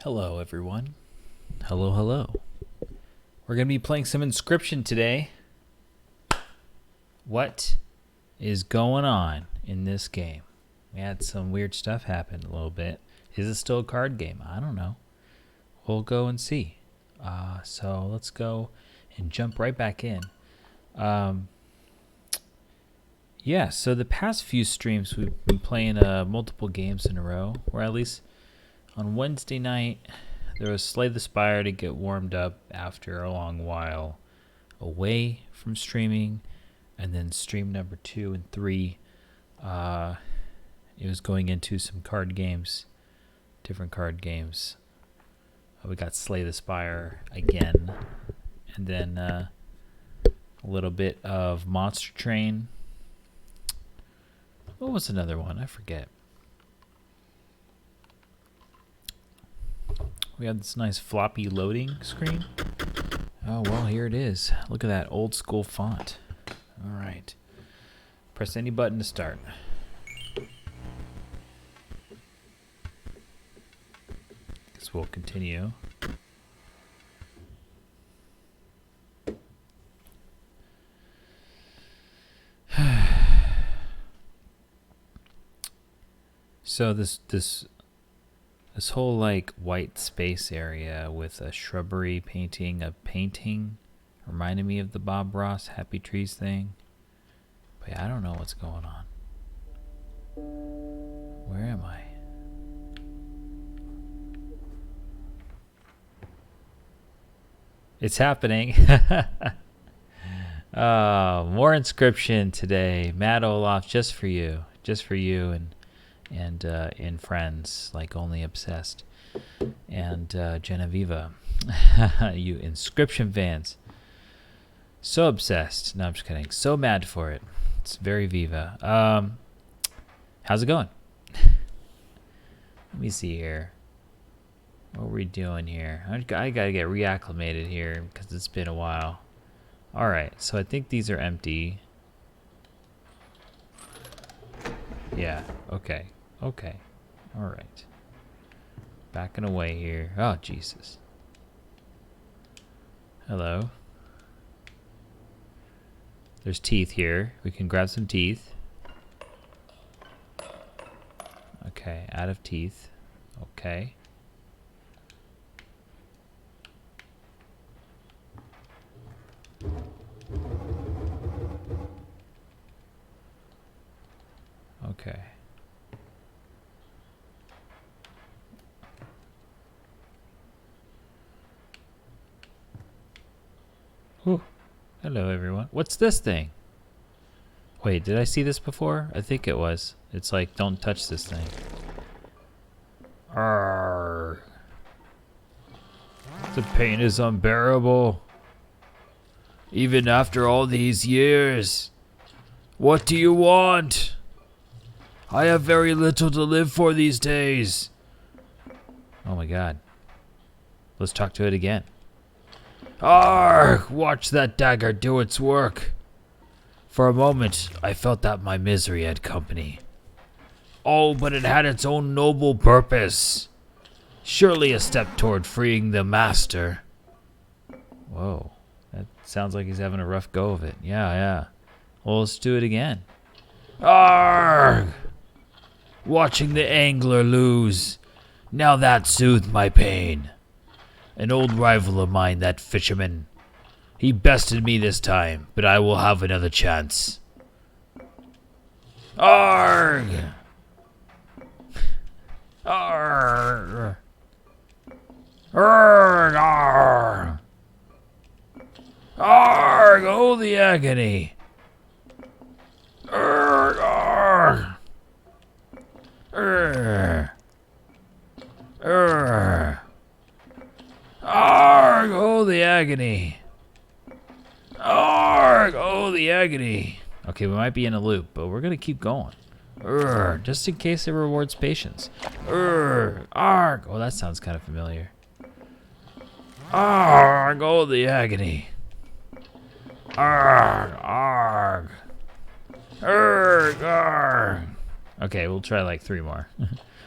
Hello, everyone. Hello, hello. We're going to be playing some Inscryption today. What is going on in this game? We had some weird stuff happen a little bit. Is it still a card game? I don't know. We'll go and see. So let's go and jump right back in. Yeah, so the past few streams we've been playing multiple games in a row, or at least on Wednesday night there was Slay the Spire to get warmed up after a long while away from streaming, and then stream number 2 and 3 it was going into some card games, different card games. We got Slay the Spire again, and then a little bit of Monster Train. What was another one? I forget. We have this nice floppy loading screen. Oh, well, here it is. Look at that old school font. All right. Press any button to start. Guess we'll continue. So this whole like white space area with a shrubbery painting, a painting reminded me of the Bob Ross Happy Trees thing. But yeah, I don't know what's going on. Where am I? It's happening. More Inscryption today. Matt Olaf, just for you and friends like Only Obsessed and Genevieva. You Inscryption fans. So obsessed. No, I'm just kidding. So mad for it. It's very Viva. How's it going? Let me see here. What are we doing here? I gotta get reacclimated here because it's been a while. Alright, so I think these are empty. Yeah, okay. Okay. Alright. Backing away here. Oh, Jesus. Hello. There's teeth here. We can grab some teeth. Okay, out of teeth. Okay. Okay. Whew. Hello, everyone. What's this thing? Wait, did I see this before? I think it was. It's like, don't touch this thing. Arrgh. The pain is unbearable. Even after all these years. What do you want? I have very little to live for these days. Oh my god. Let's talk to it again. Arrgh! Watch that dagger do its work. For a moment, I felt that my misery had company. Oh, but it had its own noble purpose. Surely a step toward freeing the master. Whoa. That sounds like he's having a rough go of it. Yeah. Well, let's do it again. Arrgh! Watching the angler lose. Now that soothed my pain. An old rival of mine, that fisherman. He bested me this time, but I will have another chance. Arrgh! Arrgh! Arrgh! Arrgh! Arrgh! Oh, the agony! Arrgh! Arrgh! Arrgh! Arrgh! Arrgh! Oh, the agony! Arrgh! Oh, the agony! Okay, we might be in a loop, but we're gonna keep going. Arrgh! Just in case it rewards patience. Arrgh! Arrgh! Oh, that sounds kind of familiar. Arrgh! Oh, the agony! Arrgh! Arrgh! Arrgh! Arrgh! Okay, we'll try like 3 more.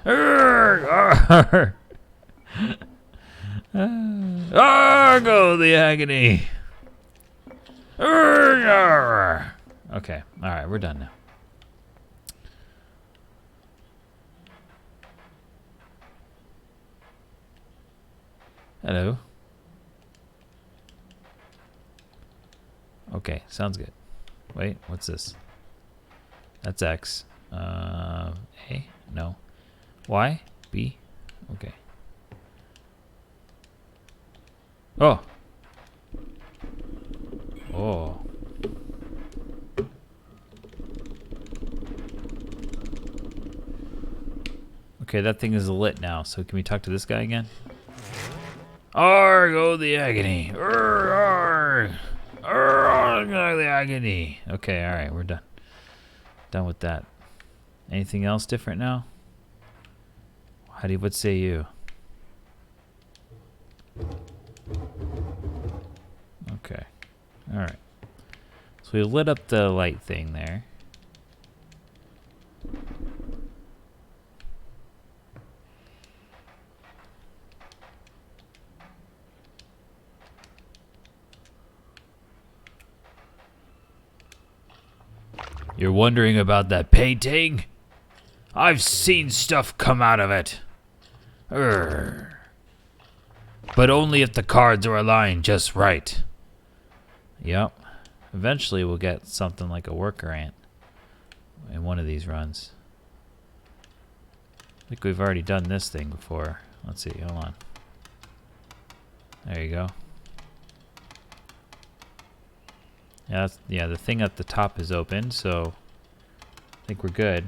Arrgh! Arrgh! Argo the agony. Okay, alright, we're done now. Hello. Okay, sounds good. Wait, what's this? That's X. A? No. Y? B? Okay. Oh! Oh. Okay, that thing is lit now, so can we talk to this guy again? Argo the agony. Arg. Arg the agony. Okay, alright, we're done. Done with that. Anything else different now? Heidi, what say you? Okay. Alright. So we lit up the light thing there. You're wondering about that painting? I've seen stuff come out of it. But only if the cards are aligned just right. Yep. Eventually we'll get something like a worker ant in one of these runs. I think we've already done this thing before. Let's see, hold on. There you go. Yeah, the thing at the top is open, so I think we're good.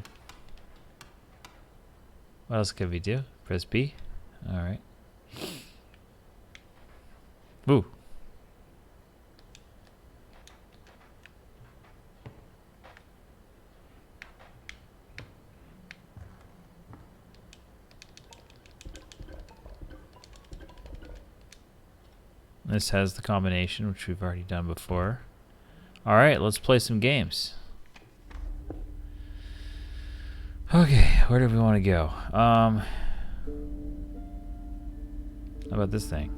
What else can we do? Press B. Alright. Ooh. This has the combination, which we've already done before. Alright, let's play some games. Okay, where do we want to go? How about this thing?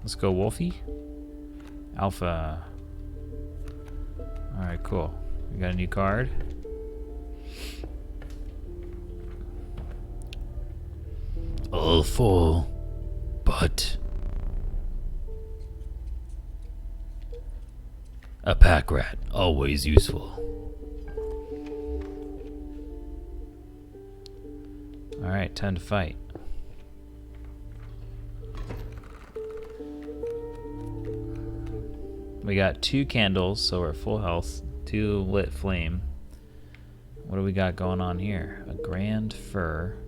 Let's go Wolfie. Alpha. Alright, cool. We got a new card. All full, but a pack rat, always useful. Alright, time to fight. We got 2 candles, so we're full health. 2 lit flame. What do we got going on here? A grand fur.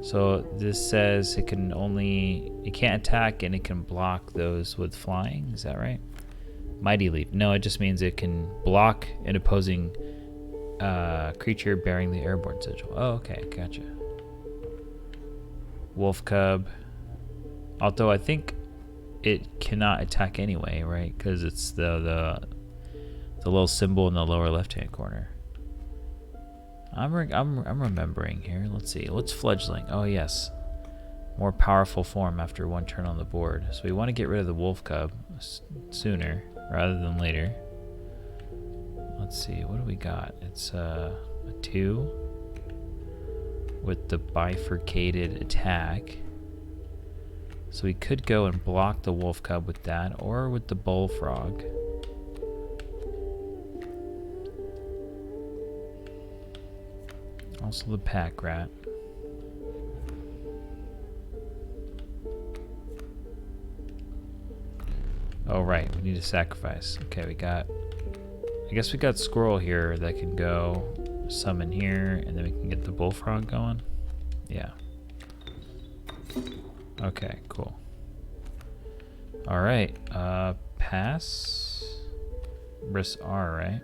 So this says it can't attack and it can block those with flying. Is that right? Mighty Leap. No, it just means it can block an opposing creature bearing the airborne sigil. Oh, okay, gotcha. Wolf cub. Although I think it cannot attack anyway, right? Because it's the little symbol in the lower left-hand corner. I'm remembering here. Let's see. What's fledgling? Oh yes, more powerful form after 1 turn on the board. So we want to get rid of the wolf cub sooner rather than later. Let's see. What do we got? It's a 2 with the bifurcated attack. So we could go and block the wolf cub with that, or with the bullfrog. Also the pack rat. Oh right, we need a sacrifice. Okay, I guess we got squirrel here that can go summon here, and then we can get the bullfrog going. Yeah. Okay, cool. Alright, pass. Press R, right?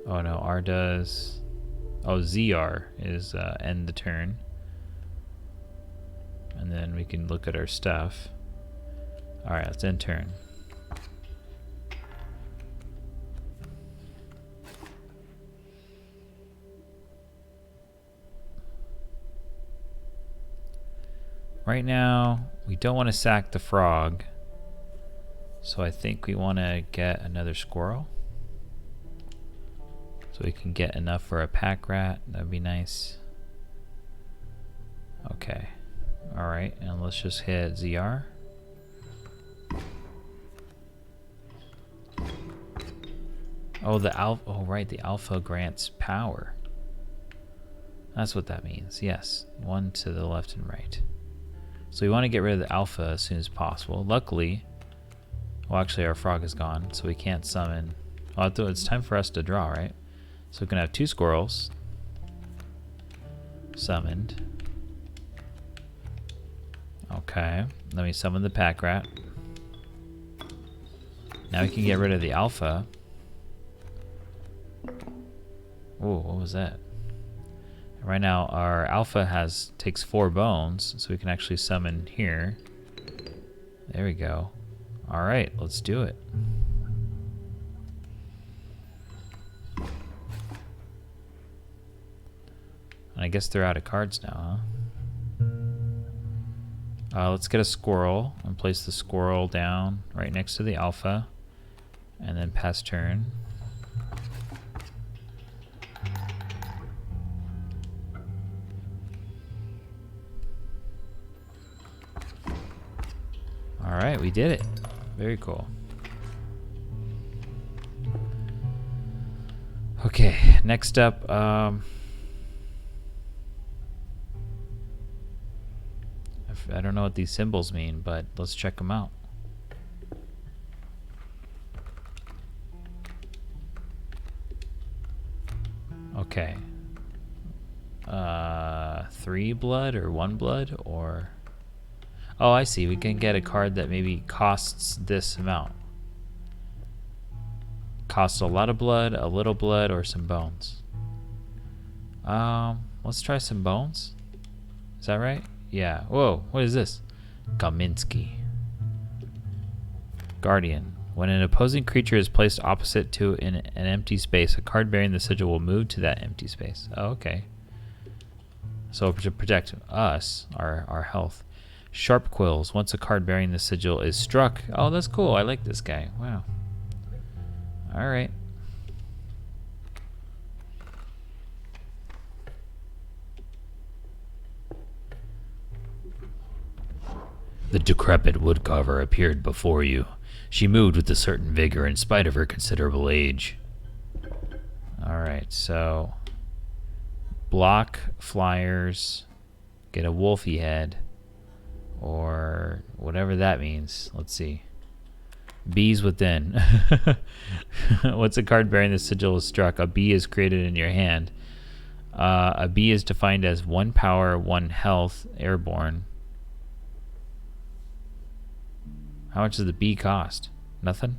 Oh no, R does... Oh, ZR is end the turn. and then we can look at our stuff. Alright, let's end turn. Right now, we don't want to sack the frog, so I think we want to get another squirrel. So we can get enough for a pack rat. That'd be nice. Okay. Alright, and let's just hit ZR. Oh, the alpha. Oh, right, the alpha grants power. That's what that means. Yes, one to the left and right. So we want to get rid of the alpha as soon as possible. Luckily, well, actually our frog is gone, so we can't summon. Oh, it's time for us to draw, right? So we can have 2 squirrels summoned. Okay, let me summon the pack rat. Now we can get rid of the alpha. Oh, what was that? Right now our alpha takes 4 bones, so we can actually summon here. There we go. All right, let's do it. And I guess they're out of cards now, huh? Let's get a squirrel and place the squirrel down right next to the alpha, and then pass turn. All right, we did it. Very cool. Okay, next up, I don't know what these symbols mean, but let's check them out. Okay. 3 blood or 1 blood or... Oh, I see. We can get a card that maybe costs this amount. Costs a lot of blood, a little blood, or some bones. Let's try some bones. Is that right? Yeah. Whoa, what is this? Kaminsky. Guardian. When an opposing creature is placed opposite to an empty space, a card bearing the sigil will move to that empty space. Oh, okay. So to protect us, our health. Sharp quills. Once a card bearing the sigil is struck. Oh, that's cool. I like this guy. Wow. All right. The decrepit woodcarver appeared before you. She moved with a certain vigor in spite of her considerable age. All right, so block flyers, get a wolfy head, or whatever that means. Let's see. Bees within. Once a card bearing the sigil is struck, a bee is created in your hand. A bee is defined as 1 power, 1 health, airborne. How much does the bee cost? Nothing?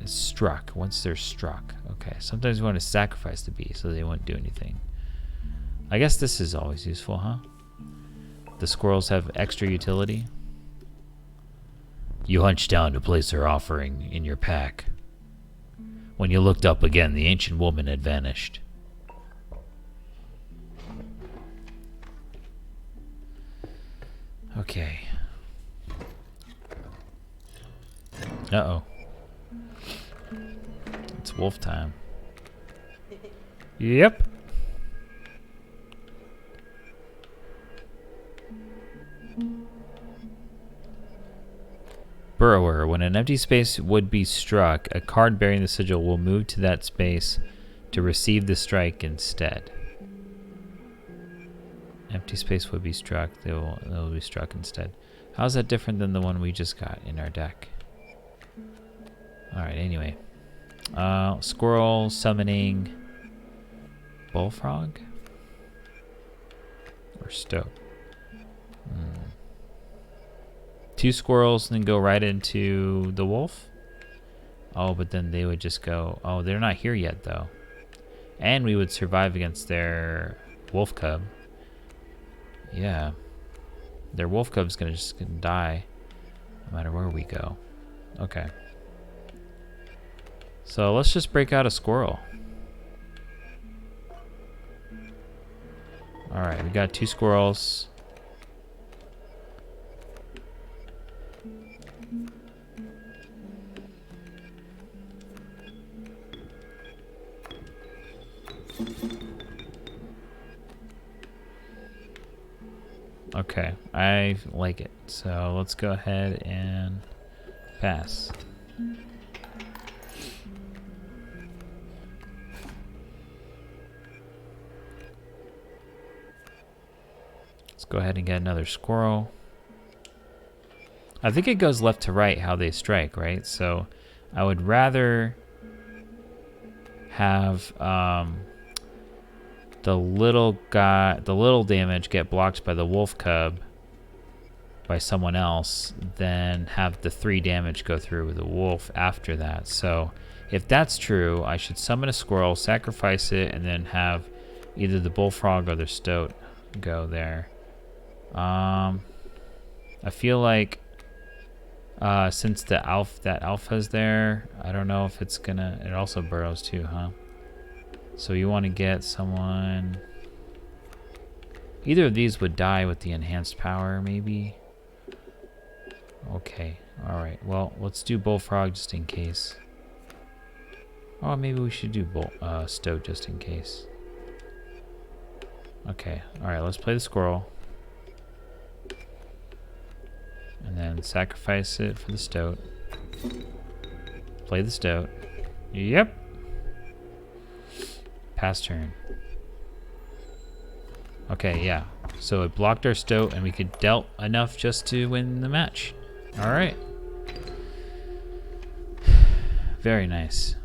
It's struck. Once they're struck. Okay, sometimes you want to sacrifice the bee so they won't do anything. I guess this is always useful, huh? The squirrels have extra utility. You hunched down to place her offering in your pack. When you looked up again, the ancient woman had vanished. Okay. Uh-oh. It's wolf time. Yep. Burrower. When an empty space would be struck, a card bearing the sigil will move to that space to receive the strike instead. Empty space would be struck. They will be struck instead. How's that different than the one we just got in our deck? Alright, anyway. Squirrel summoning bullfrog? Or stoat? 2 squirrels and then go right into the wolf? Oh, but then they would just go... Oh, they're not here yet, though. And we would survive against their wolf cub. Yeah. Their wolf cub's gonna die no matter where we go. Okay. So let's just break out a squirrel. Alright, we got 2 squirrels. Okay, I like it. So let's go ahead and pass. Let's go ahead and get another squirrel. I think it goes left to right how they strike, right? So I would rather have the little damage get blocked by the wolf cub by someone else than have the 3 damage go through with the wolf after that. So if that's true, I should summon a squirrel, sacrifice it, and then have either the bullfrog or the stoat go there. I feel like since that alpha's there, I don't know if it's gonna, it also burrows too, huh? So you want to get someone, either of these would die with the enhanced power, maybe. Okay, alright, well, let's do bullfrog just in case. Oh, maybe we should do stoat just in case. Okay, alright, let's play the squirrel. And then sacrifice it for the stoat. Play the stoat. Yep. Pass turn. Okay, yeah. So it blocked our stoat and we could dealt enough just to win the match. Alright. Very nice.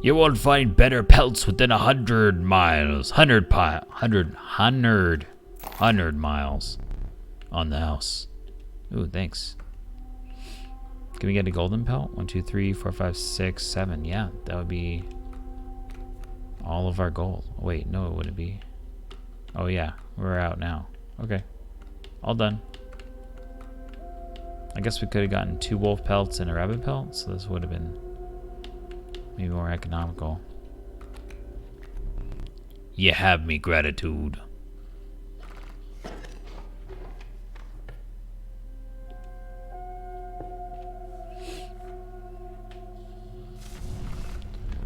You won't find better pelts within 100 miles. 100 miles on the house. Ooh, thanks. Can we get a golden pelt? 1, 2, 3, 4, 5, 6, 7. Yeah, that would be all of our gold. Wait, no, it wouldn't be. Oh yeah, we're out now. Okay, all done. I guess we could have gotten 2 wolf pelts and a rabbit pelt, so this would have been maybe more economical. You have me gratitude.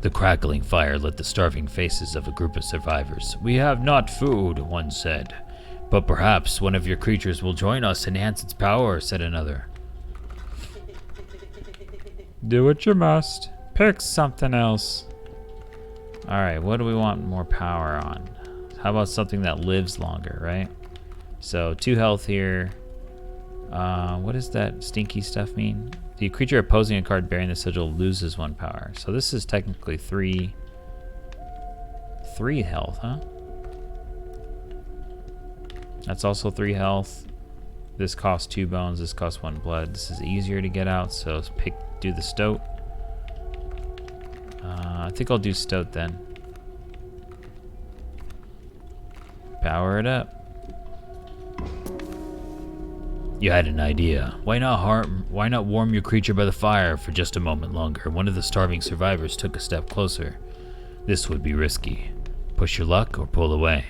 The crackling fire lit the starving faces of a group of survivors. We have not food, one said. But perhaps one of your creatures will join us and enhance its power, said another. Do what you must. Pick something else. Alright, what do we want more power on? How about something that lives longer, right? So 2 health here. What does that stinky stuff mean? The creature opposing a card bearing the sigil loses 1 power. So this is technically 3 health, huh? That's also 3 health. This costs 2 bones, this costs 1 blood. This is easier to get out, so do the stoat. I think I'll do stoat then. Power it up. You had an idea. Why not warm your creature by the fire for just a moment longer? One of the starving survivors took a step closer. This would be risky. Push your luck or pull away.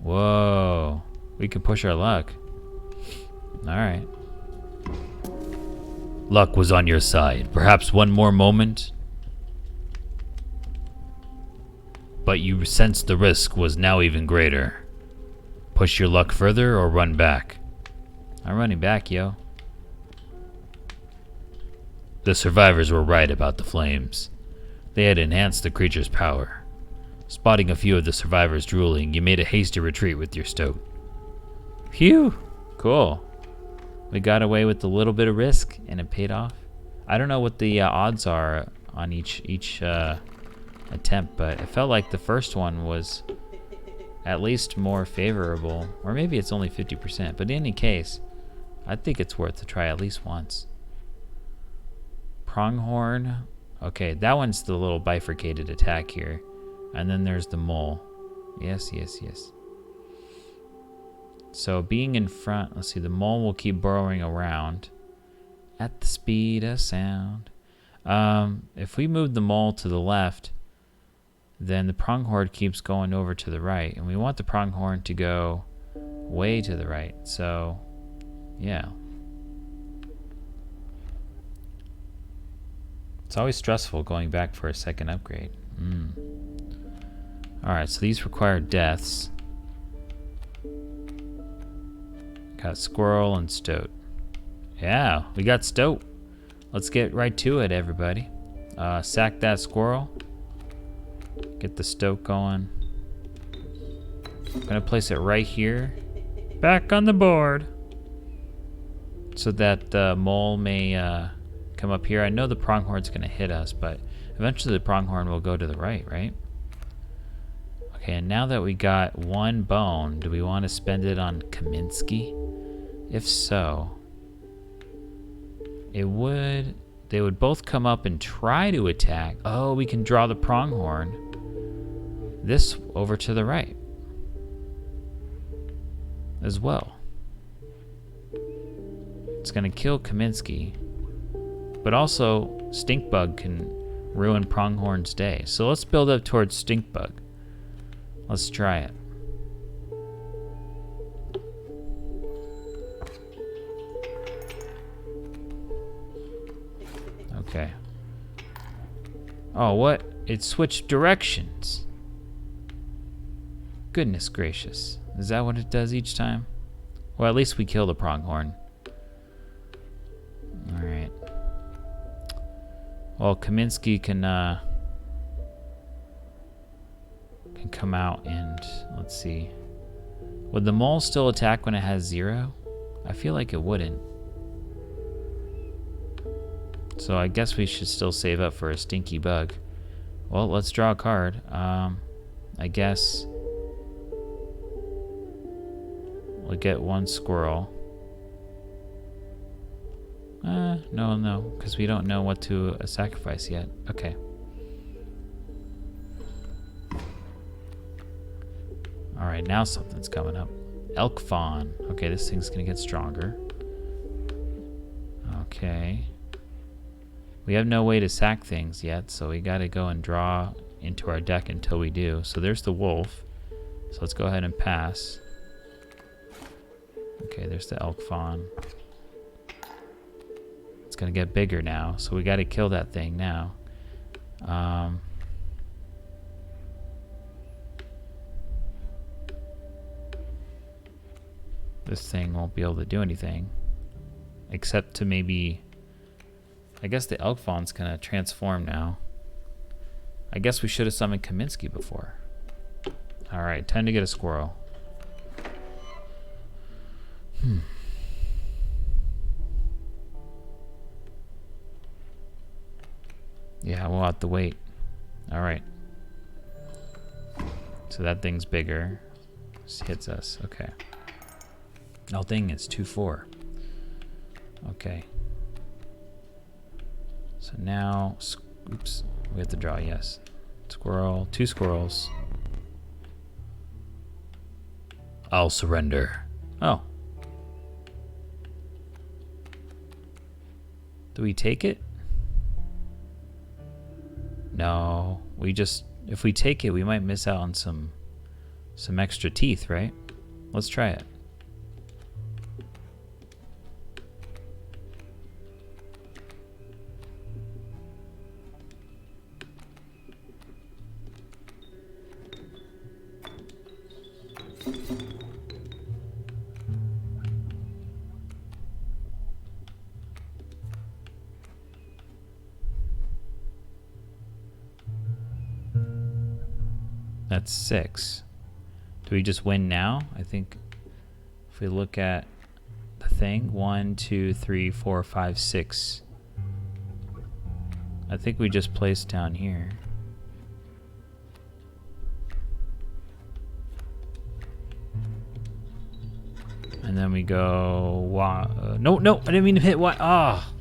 Whoa. We can push our luck. Alright. Luck was on your side. Perhaps one more moment. But you sensed the risk was now even greater. Push your luck further or run back. I'm running back, yo. The survivors were right about the flames. They had enhanced the creature's power. Spotting a few of the survivors drooling, you made a hasty retreat with your stoat. Phew! Cool. We got away with a little bit of risk, and it paid off. I don't know what the odds are on each attempt, but it felt like the first one was at least more favorable. Or maybe it's only 50%, but in any case, I think it's worth to try at least once. Pronghorn Okay, that one's the little bifurcated attack here. And then there's the mole. Yes, yes, yes. So being in front, let's see, the mole will keep burrowing around at the speed of sound. If we move the mole to the left, then the pronghorn keeps going over to the right. And we want the pronghorn to go way to the right. So, yeah. It's always stressful going back for a second upgrade. Alright, so these require deaths. Got squirrel and stoat. Yeah, we got stoat. Let's get right to it, everybody. Sack that squirrel. Get the stoat going. I'm gonna place it right here. Back on the board. So that the mole may come up here. I know the pronghorn's gonna hit us, but eventually the pronghorn will go to the right, right? Okay, and now that we got one bone, do we want to spend it on Kaminsky? If so, they would both come up and try to attack. Oh, we can draw the pronghorn this over to the right as well. It's gonna kill Kaminsky, but also Stinkbug can ruin Pronghorn's day. So let's build up towards Stinkbug. Let's try it. Okay. Oh, what? It switched directions. Goodness gracious. Is that what it does each time? Well, at least we kill the pronghorn. Alright. Well, Kaminsky can come out and let's see. Would the mole still attack when it has 0? I feel like it wouldn't. So I guess we should still save up for a stinky bug. Well, let's draw a card. I guess we'll get one squirrel. No, because we don't know what to sacrifice yet. Okay. Alright, now something's coming up. Elk fawn. Okay, this thing's gonna get stronger. Okay. We have no way to sack things yet, so we gotta go and draw into our deck until we do. So there's the wolf. So let's go ahead and pass. Okay, there's the elk fawn. It's gonna get bigger now, so we gotta kill that thing now. This thing won't be able to do anything. Except to maybe... I guess the elk fawn's gonna transform now. I guess we should have summoned Kaminsky before. Alright, time to get a squirrel. Yeah, we'll have to wait. Alright. So that thing's bigger. Just hits us. Okay. Oh, dang, it's 2-4. Okay. So now, oops, we have to draw, yes. Squirrel, 2 squirrels. I'll surrender. Oh. Do we take it? No, we just, if we take it, we might miss out on some extra teeth, right? Let's try it. That's 6. Do we just win now? I think if we look at the thing, 1, 2, 3, 4, 5, 6. I think we just place down here. And then we go, no, I didn't mean to hit what? Ah.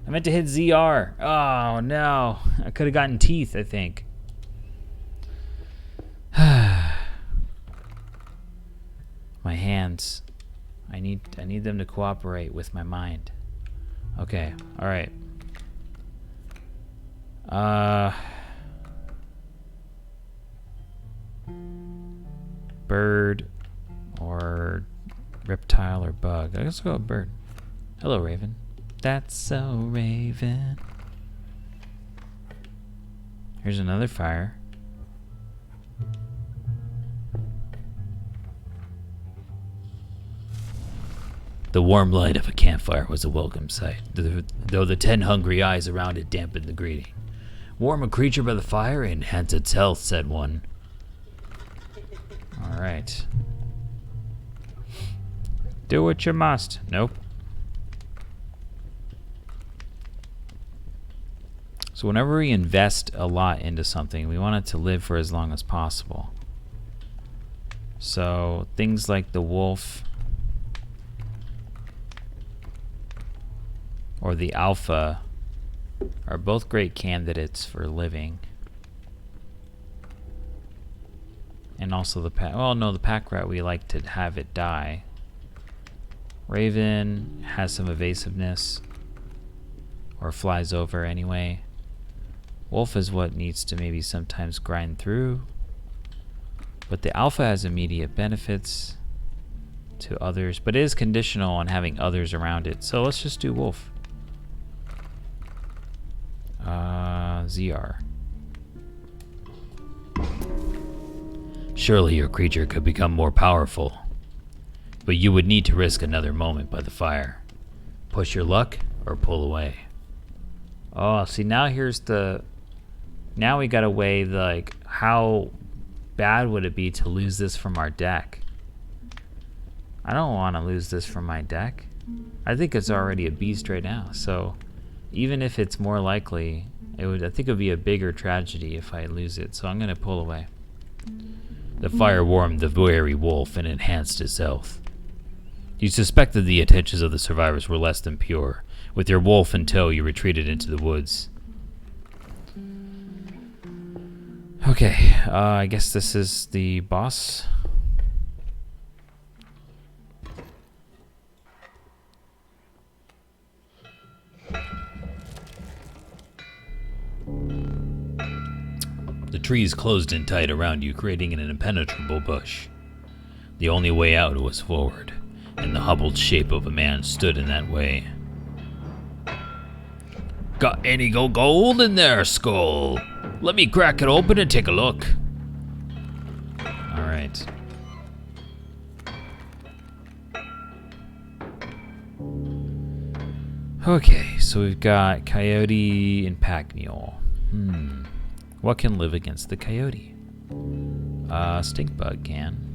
I meant to hit ZR. Oh, no. I could have gotten teeth, I think. My hands. I need them to cooperate with my mind. Okay, all right. Bird or reptile or bug. I guess I'll go with bird. Hello, Raven. That's so Raven. Here's another fire. The warm light of a campfire was a welcome sight, though the 10 hungry eyes around it dampened the greeting. Warm a creature by the fire and enhance its health, said one. All right. Do what you must. Nope. So whenever we invest a lot into something, we want it to live for as long as possible. So things like the wolf or the alpha are both great candidates for living. And also the pack, well, no, the pack rat, we like to have it die. Raven has some evasiveness, or flies over anyway. Wolf is what needs to maybe sometimes grind through. But the alpha has immediate benefits to others, but it is conditional on having others around it. So let's just do wolf. ZR. Surely your creature could become more powerful, but you would need to risk another moment by the fire. Push your luck or pull away. Oh, see, now here's the... Now we gotta weigh, like, how bad would it be to lose this from our deck? I don't want to lose this from my deck. I think it's already a beast right now, so even if it's more likely, I think it would be a bigger tragedy if I lose it, so I'm gonna pull away. The fire warmed the wary wolf and enhanced his health. You suspected the intentions of the survivors were less than pure. With your wolf in tow, you retreated into the woods. Okay, I guess this is the boss. The trees closed in tight around you, creating an impenetrable bush. The only way out was forward, and the hobbled shape of a man stood in that way. Got any gold in there, Skull? Let me crack it open and take a look. All right. Okay, so we've got coyote and pack mule. What can live against the coyote? Stink bug can.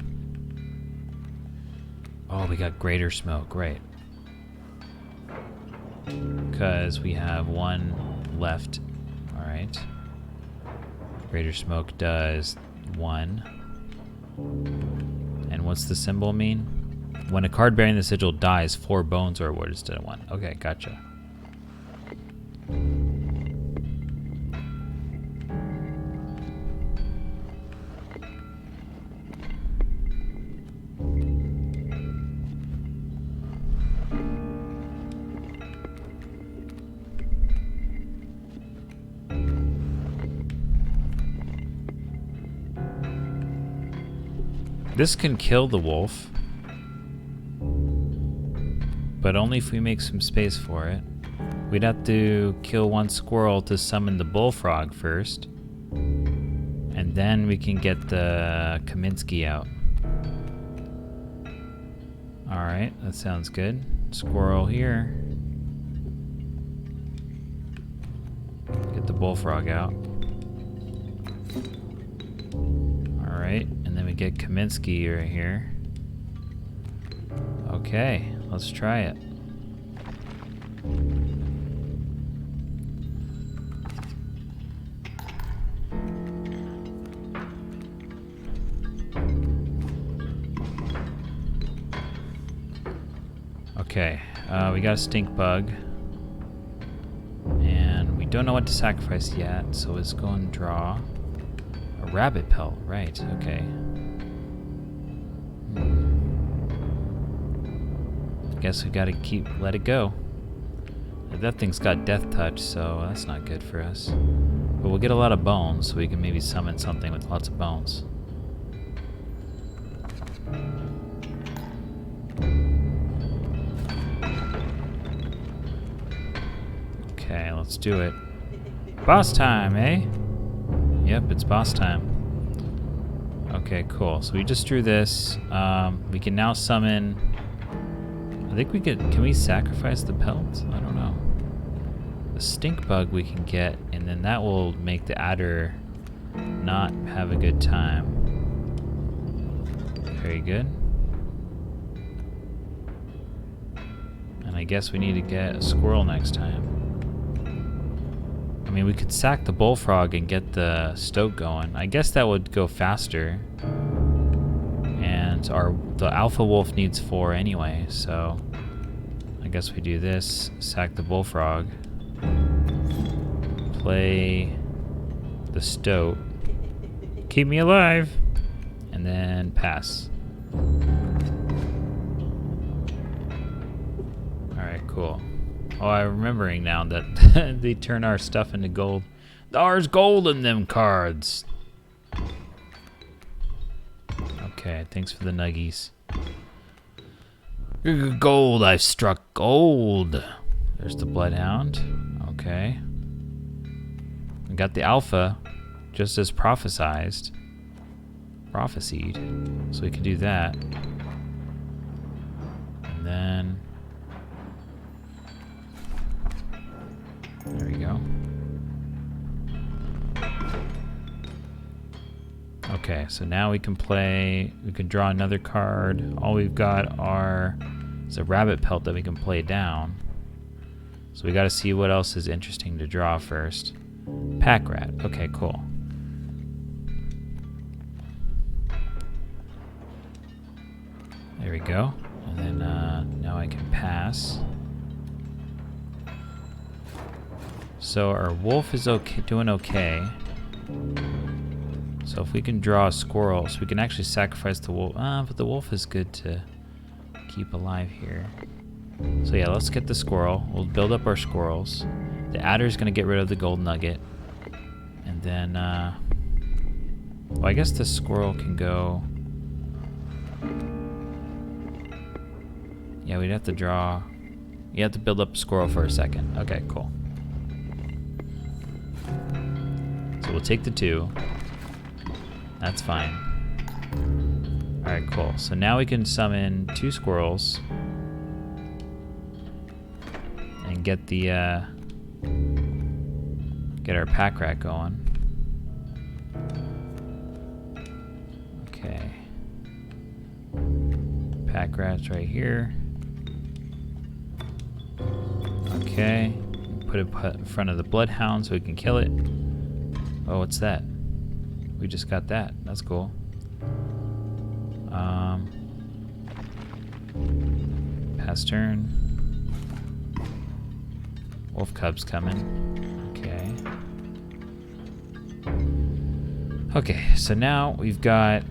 Oh, we got greater smoke, right. Because we have one left. Alright. Greater smoke does 1. And what's the symbol mean? When a card bearing the sigil dies, 4 bones are awarded instead of 1. Okay, gotcha. This can kill the wolf, but only if we make some space for it. We'd have to kill one squirrel to summon the bullfrog first, and then we can get the Kaminsky out. Alright, that sounds good. Squirrel here. Get the bullfrog out. Alright, and then we get Kaminsky right here. Okay, let's try it. Okay, we got a stink bug. don't know what to sacrifice yet, so let's go and draw a rabbit pelt. Right, okay. Guess we gotta let it go. That thing's got death touch, so that's not good for us. But we'll get a lot of bones, so we can maybe summon something with lots of bones. Okay, let's do it. Boss time, eh? Yep, it's boss time. Okay, cool. So we just drew this. We can now summon... I think we could... Can we sacrifice the pelt? I don't know. The stink bug we can get, and then that will make the adder not have a good time. Very good. And I guess we need to get a squirrel next time. I mean, we could sack the bullfrog and get the stoat going. I guess that would go faster. And the alpha wolf needs 4 anyway, so I guess we do this, sack the bullfrog, play the stoat, keep me alive, and then pass. Alright, cool. Oh, I'm remembering now that they turn our stuff into gold. There's gold in them cards. Okay, thanks for the nuggies. Gold, I've struck gold. There's the bloodhound. Okay. We got the alpha, just as prophesied. So we can do that. And then... There we go. Okay, so now we can draw another card. All we've got is a rabbit pelt that we can play down. So we gotta see what else is interesting to draw first. Pack rat, okay, cool. There we go. And then now I can pass. So our wolf is doing okay. So if we can draw a squirrel, so we can actually sacrifice the wolf. But the wolf is good to keep alive here. So yeah, let's get the squirrel. We'll build up our squirrels. The adder's gonna get rid of the gold nugget. And then, well, I guess the squirrel can go. Yeah, we'd have to draw. You have to build up a squirrel for a second. Okay, cool. So we'll take the 2. That's fine. Alright, cool. So now we can summon 2 squirrels and get our pack rat going. Okay. Pack rat's right here. Okay. Put it in front of the bloodhound so we can kill it. Oh, what's that? We just got that. That's cool. Pass turn. Wolf cub's coming. Okay. Okay, so now we've got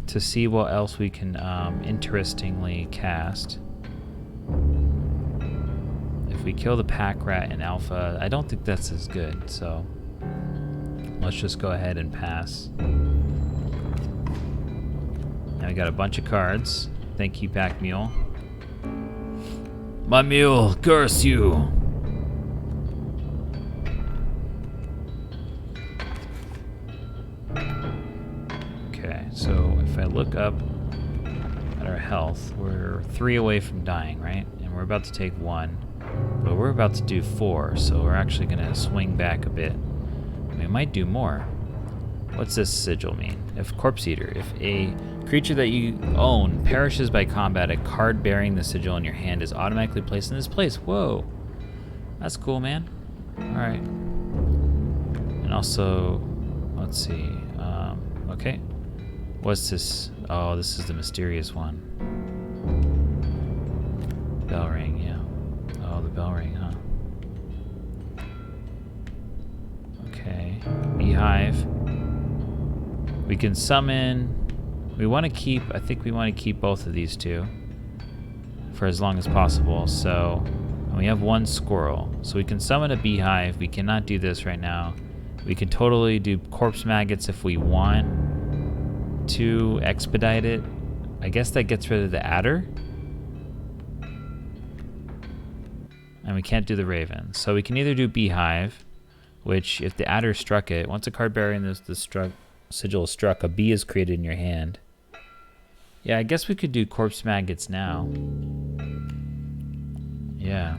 to see what else we can interestingly cast. If we kill the pack rat in alpha, I don't think that's as good, so let's just go ahead and pass. Now we got a bunch of cards. Thank you, Pack Mule. My mule, curse you! Okay, so if I look up at our health, we're 3 away from dying, right? And we're about to take 1, but we're about to do 4, so we're actually gonna swing back a bit. We might do more. What's this sigil mean? If Corpse Eater, if a creature that you own perishes by combat, a card bearing the sigil in your hand is automatically placed in this place. Whoa. That's cool, man. Alright. And also, let's see. Okay. What's this? Oh, this is the mysterious one. Bell ring, yeah. Oh, the bell ring, huh? Okay. Beehive. We can summon... We want to keep... I think we want to keep both of these two for as long as possible. So... And we have one squirrel. So we can summon a beehive. We cannot do this right now. We can totally do corpse maggots if we want to expedite it. I guess that gets rid of the adder. And we can't do the raven. So we can either do beehive, which if the adder struck it, once a card bearing the sigil is struck, a bee is created in your hand. Yeah, I guess we could do corpse maggots now. Yeah.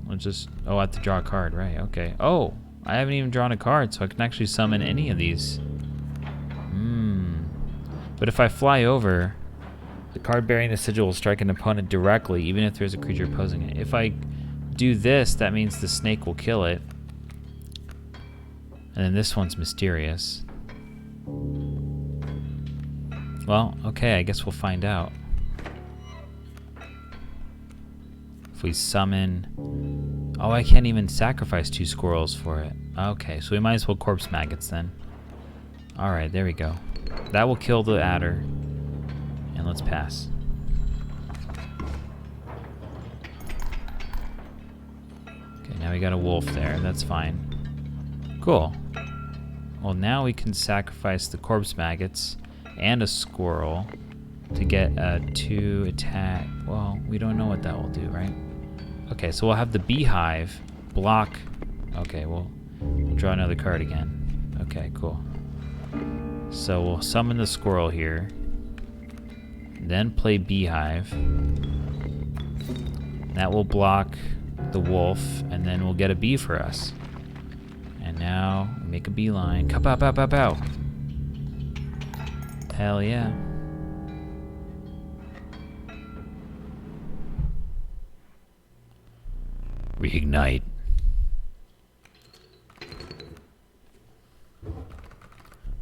We'll just... Oh, I have to draw a card, right? Okay. Oh, I haven't even drawn a card, so I can actually summon any of these. But if I fly over, the card bearing the sigil will strike an opponent directly, even if there's a creature opposing it. If I do this, that means the snake will kill it. And then this one's mysterious. Well, okay, I guess we'll find out. If we summon... Oh, I can't even sacrifice 2 squirrels for it. Okay, so we might as well corpse maggots then. Alright, there we go. That will kill the adder. And let's pass. Okay, now we got a wolf there. That's fine. Cool. Well, now we can sacrifice the corpse maggots and a squirrel to get a 2 attack. Well, we don't know what that will do, right? Okay, so we'll have the beehive block. Okay, we'll draw another card again. Okay, cool. So we'll summon the squirrel here, then play beehive. That will block the wolf, and then we'll get a bee for us. And now we make a beeline. Kapow, pow, pow, pow. Hell yeah. Reignite.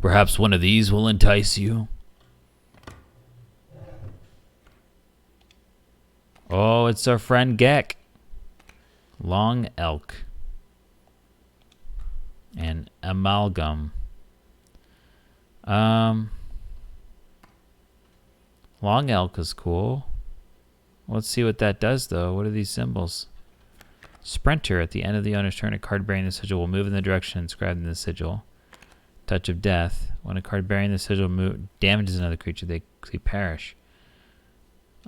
Perhaps one of these will entice you. Oh, it's our friend Gek. Long elk. And amalgam. Long elk is cool. Let's see what that does, though. What are these symbols? Sprinter. At the end of the owner's turn, a card bearing the sigil will move in the direction inscribed in the sigil. Touch of Death. When a card bearing the sigil damages another creature, they perish.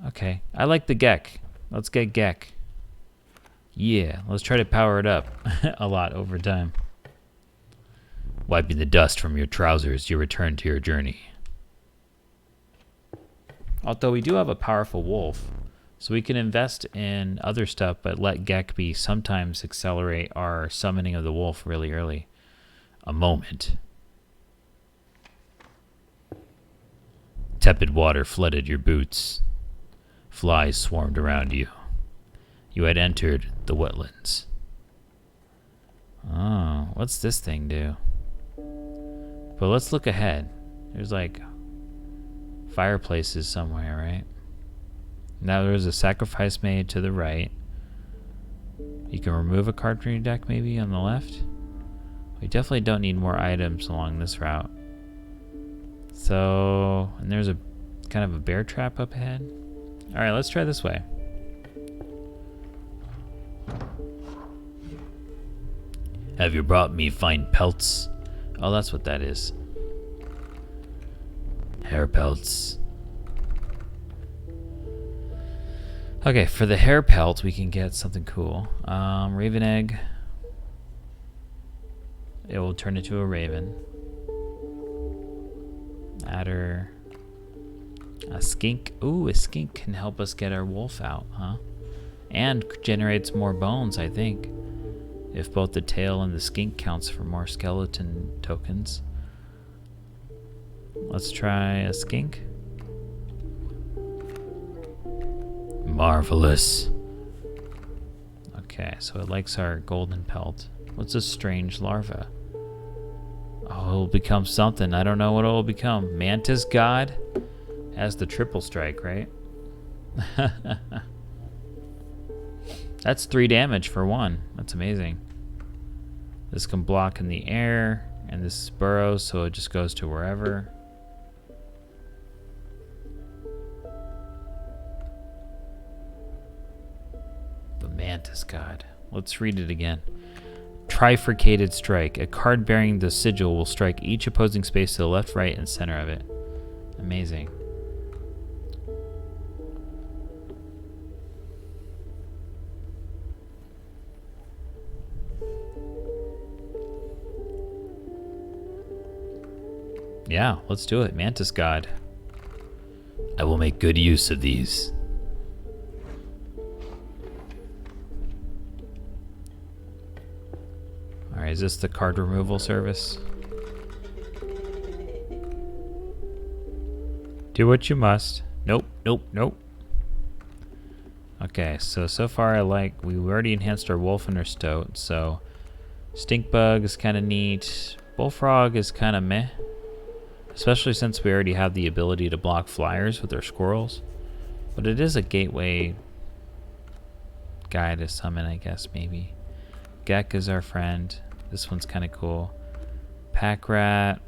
Okay. I like the Gek. Let's get Gek. Yeah. Let's try to power it up a lot over time. Wiping the dust from your trousers, you return to your journey. Although we do have a powerful wolf, so we can invest in other stuff, but let Gek be sometimes accelerate our summoning of the wolf really early. A moment. Tepid water flooded your boots. Flies swarmed around you. You had entered the wetlands. Oh, what's this thing do? But let's look ahead. There's like fireplaces somewhere, right? Now there's a sacrifice made to the right. You can remove a card from your deck maybe on the left. We definitely don't need more items along this route. So, and there's a kind of a bear trap up ahead. All right, let's try this way. Have you brought me fine pelts? Oh, that's what that is. Hair pelts. Okay, for the hair pelt, we can get something cool. Raven egg. It will turn into a raven. Adder. A skink. Ooh, a skink can help us get our wolf out, huh? And generates more bones, I think. If both the tail and the skink counts for more skeleton tokens. Let's try a skink. Marvelous. Okay, so it likes our golden pelt. What's a strange larva? Oh, it'll become something. I don't know what it'll become. Mantis God has the triple strike, right? That's 3 damage for 1. That's amazing. This can block in the air, and this is burrows, so it just goes to wherever. The Mantis God. Let's read it again. Trifurcated strike. A card bearing the sigil will strike each opposing space to the left, right, and center of it. Amazing. Yeah, let's do it. Mantis God. I will make good use of these. Alright, is this the card removal service? Do what you must. Nope, nope, nope. Okay, so far we already enhanced our wolf and our stoat, so stink bug is kind of neat. Bullfrog is kind of meh. Especially since we already have the ability to block flyers with our squirrels. But it is a gateway guy to summon, I guess, maybe. Gek is our friend. This one's kind of cool. Pack rat.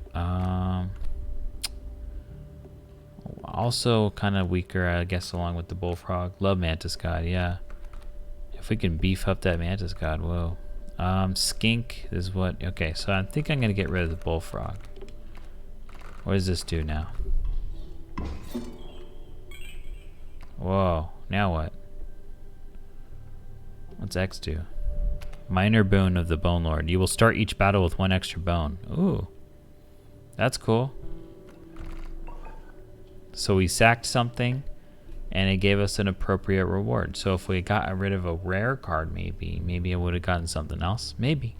Also kind of weaker, I guess, along with the bullfrog. Love Mantis God, yeah. If we can beef up that Mantis God, whoa. Skink is what... Okay, so I think I'm going to get rid of the bullfrog. What does this do now? Whoa, now what? What's X do? Minor boon of the Bone Lord. You will start each battle with 1 extra bone. Ooh. That's cool. So we sacked something, and it gave us an appropriate reward. So if we got rid of a rare card, maybe I would have gotten something else. Maybe.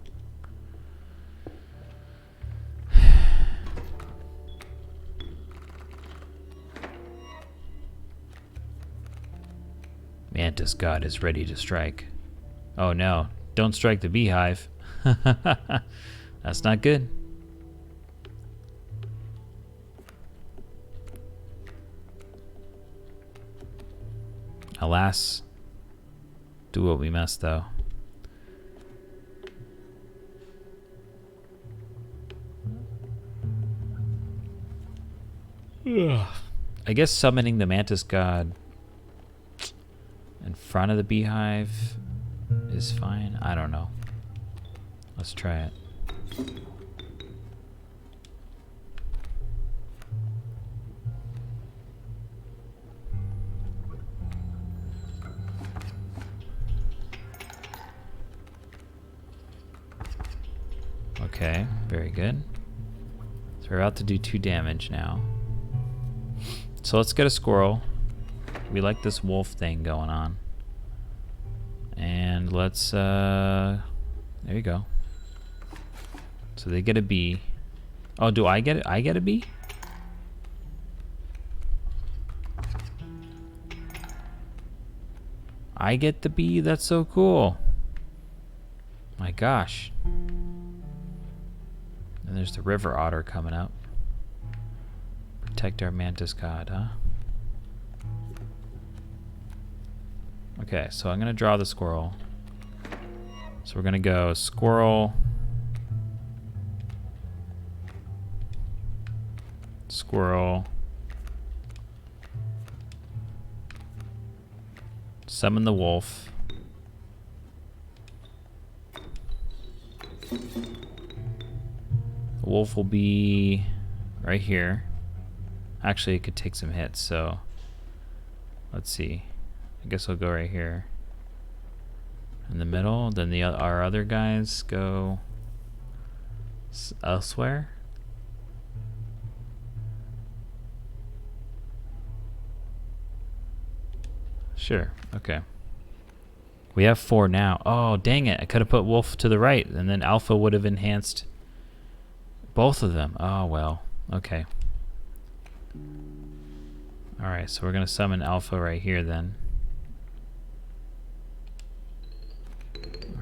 Mantis God is ready to strike. Oh no, don't strike the beehive. That's not good. Alas, do what we must though. I guess summoning the Mantis God in front of the beehive is fine. I don't know. Let's try it. Okay, very good. So we're about to do 2 damage now. So let's get a squirrel. We like this wolf thing going on. And let's, there you go. So they get a bee. Oh, do I get it? I get a bee? I get the bee? That's so cool. My gosh. And there's the river otter coming up. Protect our Mantis God, huh? Okay, so I'm gonna draw the squirrel. So we're gonna go squirrel, squirrel, summon the wolf, the wolf will be right here. Actually, it could take some hits, so let's see. I guess I'll go right here in the middle. Then our other guys go elsewhere. Sure. Okay. We have 4 now. Oh, dang it. I could have put wolf to the right, and then alpha would have enhanced both of them. Oh, well. Okay. Alright, so we're going to summon alpha right here then.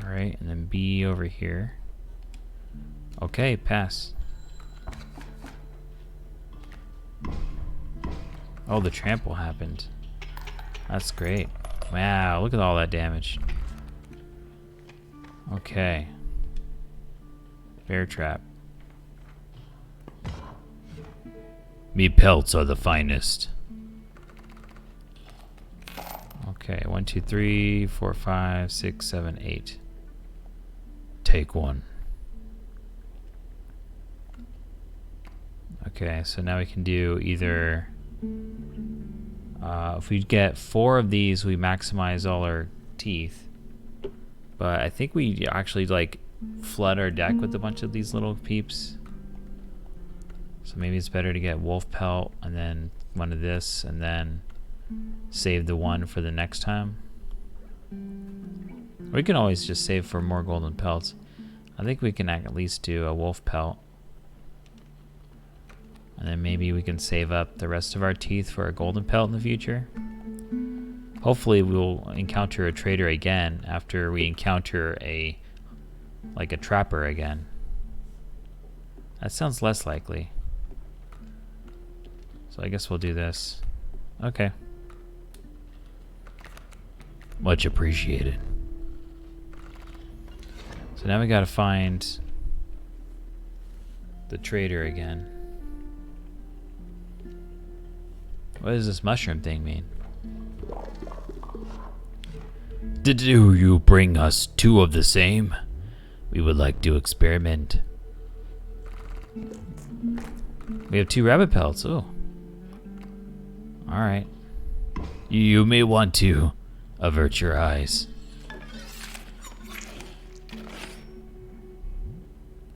Alright, and then B over here. Okay, pass. Oh, the trample happened. That's great. Wow, look at all that damage. Okay. Bear trap. Me pelts are the finest. Okay, 1, 2, 3, 4, 5, 6, 7, 8. Take one. Okay, so now we can do either... if we get 4 of these, we maximize all our teeth. But I think we actually like flood our deck with a bunch of these little peeps. So maybe it's better to get wolf pelt and then one of this and then save the one for the next time. We can always just save for more golden pelts. I think we can at least do a wolf pelt. And then maybe we can save up the rest of our teeth for a golden pelt in the future. Hopefully we'll encounter a trader again after we encounter a trapper again. That sounds less likely. So I guess we'll do this. Okay. Much appreciated. So now we gotta find the trader again. What does this mushroom thing mean? Did you bring us 2 of the same? We would like to experiment. We have 2 rabbit pelts. Oh. Alright. You may want to avert your eyes.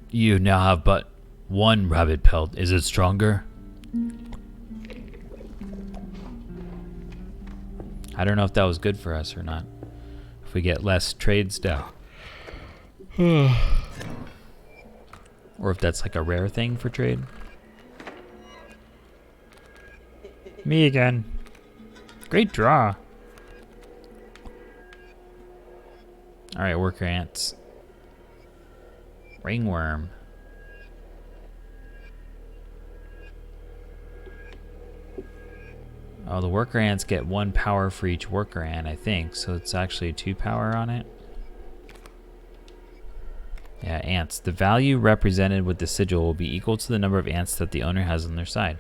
You now have but 1 rabbit pelt. Is it stronger? I don't know if that was good for us or not. If we get less trades down. Or if that's like a rare thing for trade. Me again. Great draw. Alright, worker ants. Ringworm. Oh, the worker ants get 1 power for each worker ant, I think. So it's actually 2 power on it. Yeah, ants. The value represented with the sigil will be equal to the number of ants that the owner has on their side.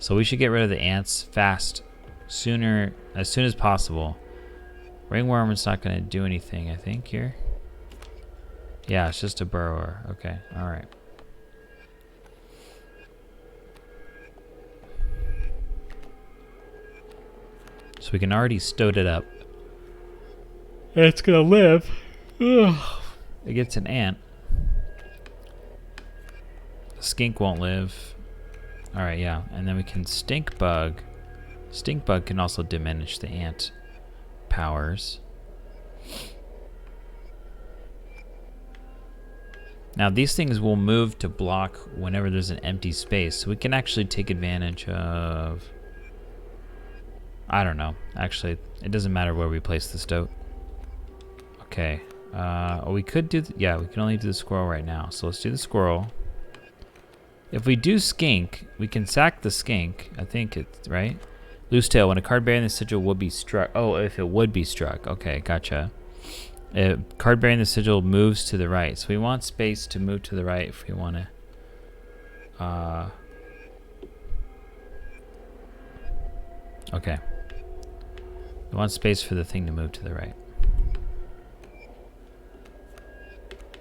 So we should get rid of the ants fast, as soon as possible. Ringworm is not going to do anything, I think, here. Yeah, it's just a burrower. Okay, alright. So we can already stoat it up. It's gonna live. Ugh. It gets an ant. The skink won't live. Alright, yeah. And then we can stink bug. Stink bug can also diminish the ant powers. Now these things will move to block whenever there's an empty space. So we can actually take advantage of... I don't know. Actually, it doesn't matter where we place the stoat. Okay. We could do... yeah, we can only do the squirrel right now. So let's do the squirrel. If we do skink, we can sack the skink. I think it's... right? Loose tail. When a card bearing the sigil would be struck... oh, if it would be struck. Okay, gotcha. Card bearing the sigil moves to the right. So we want space to move to the right if we want to... okay. We want space for the thing to move to the right.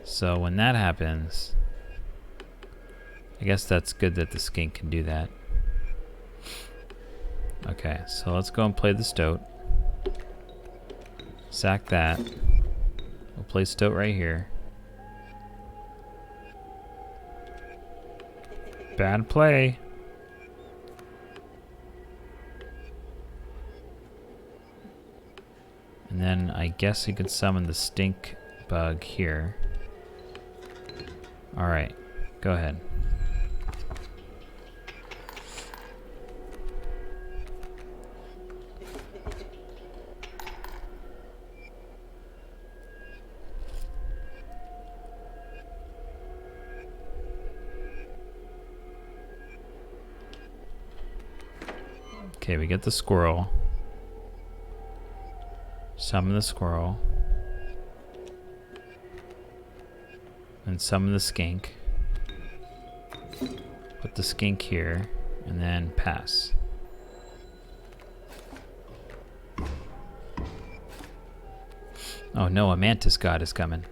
So when that happens, I guess that's good that the skink can do that. Okay, so let's go and play the stoat. Sack that. We'll play stoat right here. Bad play. And then I guess you could summon the stink bug here. Alright, go ahead. Okay, we get the squirrel. Summon the squirrel. And summon the skink. Put the skink here, and then pass. Oh no, a mantis god is coming.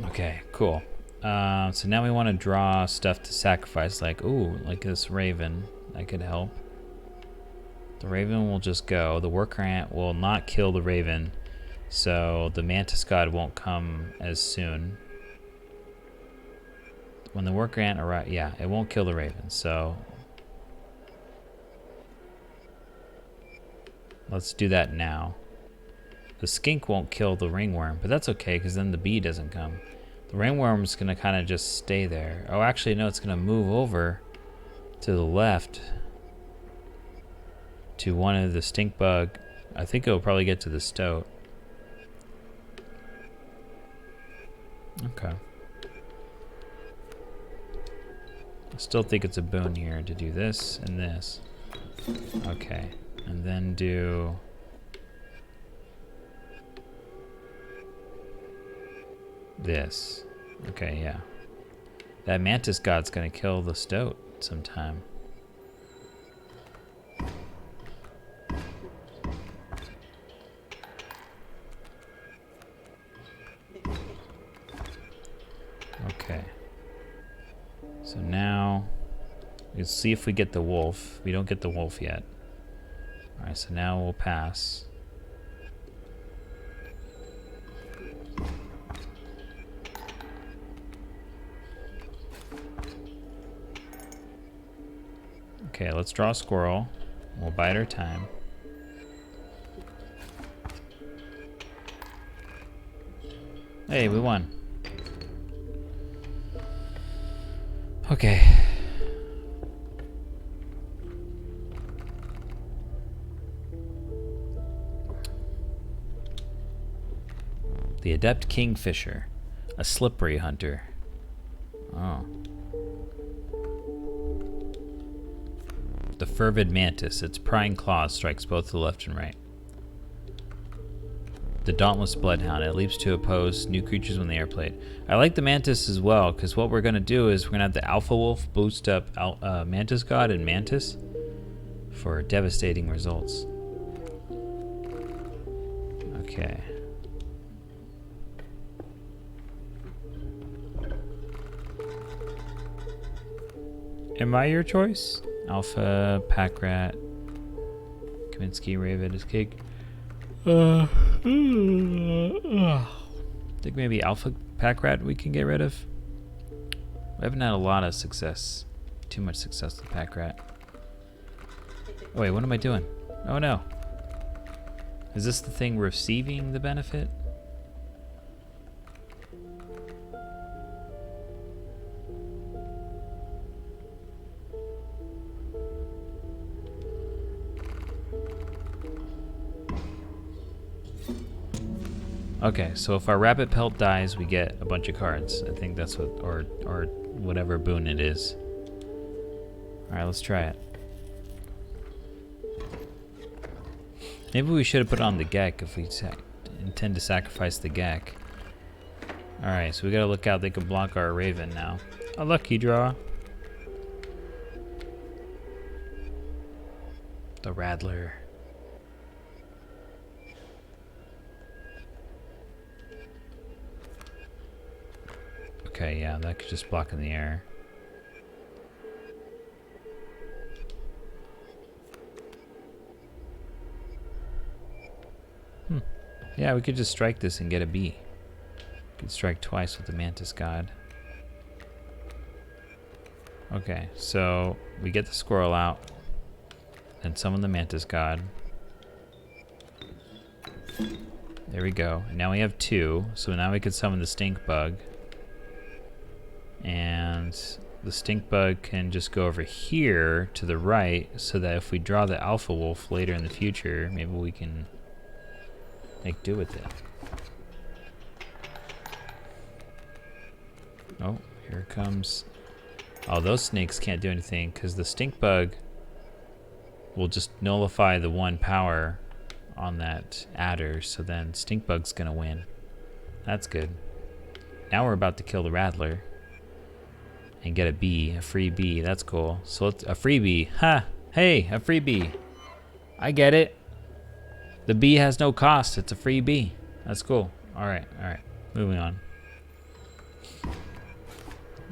Okay, cool. So now we want to draw stuff to sacrifice, like, ooh, like this raven. That could help. The raven will just go. The worker ant will not kill the raven, so the mantis god won't come as soon. When the worker ant arrives, yeah, it won't kill the raven, so let's do that now. The skink won't kill the ringworm, but that's okay, because then the bee doesn't come. The ringworm's going to kind of just stay there. Oh, actually, no, it's going to move over to the left to one of the stink bug. I think it'll probably get to the stoat. Okay. I still think it's a boon here to do this and this. Okay. And then do... this. Okay, yeah. That mantis god's gonna kill the stoat sometime. Okay. So now, let's see if we get the wolf. We don't get the wolf yet. Alright, so now we'll pass. Okay, let's draw a squirrel. We'll bide our time. Hey, we won. Okay. The adept kingfisher, a slippery hunter. Oh. The fervid mantis, its prying claws strikes both the left and right. The dauntless bloodhound, it leaps to oppose new creatures when they are played. I like the mantis as well, because what we're going to do is we're going to have the alpha wolf boost up mantis god and mantis for devastating results. Okay. Am I your choice? Alpha, pack rat, Kaminsky, Raven, is cake. I think maybe alpha pack rat we can get rid of. We haven't had a lot of success. Too much success with pack rat. Oh wait, what am I doing? Oh no. Is this the thing receiving the benefit? Okay, so if our rabbit pelt dies, we get a bunch of cards. I think that's what, or whatever boon it is. All right, let's try it. Maybe we should have put on the Gek if we intend to sacrifice the Gek. All right, so we gotta look out. They can block our Raven now. A lucky draw. The Rattler. Okay, yeah, that could just block in the air. Yeah, we could just strike this and get a B. We could strike twice with the Mantis God. Okay, so we get the squirrel out, and summon the Mantis God. There we go. And now we have 2, so now we could summon the stink bug. And the stink bug can just go over here to the right, so that if we draw the alpha wolf later in the future, maybe we can make do with it. Oh, here it comes. Oh, those snakes can't do anything because the stink bug will just nullify the 1 power on that adder, so then stink bug's gonna win. That's good. Now we're about to kill the rattler. and get a bee, a free bee. That's cool. So let's, a freebie. Ha! Hey, a freebie. I get it. The bee has no cost. It's a free bee. That's cool. All right. Moving on.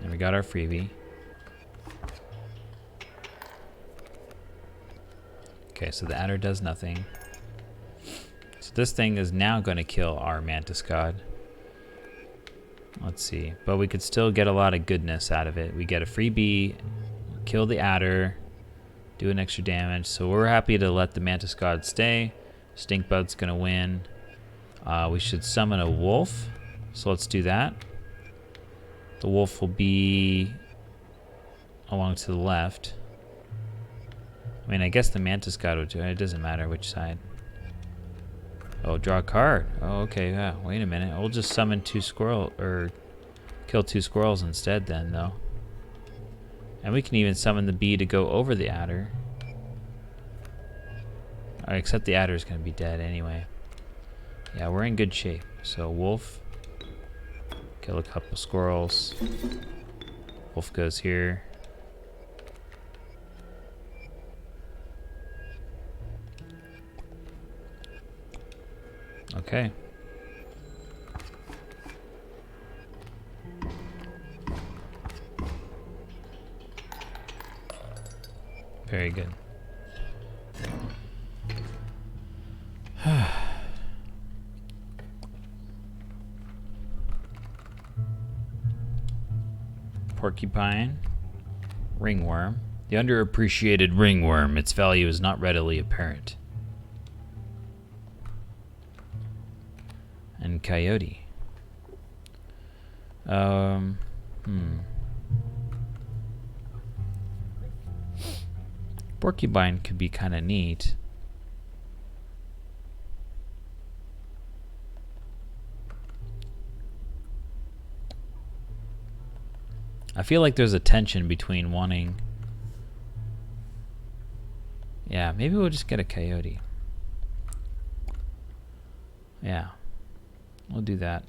And we got our freebie. Okay, so the adder does nothing. So this thing is now going to kill our mantis god. Let's see. But we could still get a lot of goodness out of it. We get a free bee, kill the adder, do an extra damage. So we're happy to let the mantis god stay. Stinkbug's going to win. We should summon a wolf. So let's do that. The wolf will be along to the left. I mean, I guess the mantis god would do it. It doesn't matter which side. Oh, draw a card. Oh, okay. Yeah. Wait a minute. We'll just summon two squirrel or kill two squirrels instead then, though. And we can even summon the bee to go over the adder. Except the adder is going to be dead anyway. Yeah, we're in good shape. So wolf, kill a couple squirrels. Wolf goes here. Okay. Very good. Porcupine. Ringworm. The underappreciated ringworm. Its value is not readily apparent. And coyote. Porcupine could be kind of neat. I feel like there's a tension between wanting... Yeah, maybe we'll just get a coyote. Yeah, we'll do that.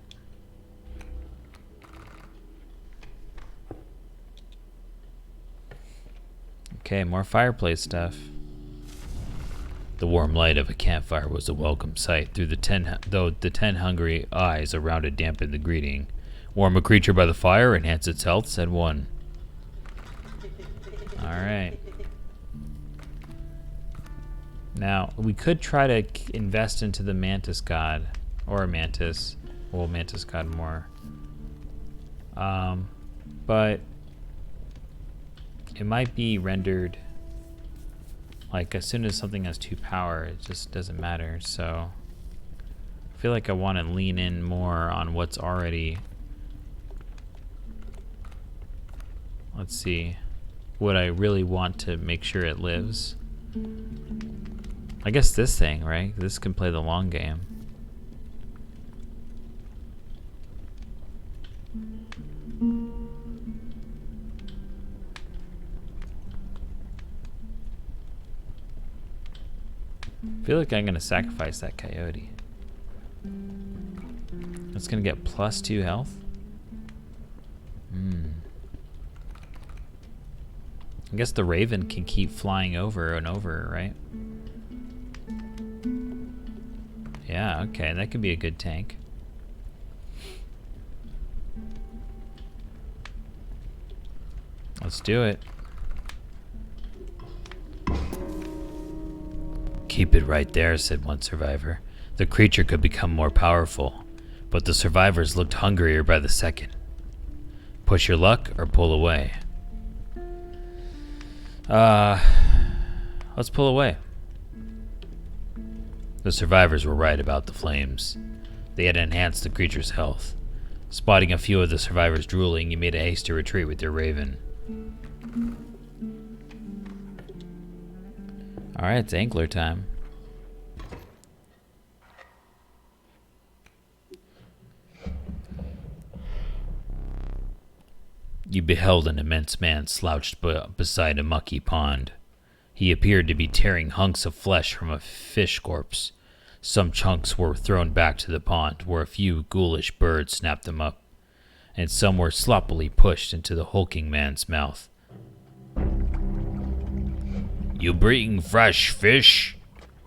Okay, more fireplace stuff. The warm light of a campfire was a welcome sight, though the 10 hungry eyes around it dampened the greeting. Warm a creature by the fire, enhance its health, said one. Alright. Now, we could try to invest into the mantis god, or a mantis. Well, mantis god more. But it might be rendered, like, as soon as something has 2 power, it just doesn't matter. So, I feel like I want to lean in more on what's already... Let's see. What I really want to make sure it lives. I guess this thing, right? This can play the long game. I feel like I'm gonna sacrifice that coyote. It's gonna get +2 health. I guess the raven can keep flying over and over, right? Yeah, okay, that could be a good tank. Let's do it. Keep it right there, said one survivor. The creature could become more powerful, but the survivors looked hungrier by the second. Push your luck or pull away. Let's pull away. The survivors were right about the flames. They had enhanced the creature's health. Spotting a few of the survivors drooling, you made a hasty retreat with your raven. Alright, it's angler time. You beheld an immense man slouched beside a mucky pond. He appeared to be tearing hunks of flesh from a fish corpse. Some chunks were thrown back to the pond, where a few ghoulish birds snapped them up. and some were sloppily pushed into the hulking man's mouth. You bring fresh fish?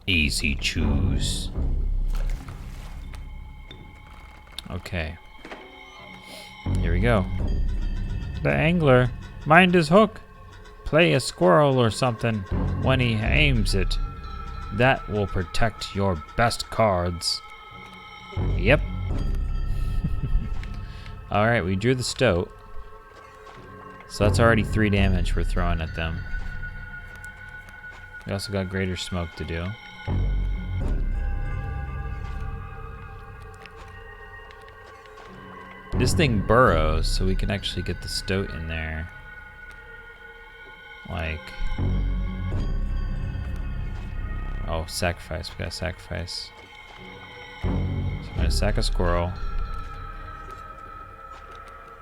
Easy choose. Okay. Here we go. The angler, mind his hook. Play a squirrel or something when he aims it. That will protect your best cards. Yep. Alright, we drew the stoat. So that's already 3 damage we're throwing at them. We also got greater smoke to do. This thing burrows, so we can actually get the stoat in there. Like... Oh, sacrifice. We gotta sacrifice. So I'm gonna sack a squirrel.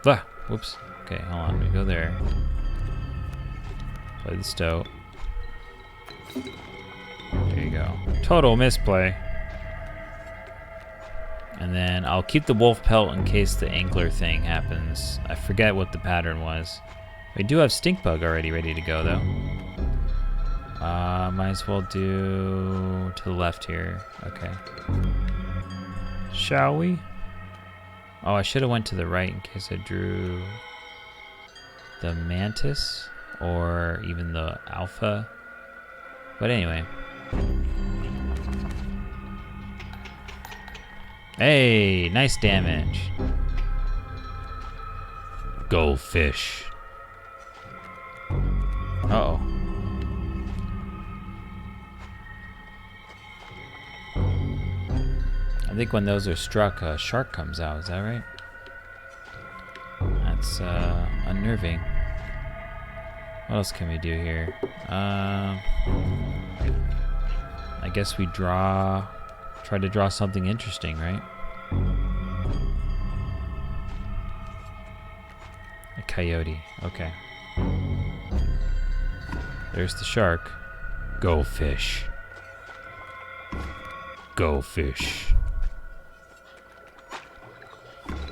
Ah! Whoops. Okay, hold on. We go there. Play the stoat. There you go. Total misplay. And then I'll keep the wolf pelt in case the angler thing happens. I forget what the pattern was. We do have stink bug already ready to go though. Might as well do to the left here. Okay. Shall we? Oh, I should have went to the right in case I drew the mantis or even the alpha. But anyway. Hey, nice damage. Go fish. Uh-oh. I think when those are struck, a shark comes out. Is that right? That's unnerving. What else can we do here? I guess we try to draw something interesting, right? A coyote. Okay. There's the shark. Go fish. Go fish.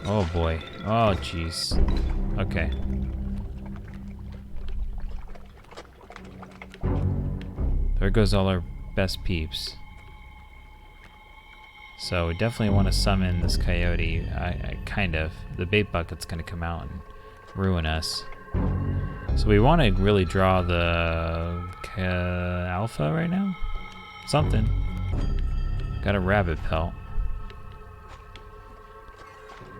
Oh boy. Oh jeez. Okay. There goes all our best peeps. So we definitely want to summon this coyote. I kind of. The bait bucket's going to come out and ruin us. So we want to really draw the alpha right now? Something. Got a rabbit pelt.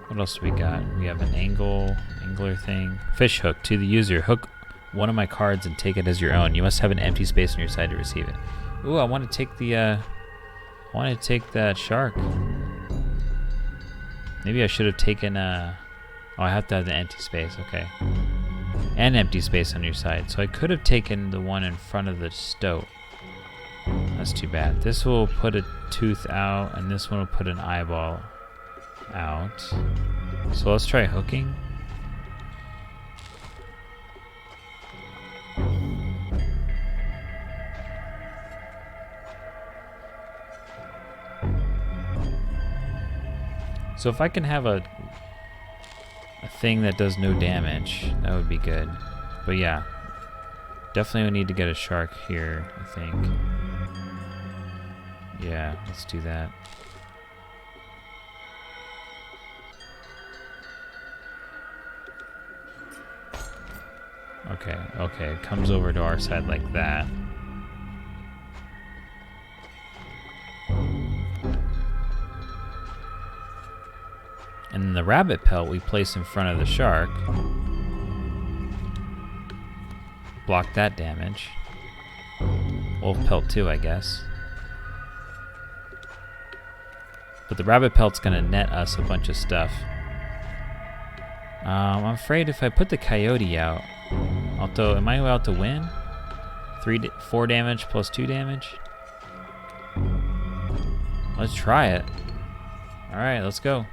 What else do we got? We have an angler thing. Fish hook. To the user, hook one of my cards and take it as your own. You must have an empty space on your side to receive it. Ooh, I want to take the I want to take that shark. Maybe I should have taken oh, I have to have the empty space. Okay. And empty space on your side. So I could have taken the one in front of the stoat. That's too bad. This will put a tooth out, and this one will put an eyeball out. So let's try hooking. So if I can have a thing that does no damage, that would be good. But yeah, definitely we need to get a shark here, I think. Yeah, let's do that. Okay, it comes over to our side like that. And the rabbit pelt we place in front of the shark. Block that damage. Wolf pelt too, I guess. But the rabbit pelt's gonna net us a bunch of stuff. I'm afraid if I put the coyote out, am I about to win? 4 damage plus 2 damage? Let's try it. Alright, let's go.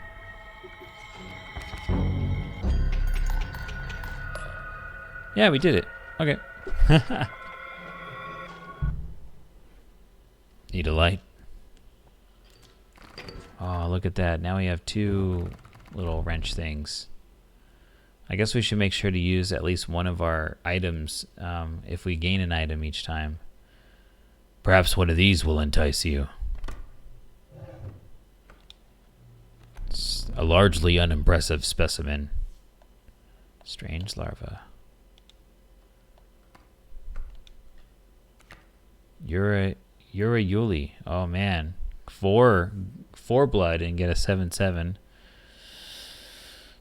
Yeah, we did it. Okay. Need a light. Oh, look at that. Now we have 2 little wrench things. I guess we should make sure to use at least one of our items if we gain an item each time. Perhaps one of these will entice you. It's a largely unimpressive specimen. Strange larva. You're a Yuli. Oh man. Four blood and get a 7/7.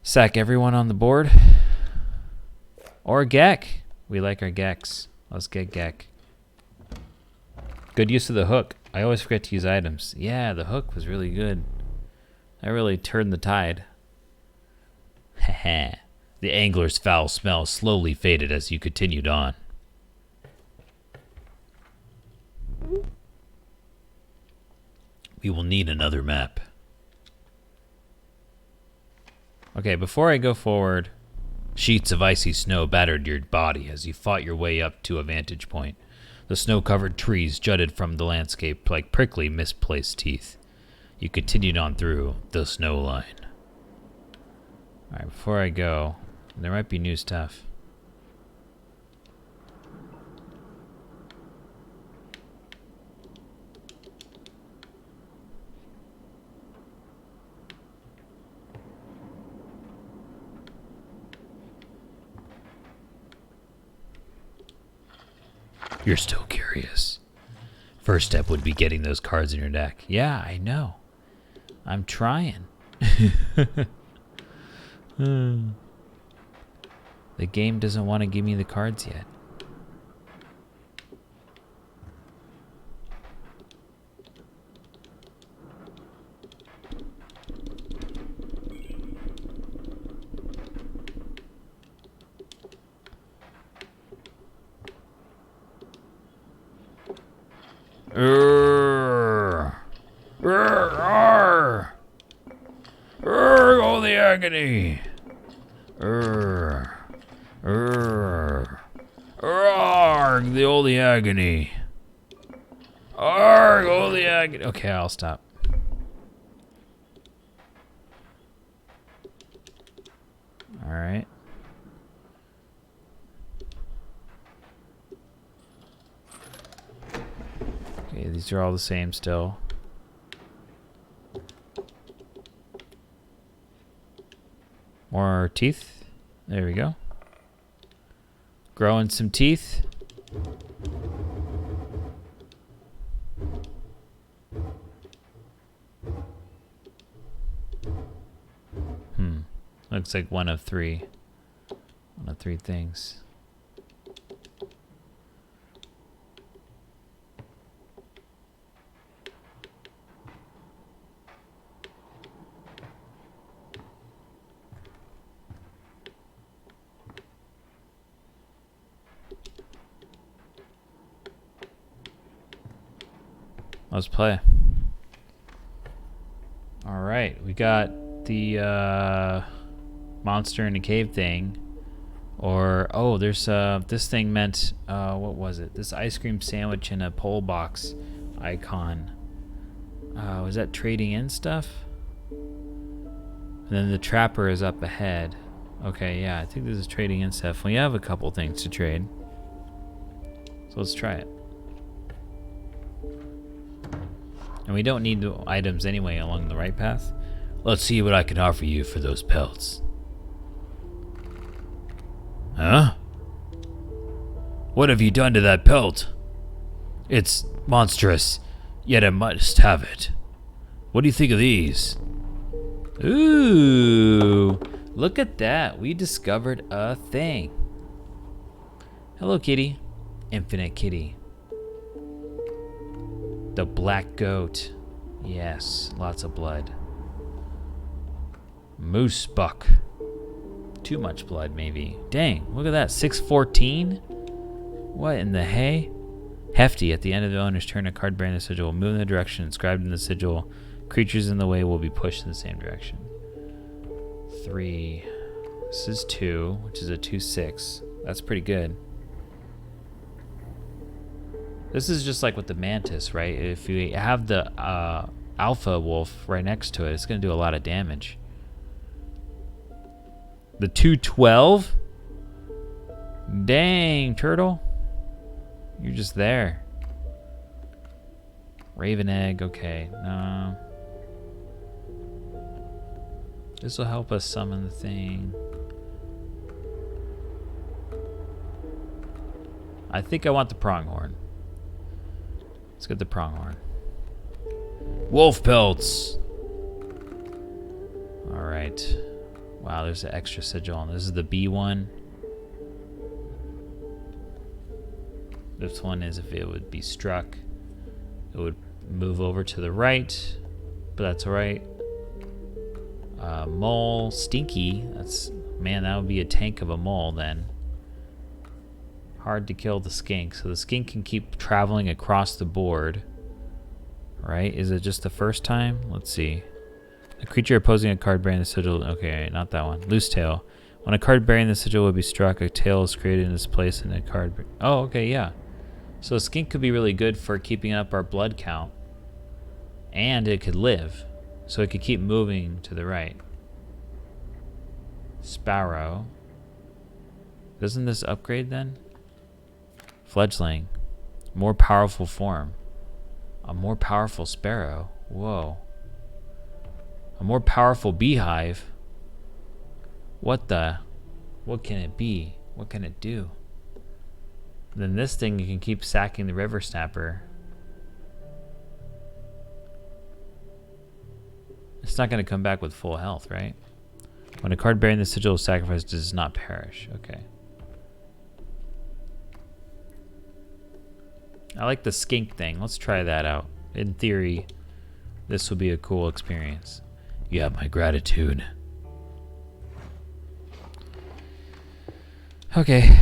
Sack everyone on the board. Or Gek. We like our Geks. Let's get Gek. Good use of the hook. I always forget to use items. Yeah, the hook was really good. That really turned the tide. Heh. The angler's foul smell slowly faded as you continued on. We will need another map. Okay, before I go forward... Sheets of icy snow battered your body as you fought your way up to a vantage point. The snow-covered trees jutted from the landscape like prickly, misplaced teeth. You continued on through the snow line. Alright, before I go, there might be new stuff. You're still curious. First step would be getting those cards in your deck. Yeah, I know. I'm trying. The game doesn't want to give me the cards yet. Oh, the agony. The holy agony. Oh, the agony. Okay, I'll stop. All right. Okay, these are all the same still. More teeth. There we go. Growing some teeth. Looks like one of three. One of three things. Let's play. All right, we got the monster in the cave thing, or oh, there's this thing meant what was it? This ice cream sandwich in a pole box icon. Was that trading in stuff? And then the trapper is up ahead. Okay, yeah, I think this is trading in stuff. We have a couple things to trade, so let's try it. And we don't need the items anyway along the right path. Let's see what I can offer you for those pelts. Huh? What have you done to that pelt? It's monstrous, yet I must have it. What do you think of these? Ooh, look at that. We discovered a thing. Hello, kitty. Infinite kitty. The black goat. Yes, lots of blood. Moose buck. Too much blood, maybe. Dang, look at that. 614? What in the hay? Hefty. At the end of the owner's turn, a card bearing the sigil will move in the direction inscribed in the sigil. Creatures in the way will be pushed in the same direction. 3. This is 2, which is a 2/6. That's pretty good. This is just like with the mantis, right? If you have the alpha wolf right next to it, it's going to do a lot of damage. The 212? Dang, turtle. You're just there. Raven egg, okay. No. This will help us summon the thing. I think I want the pronghorn. Let's get the pronghorn. Wolf pelts. Alright. Wow, there's an extra sigil on this. Is the B one. This one is if it would be struck, it would move over to the right, but that's alright. Mole, stinky. That's, man, that would be a tank of a mole then. Hard to kill the skink, so the skink can keep traveling across the board. Right? Is it just the first time? Let's see. A creature opposing a card bearing the sigil. Okay, not that one. Loose tail. When a card bearing the sigil would be struck, a tail is created in its place in a card. Oh, okay, yeah. So a skink could be really good for keeping up our blood count. And it could live. So it could keep moving to the right. Sparrow. Doesn't this upgrade then? Fledgling. More powerful form. A more powerful sparrow. Whoa. A more powerful beehive. What the? What can it be? What can it do? Then this thing, you can keep sacking the river snapper. It's not going to come back with full health, right? When a card bearing the sigil is sacrificed, it does not perish. Okay. I like the skink thing. Let's try that out. In theory, this will be a cool experience. You have my gratitude. Okay.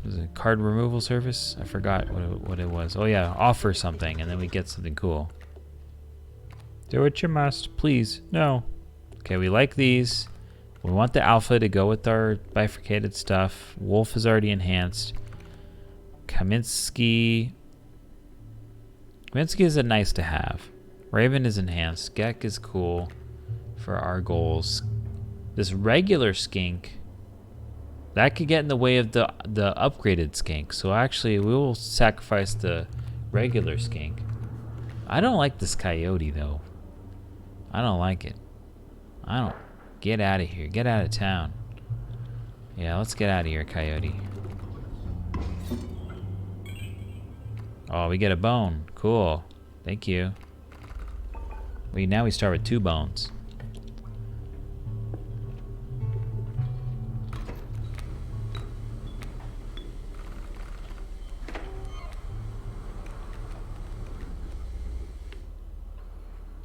Was it card removal service? I forgot what it was. Oh yeah, offer something and then we get something cool. Do what you must, please. No. Okay, we like these. We want the alpha to go with our bifurcated stuff. Wolf is already enhanced. Kaminsky. Kaminsky is a nice to have. Raven is enhanced. Gek is cool for our goals. This regular skink, that could get in the way of the upgraded skink. So actually, we will sacrifice the regular skink. I don't like this coyote though. I don't like it. I don't. Get out of here. Get out of town. Yeah, let's get out of here, coyote. Oh, we get a bone. Cool. Thank you. Now we start with 2 bones.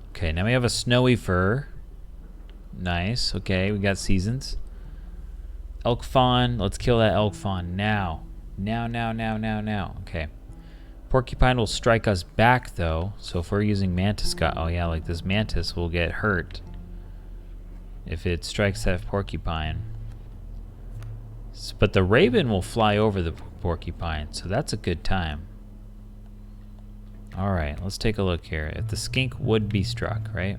Okay, now we have a snowy fur. Nice. Okay, we got seasons. Elk fawn. Let's kill that elk fawn now. Now. Okay. Porcupine will strike us back though. So if we're using mantis oh yeah, like this mantis will get hurt if it strikes that porcupine. But the raven will fly over the porcupine, so that's a good time. Alright, let's take a look here. If the skink would be struck, right?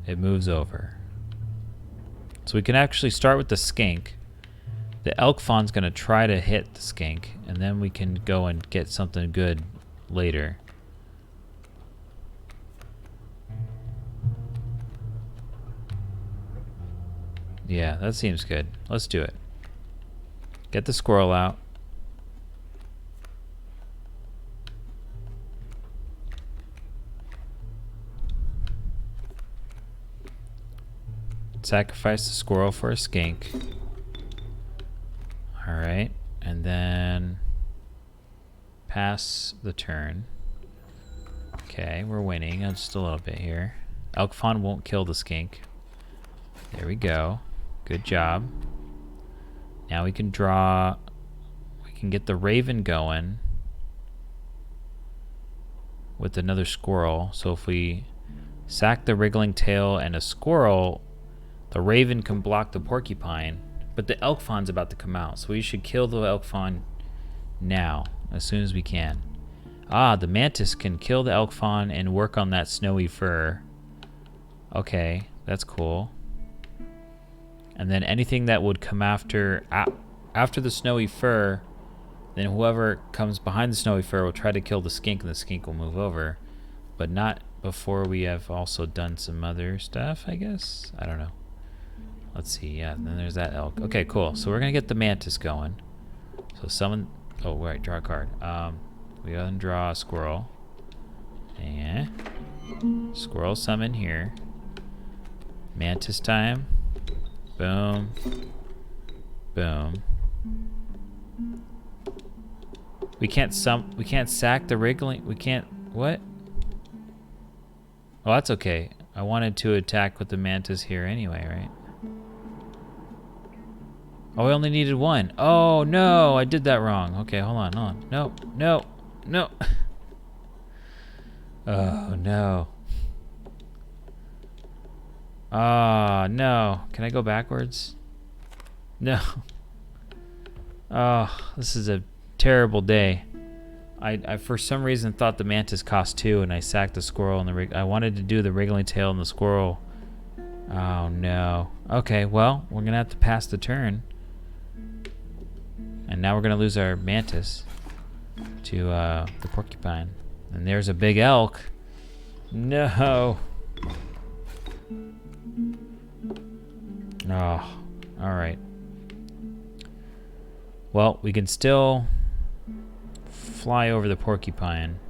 It moves over. So we can actually start with the skink. The elk fawn's gonna try to hit the skink, and then we can go and get something good later. Yeah, that seems good. Let's do it. Get the squirrel out. Sacrifice the squirrel for a skink. Alright, and then pass the turn. Okay, we're winning just a little bit here. Elk fawn won't kill the skink. There we go. Good job. Now we can draw, we can get the raven going with another squirrel. So if we sack the wriggling tail and a squirrel, the raven can block the porcupine, but the elk fawn's about to come out. So we should kill the elk fawn now, as soon as we can. Ah, the mantis can kill the elk fawn and work on that snowy fur. Okay, that's cool. And then anything that would come after the snowy fur, then whoever comes behind the snowy fur will try to kill the skink, and the skink will move over. But not before we have also done some other stuff, I guess? I don't know. Let's see, yeah, then there's that elk. Okay, cool. So we're gonna get the mantis going. So summon, oh right, draw a card. We go and draw a squirrel. And squirrel summon here. Mantis time. Boom. Boom. We can't sack the wriggling, we can't, what? Oh, that's okay. I wanted to attack with the mantis here anyway, right? Oh, we only needed one. Oh, no, I did that wrong. Okay, hold on. No. Oh, no. Oh, no. Can I go backwards? No. Oh, this is a terrible day. I for some reason thought the mantis cost 2, and I sacked the squirrel and the I wanted to do the wriggling tail and the squirrel. Oh, no. Okay, well, we're going to have to pass the turn. And now we're going to lose our mantis to the porcupine. And there's a big elk. No. Oh, all right. Well, we can still fly over the porcupine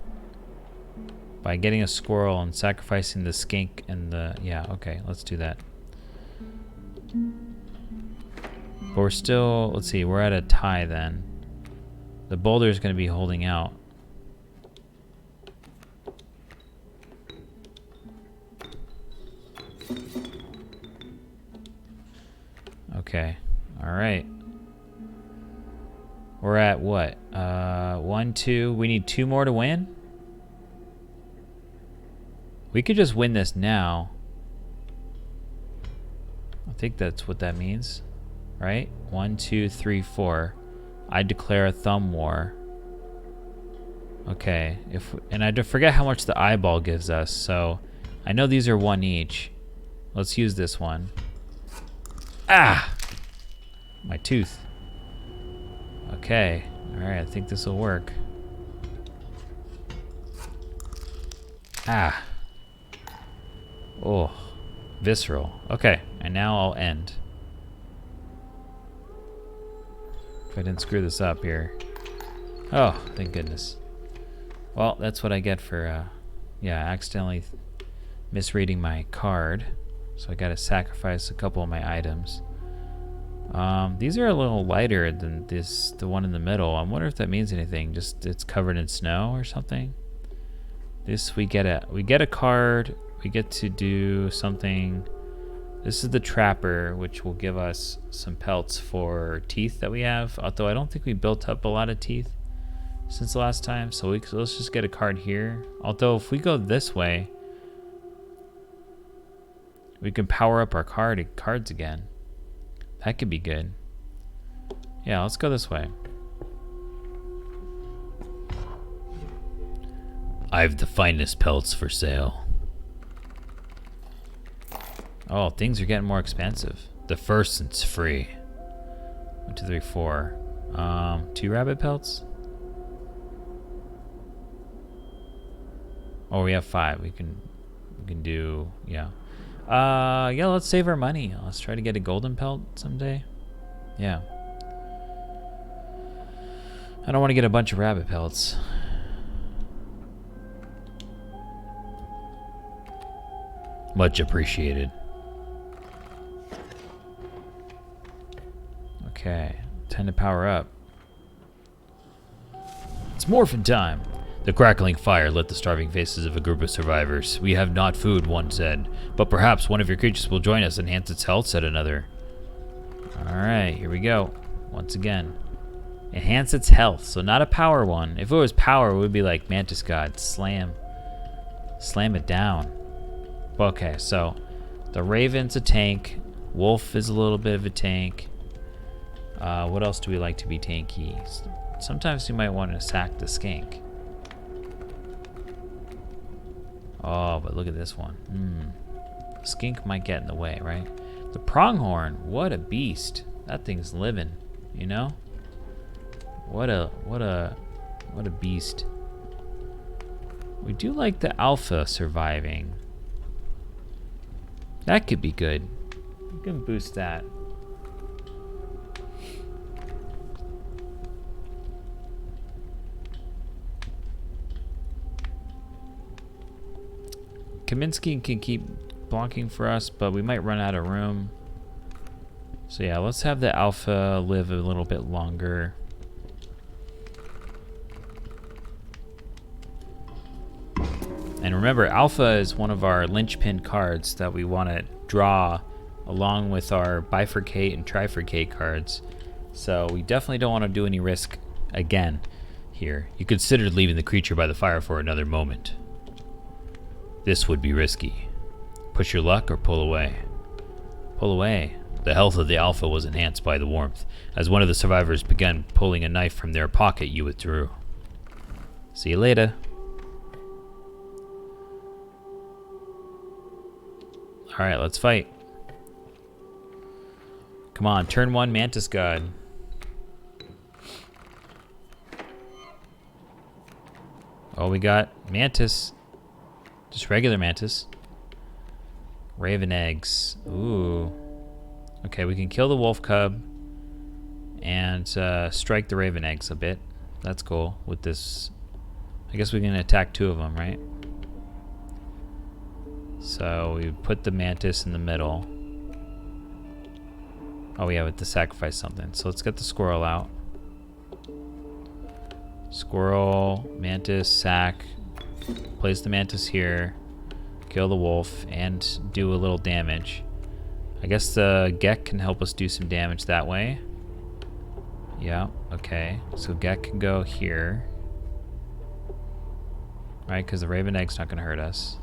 by getting a squirrel and sacrificing the skink and the... Yeah, okay, let's do that. But we're still... Let's see, we're at a tie then. The boulder is going to be holding out. Okay, all right. We're at what? 1, 2. We need 2 more to win? We could just win this now. I think that's what that means, right? 1, 2, 3, 4. I declare a thumb war. Okay, and I forget how much the eyeball gives us, so I know these are 1 each. Let's use this one. Ah! My tooth. Okay, alright, I think this will work. Ah. Oh, visceral. Okay, and now I'll end. If I didn't screw this up here. Oh, thank goodness. Well, that's what I get for, yeah, accidentally misreading my card. So I gotta sacrifice a couple of my items. These are a little lighter than the one in the middle. I wonder if that means anything. Just it's covered in snow or something. This we get a card. We get to do something. This is the trapper, which will give us some pelts for teeth that we have. Although I don't think we built up a lot of teeth since the last time. So let's just get a card here. Although if we go this way, we can power up our cards again. That could be good. Yeah, let's go this way. I've the finest pelts for sale. Oh, things are getting more expensive. The first one's free. 1, 2, 3, 4. 2 rabbit pelts? Oh, we have 5. We can do, yeah. Yeah, let's save our money. Let's try to get a golden pelt someday. Yeah. I don't want to get a bunch of rabbit pelts. Much appreciated. Okay, time to power up. It's morphin' time. The crackling fire lit the starving faces of a group of survivors. We have not food, one said. But perhaps one of your creatures will join us and enhance its health, said another. Alright, here we go. Once again. Enhance its health, so not a power one. If it was power, it would be like Mantis God. Slam it down. Okay, so the Raven's a tank. Wolf is a little bit of a tank. What else do we like to be tanky? Sometimes we might want to sack the skink. Oh, but look at this one. Skink might get in the way, right? The pronghorn, what a beast. That thing's living, you know? What a beast. We do like the alpha surviving. That could be good. We can boost that. Kaminsky can keep blocking for us, but we might run out of room. So yeah, let's have the alpha live a little bit longer. And remember, alpha is one of our linchpin cards that we want to draw along with our bifurcate and trifurcate cards. So we definitely don't want to do any risk again here. You considered leaving the creature by the fire for another moment. This would be risky. Push your luck or pull away. Pull away. The health of the alpha was enhanced by the warmth. As one of the survivors began pulling a knife from their pocket, you withdrew. See you later. Alright, let's fight. Come on, turn 1 Mantis God. Oh, we got Mantis. Just regular Mantis. Raven eggs. Ooh. Okay, we can kill the wolf cub and strike the raven eggs a bit. That's cool with this. I guess we can attack 2 of them, right? So we put the mantis in the middle. Oh yeah, we have to sacrifice something. So let's get the squirrel out. Squirrel, mantis, sack. Place the mantis here. Kill the wolf and do a little damage. I guess the Gek can help us do some damage that way. Yeah, okay. So Gek can go here. Right, because the raven egg's not going to hurt us.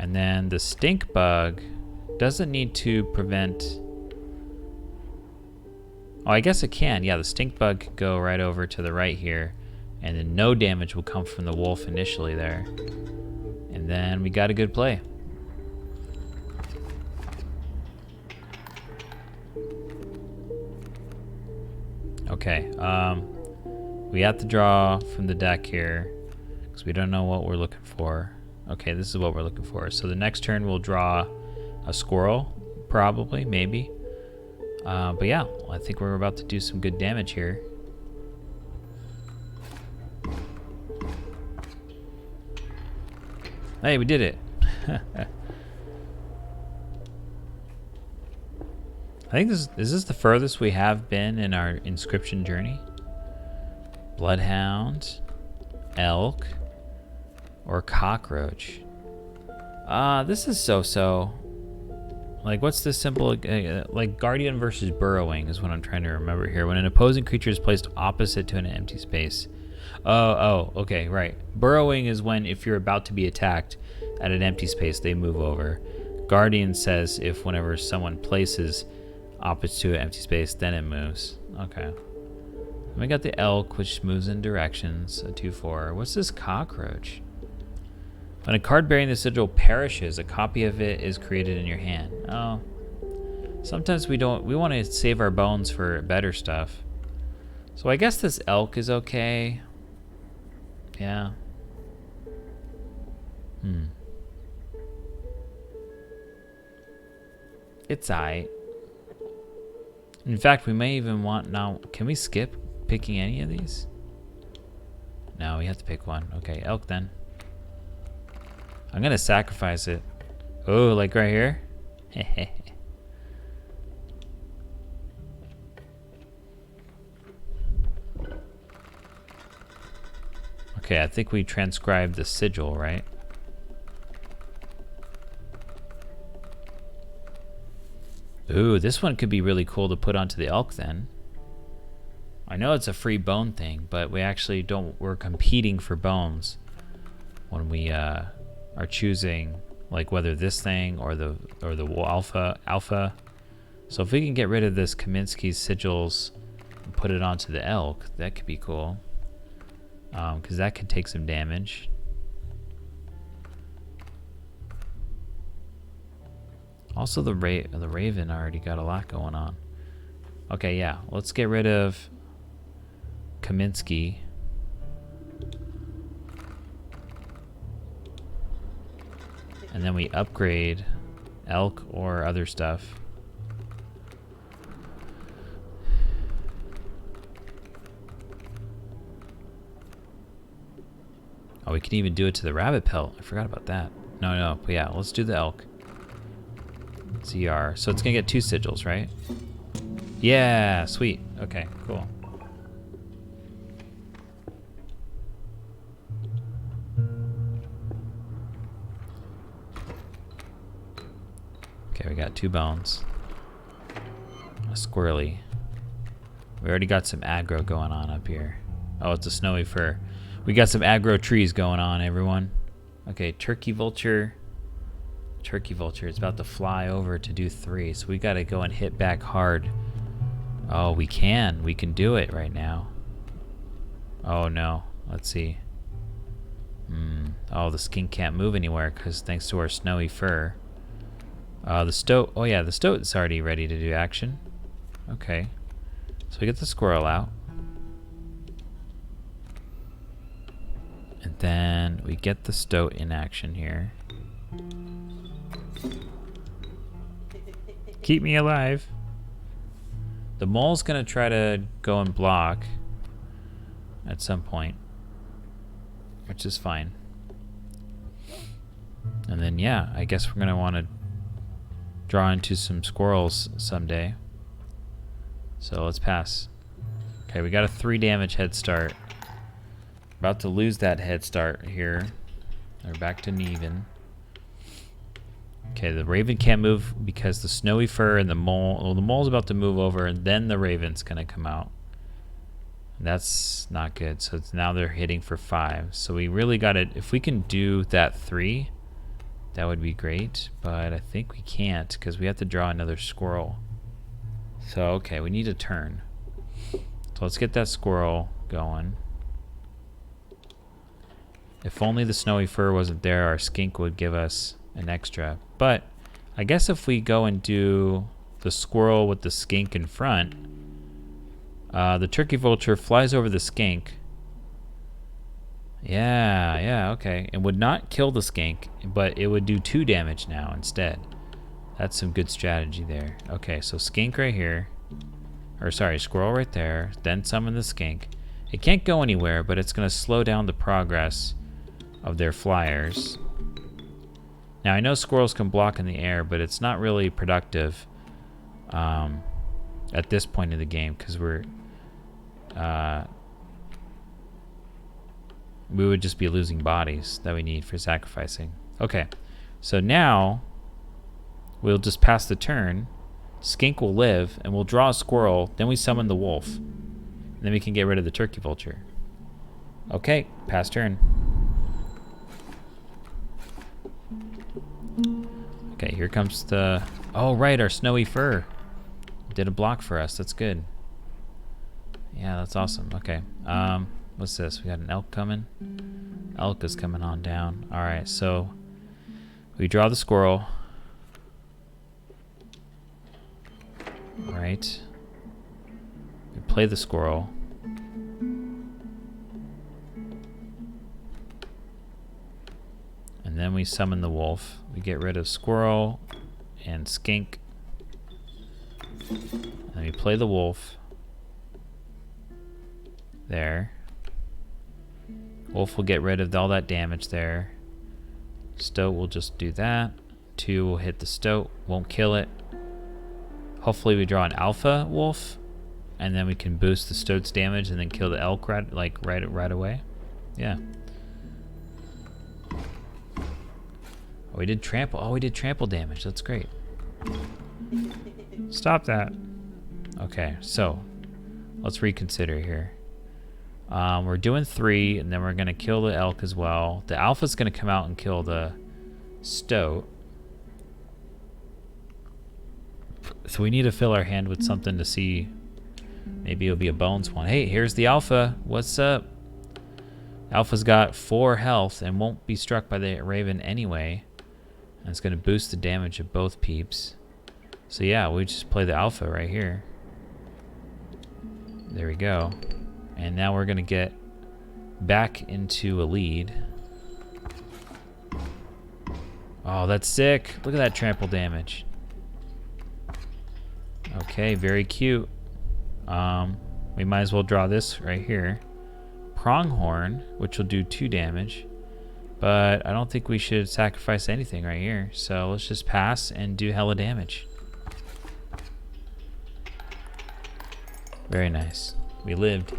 And then the stink bug doesn't need to prevent... Oh, I guess it can. Yeah, the stink bug can go right over to the right here. And then no damage will come from the wolf initially there. And then we got a good play. Okay, we have to draw from the deck here because we don't know what we're looking for. Okay, this is what we're looking for. So the next turn we'll draw a squirrel, probably, maybe. But yeah, I think we're about to do some good damage here. Hey, we did it. I think is this the furthest we have been in our Inscryption journey? Bloodhound, elk, or cockroach. This is so-so. Like, what's this simple, like guardian versus burrowing is what I'm trying to remember here. When an opposing creature is placed opposite to an empty space. Oh, okay, right. Burrowing is when if you're about to be attacked at an empty space, they move over. Guardian says if whenever someone places opposite to an empty space, then it moves. Okay. And we got the elk, which moves in directions, a 2/4. What's this cockroach? When a card bearing the sigil perishes, a copy of it is created in your hand. Oh. Sometimes we want to save our bones for better stuff. So I guess this elk is okay. Yeah. It's aight. In fact, we may even want now. Can we skip picking any of these? No, we have to pick one. Okay, elk then. I'm gonna sacrifice it. Oh, like right here? Okay, I think we transcribed the sigil, right? Ooh, this one could be really cool to put onto the elk then. I know it's a free bone thing, but we actually we're competing for bones when we are choosing like whether this thing or the alpha. So if we can get rid of this Kaminsky's sigils and put it onto the elk, that could be cool. Because that could take some damage. Also, the Raven already got a lot going on. Okay, yeah. Let's get rid of Kaminsky. And then we upgrade elk or other stuff. Oh, we can even do it to the rabbit pelt. I forgot about that. No, but yeah, let's do the elk. CR. So it's gonna get 2 sigils, right? Yeah, sweet. Okay, cool. Okay, we got 2 bones. A squirrely. We already got some aggro going on up here. Oh, it's a snowy fur. We got some aggro trees going on, everyone. Okay, turkey vulture. Turkey vulture is about to fly over to do 3, so we gotta go and hit back hard. Oh, we can do it right now. Oh no, let's see. Oh, the skink can't move anywhere because thanks to our snowy fur. The stoat, oh yeah, the stoat's already ready to do action. Okay, so we get the squirrel out. And then we get the stoat in action here. Keep me alive. The mole's gonna try to go and block at some point, which is fine. And then yeah, I guess we're gonna want to draw into some squirrels someday. So let's pass. Okay, we got a 3 damage head start. About to lose that head start here. We're back to even. Okay, the raven can't move because the snowy fur and the mole. Well, the mole's about to move over, and then the raven's gonna come out. That's not good. So now they're hitting for 5. So we really got to. If we can do that 3, that would be great. But I think we can't because we have to draw another squirrel. So okay, we need a turn. So let's get that squirrel going. If only the snowy fur wasn't there, our skink would give us an extra. But I guess if we go and do the squirrel with the skink in front, the turkey vulture flies over the skink. Yeah, okay. It would not kill the skink, but it would do 2 damage now instead. That's some good strategy there. Okay, so skink right here. Or sorry, squirrel right there. Then summon the skink. It can't go anywhere, but it's going to slow down the progress of their flyers. Now I know squirrels can block in the air, but it's not really productive at this point in the game because we would just be losing bodies that we need for sacrificing. Okay, so now we'll just pass the turn. Skink will live, and we'll draw a squirrel. Then we summon the wolf, and then we can get rid of the turkey vulture. Okay, pass turn. Okay, here comes the... Oh, right, our snowy fur did a block for us. That's good. Yeah, that's awesome. Okay, what's this? We got an elk coming. Elk is coming on down. All right, so we draw the squirrel. All right. We play the squirrel. And then we summon the wolf. We get rid of squirrel and skink. And we play the wolf. There. Wolf will get rid of all that damage there. Stoat will just do that. 2 will hit the stoat, won't kill it. Hopefully we draw an alpha wolf, and then we can boost the stoat's damage and then kill the elk right away. Yeah. Oh, we did trample. Oh, we did trample damage. That's great. Stop that. Okay, so let's reconsider here. We're doing 3, and then we're gonna kill the elk as well. The alpha's gonna come out and kill the stoat. So we need to fill our hand with something to see. Maybe it'll be a bones one. Hey, here's the alpha. What's up? Alpha's got 4 health and won't be struck by the raven anyway. And it's going to boost the damage of both peeps. So yeah, we just play the alpha right here. There we go. And now we're going to get back into a lead. Oh, that's sick. Look at that trample damage. Okay, very cute. We might as well draw this right here. Pronghorn, which will do 2 damage. But I don't think we should sacrifice anything right here. So let's just pass and do hella damage. Very nice. We lived.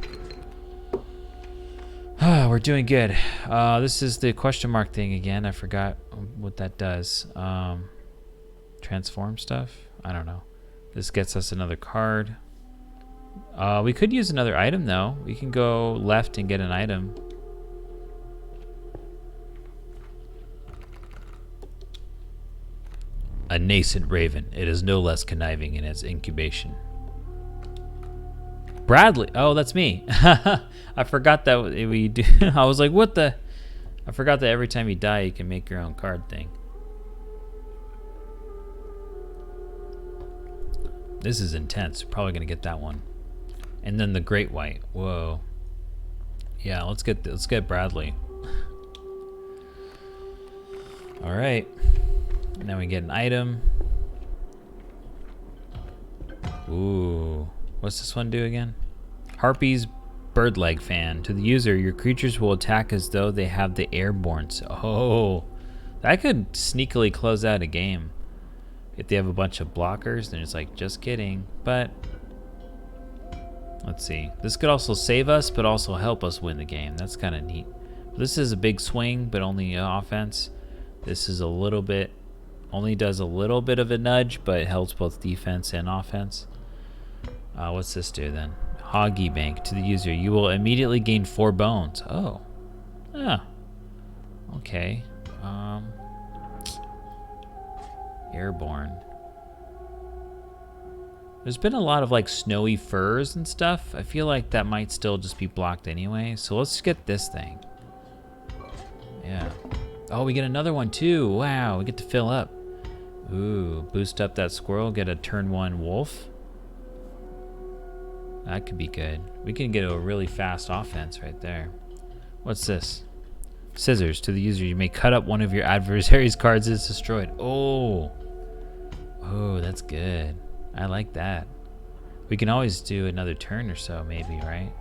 We're doing good. This is the question mark thing again. I forgot what that does. Transform stuff? I don't know. This gets us another card. We could use another item though. We can go left and get an item. A nascent raven. It is no less conniving in its incubation. Bradley. Oh, that's me. I forgot that we do. I was like, what the? I forgot that every time you die, you can make your own card thing. This is intense. Probably gonna get that one. And then the great white. Whoa. Yeah, let's get Bradley. All right. Now we get an item. Ooh. What's this one do again? Harpy's bird leg fan. To the user, your creatures will attack as though they have the airborne. Oh, that could sneakily close out a game. If they have a bunch of blockers, then it's like, just kidding. But let's see. This could also save us, but also help us win the game. That's kind of neat. This is a big swing, but only offense. This is a little bit, only does a little bit of a nudge, but it helps both defense and offense. What's this do then? Hoggy Bank. To the user, you will immediately gain 4 bones. Oh. Ah. Okay. Airborne. There's been a lot of like snowy furs and stuff. I feel like that might still just be blocked anyway. So let's get this thing. Yeah. Oh, we get another one too. Wow, we get to fill up. Ooh, boost up that squirrel, get a turn 1 wolf. That could be good. We can get a really fast offense right there. What's this? Scissors. To the user, you may cut up one of your adversary's cards as destroyed. Oh. Oh, that's good. I like that. We can always do another turn or so maybe, right?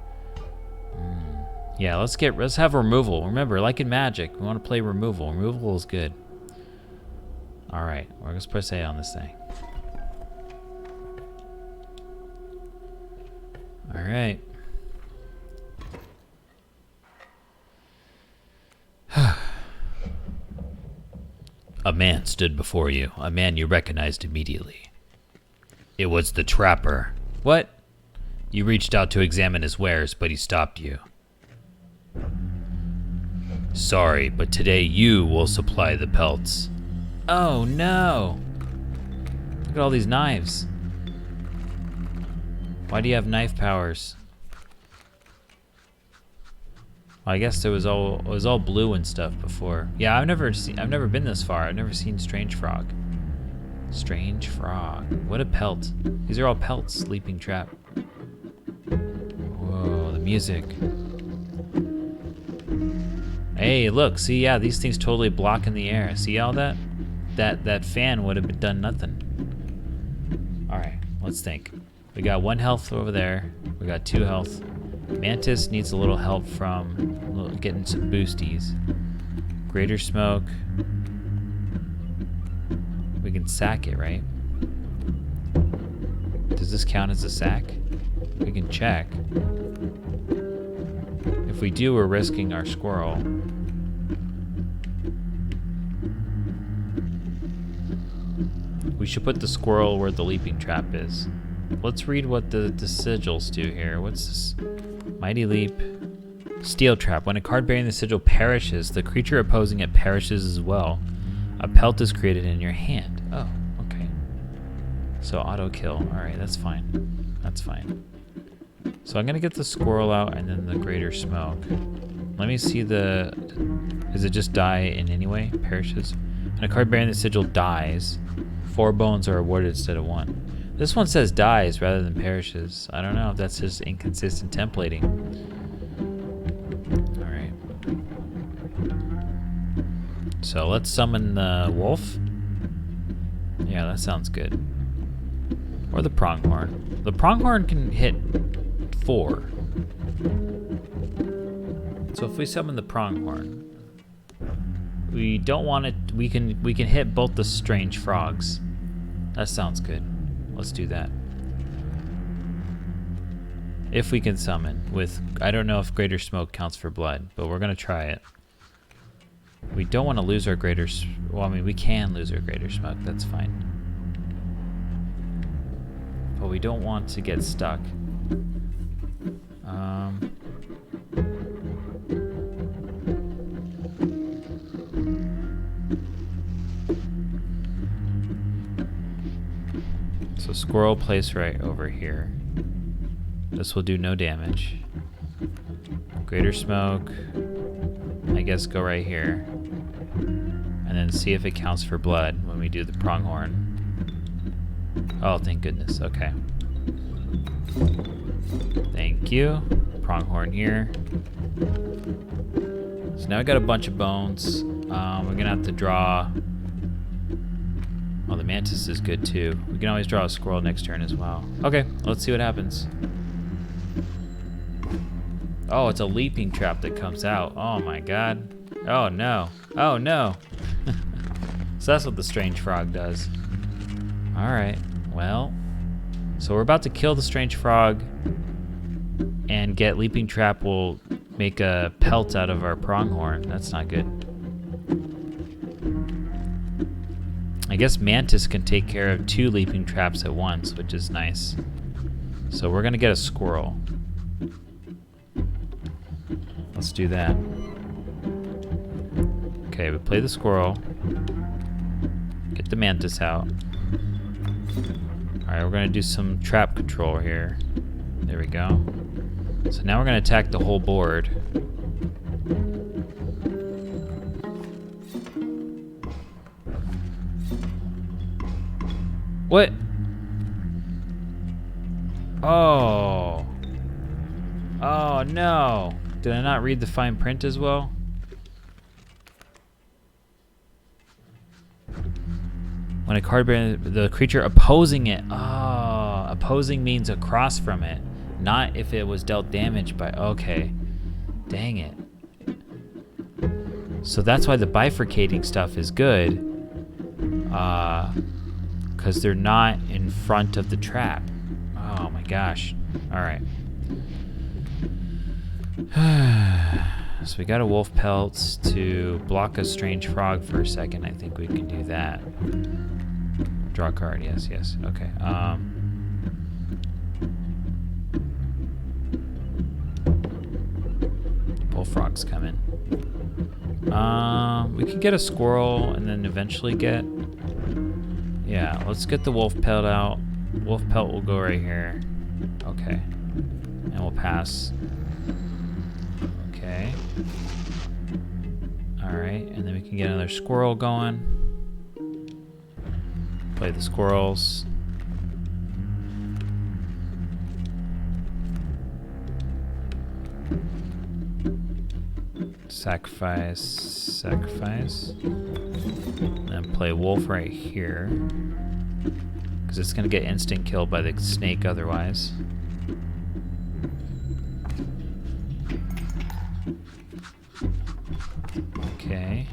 Yeah, let's have removal. Remember, like in Magic, we want to play removal. Removal is good. All right, we're going to press A on this thing. All right. A man stood before you, a man you recognized immediately. It was the trapper. What? You reached out to examine his wares, but he stopped you. Sorry, but today you will supply the pelts. Oh no! Look at all these knives. Why do you have knife powers? Well, I guess it was all blue and stuff before. Yeah, I've never been this far. I've never seen Strange Frog. Strange Frog. What a pelt. These are all pelts. Sleeping Trap. Whoa, the music. Hey, look, see, yeah, these things totally block in the air. See all that? That fan would have done nothing. All right, let's think. We got 1 health over there. We got 2 health. Mantis needs a little help from getting some boosties. Greater Smoke. We can sack it, right? Does this count as a sack? We can check. If we do, we're risking our squirrel. We should put the squirrel where the leaping trap is. Let's read what the sigils do here. What's this? Mighty Leap. Steel Trap. When a card bearing the sigil perishes, the creature opposing it perishes as well. A pelt is created in your hand. Oh, okay. So auto kill. Alright, that's fine. That's fine. So I'm gonna get the squirrel out and then the Greater Smoke. Let me see the... Does it just die in any way? Perishes? When a card bearing the sigil dies, 4 bones are awarded instead of 1. This one says dies rather than perishes. I don't know if that's just inconsistent templating. Alright. So let's summon the wolf. Yeah, that sounds good. Or the pronghorn. The pronghorn can hit 4. So if we summon the pronghorn, we don't want it. We can hit both the strange frogs. That sounds good. Let's do that. If we can summon with, I don't know if greater smoke counts for blood, but we're gonna try it. We don't want to lose our well, I mean, we can lose our greater smoke. That's fine. But we don't want to get stuck. So squirrel place right over here. This will do no damage. Greater smoke, I guess go right here. And then see if it counts for blood when we do the pronghorn. Oh, thank goodness, okay. Thank you. Pronghorn here. So now I got a bunch of bones. We're gonna have to draw. Oh, the mantis is good too. We can always draw a squirrel next turn as well. Okay, let's see what happens. Oh, it's a leaping trap that comes out. Oh my god. Oh no. Oh no. So that's what the strange frog does. Alright, well. So we're about to kill the strange frog and get leaping trap will make a pelt out of our pronghorn. That's not good. I guess mantis can take care of 2 leaping traps at once, which is nice. So we're gonna get a squirrel. Let's do that. Okay, we play the squirrel. Get the mantis out. Alright, we're gonna do some trap control here. There we go. So now we're gonna attack the whole board. What? Oh. Oh no. Did I not read the fine print as well? When a card bears the creature opposing it. Oh, opposing means across from it, not if it was dealt damage by. Okay. Dang it. So that's why the bifurcating stuff is good. Because they're not in front of the trap. Oh my gosh. Alright. So we got a wolf pelt to block a strange frog for a second. I think we can do that. Draw a card. Yes, yes. Okay. Bullfrog's coming. We can get a squirrel and then eventually get. Yeah, let's get the wolf pelt out. Wolf pelt will go right here. Okay. And we'll pass. Okay. Alright, and then we can get another squirrel going. Play the squirrels. Sacrifice, sacrifice. And then play wolf right here. Because it's going to get instant killed by the snake otherwise. Okay.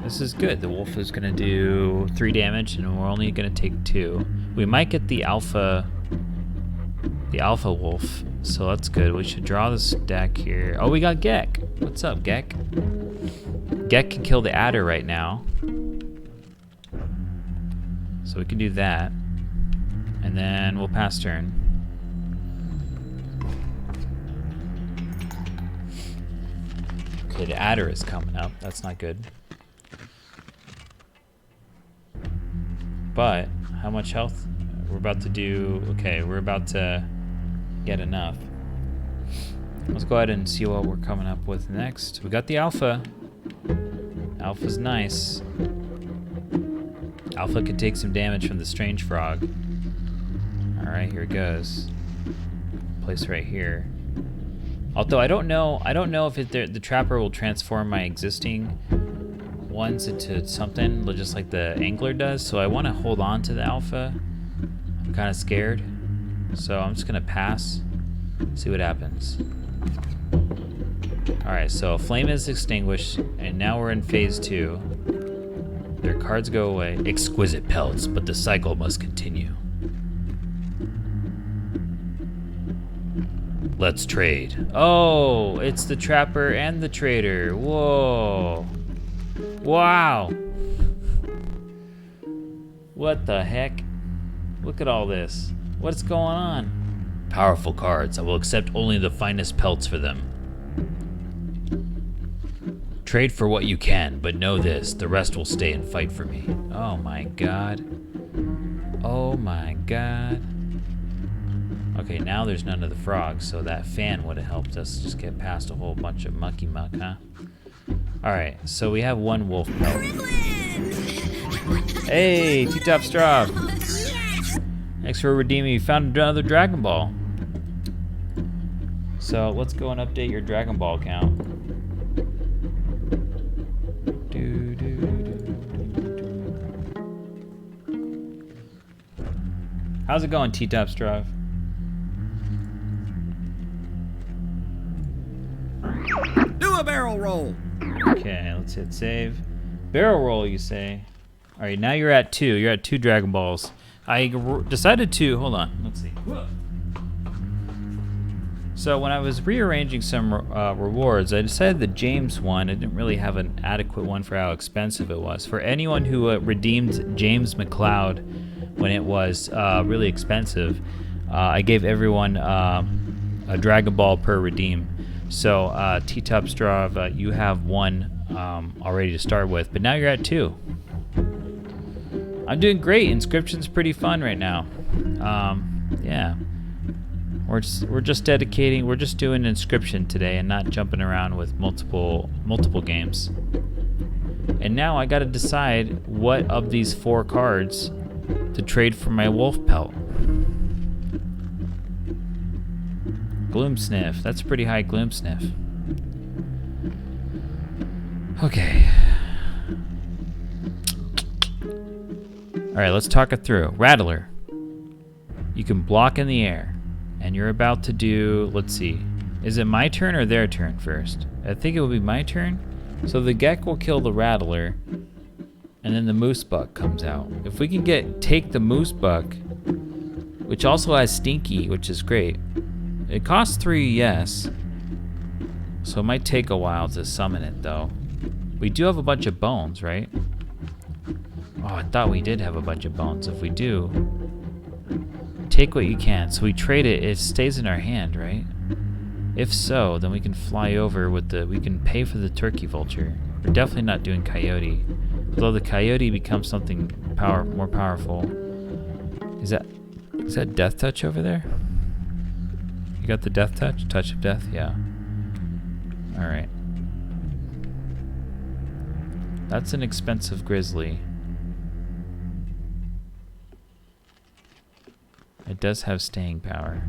This is good. The wolf is going to do 3 damage and we're only going to take 2. We might get the alpha wolf, so that's good. We should draw this deck here. Oh, we got Gek. What's up, Gek? Gek can kill the adder right now. So we can do that. And then we'll pass turn. Okay, the adder is coming up. That's not good. But how much health? We're about to do, okay, we're about to get enough. Let's go ahead and see what we're coming up with next. We got the alpha. Alpha's nice. Alpha could take some damage from the strange frog. Alright, here it goes. Place right here. Although I don't know if the trapper will transform my existing ones into something just like the angler does, so I want to hold on to the alpha. I'm kind of scared, so I'm just gonna pass, see what happens. Alright, so flame is extinguished, and now we're in phase 2. Their cards go away. Exquisite pelts, but the cycle must continue. Let's trade. Oh, it's the trapper and the trader. Whoa. Wow. What the heck? Look at all this. What's going on? Powerful cards. I will accept only the finest pelts for them. Trade for what you can, but know this, the rest will stay and fight for me. Oh my god. Oh my god. Okay, now there's none of the frogs, so that fan would have helped us just get past a whole bunch of mucky muck, huh? Alright, so we have one wolf pelt. Hey, T-Top Straw. Thanks for redeeming. You found another Dragon Ball. So let's go and update your Dragon Ball count. How's it going, T-Top Straw? Do a barrel roll. Okay, let's hit save. Barrel roll, you say? All right, now you're at 2. You're at 2 Dragon Balls. I decided to, hold on, let's see. So when I was rearranging some rewards, I decided the James one, I didn't really have an adequate one for how expensive it was. For anyone who redeemed James McLeod when it was really expensive, I gave everyone a Dragon Ball per redeem. So T-Top Straw, you have 1 already to start with, but now you're at 2. I'm doing great. Inscryption's pretty fun right now. Yeah. We're just dedicating. We're just doing Inscryption today and not jumping around with multiple games. And now I got to decide what of these 4 cards to trade for my wolf pelt. Gloom Sniff. That's a pretty high Gloom Sniff. Okay. Alright, let's talk it through. Rattler. You can block in the air. And you're about to do, let's see. Is it my turn or their turn first? I think it will be my turn. So the Gek will kill the Rattler. And then the Moose Buck comes out. If we can take the Moose Buck, which also has Stinky, which is great. It costs 3, yes. So it might take a while to summon it, though. We do have a bunch of bones, right? Oh, I thought we did have a bunch of bones. If we do, take what you can. So we trade it. It stays in our hand, right? If so, then we can fly over with we can pay for the Turkey Vulture. We're definitely not doing Coyote. Although the Coyote becomes something more powerful. Is that Death Touch over there? You got the Death Touch? Touch of Death? Yeah. Alright. That's an expensive Grizzly. It does have staying power.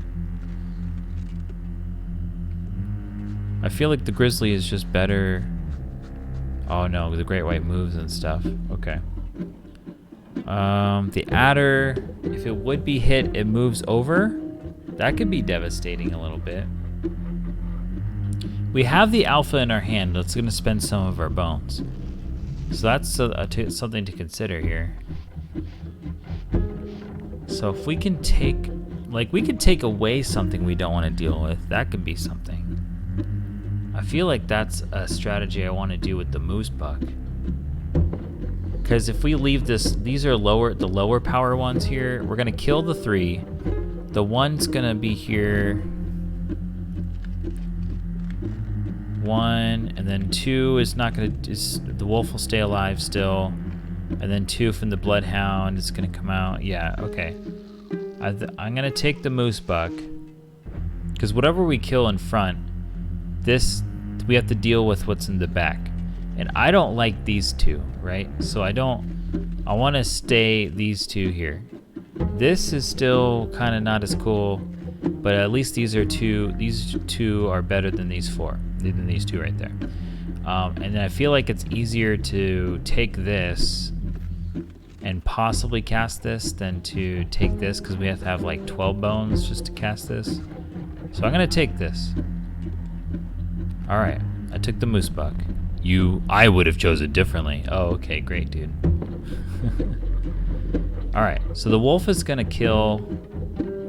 I feel like the Grizzly is just better. Oh no, the Great White moves and stuff. Okay. The Adder, if it would be hit, it moves over. That could be devastating a little bit. We have the Alpha in our hand. That's going to spend some of our bones. So that's something to consider here. So if we can take, we could take away something we don't want to deal with. That could be something. I feel like that's a strategy I want to do with the Moose Buck. Because if we leave these are the lower power ones here. We're gonna kill the 3. The 1's gonna be here. 1, and then 2 is not gonna. The wolf will stay alive still. And then 2 from the Bloodhound is gonna come out. Yeah, okay. I'm gonna take the Moose Buck. Because whatever we kill in front, we have to deal with what's in the back. And I don't like these two, right? So I want to stay these two here. This is still kind of not as cool, but at least these two are better than these two right there. And then I feel like it's easier to take this and possibly cast this than to take this, because we have to have like 12 bones just to cast this. So I'm gonna take this. All right, I took the moose buck. I would have chosen differently. Oh, okay, great, dude. All right, so the wolf is gonna kill.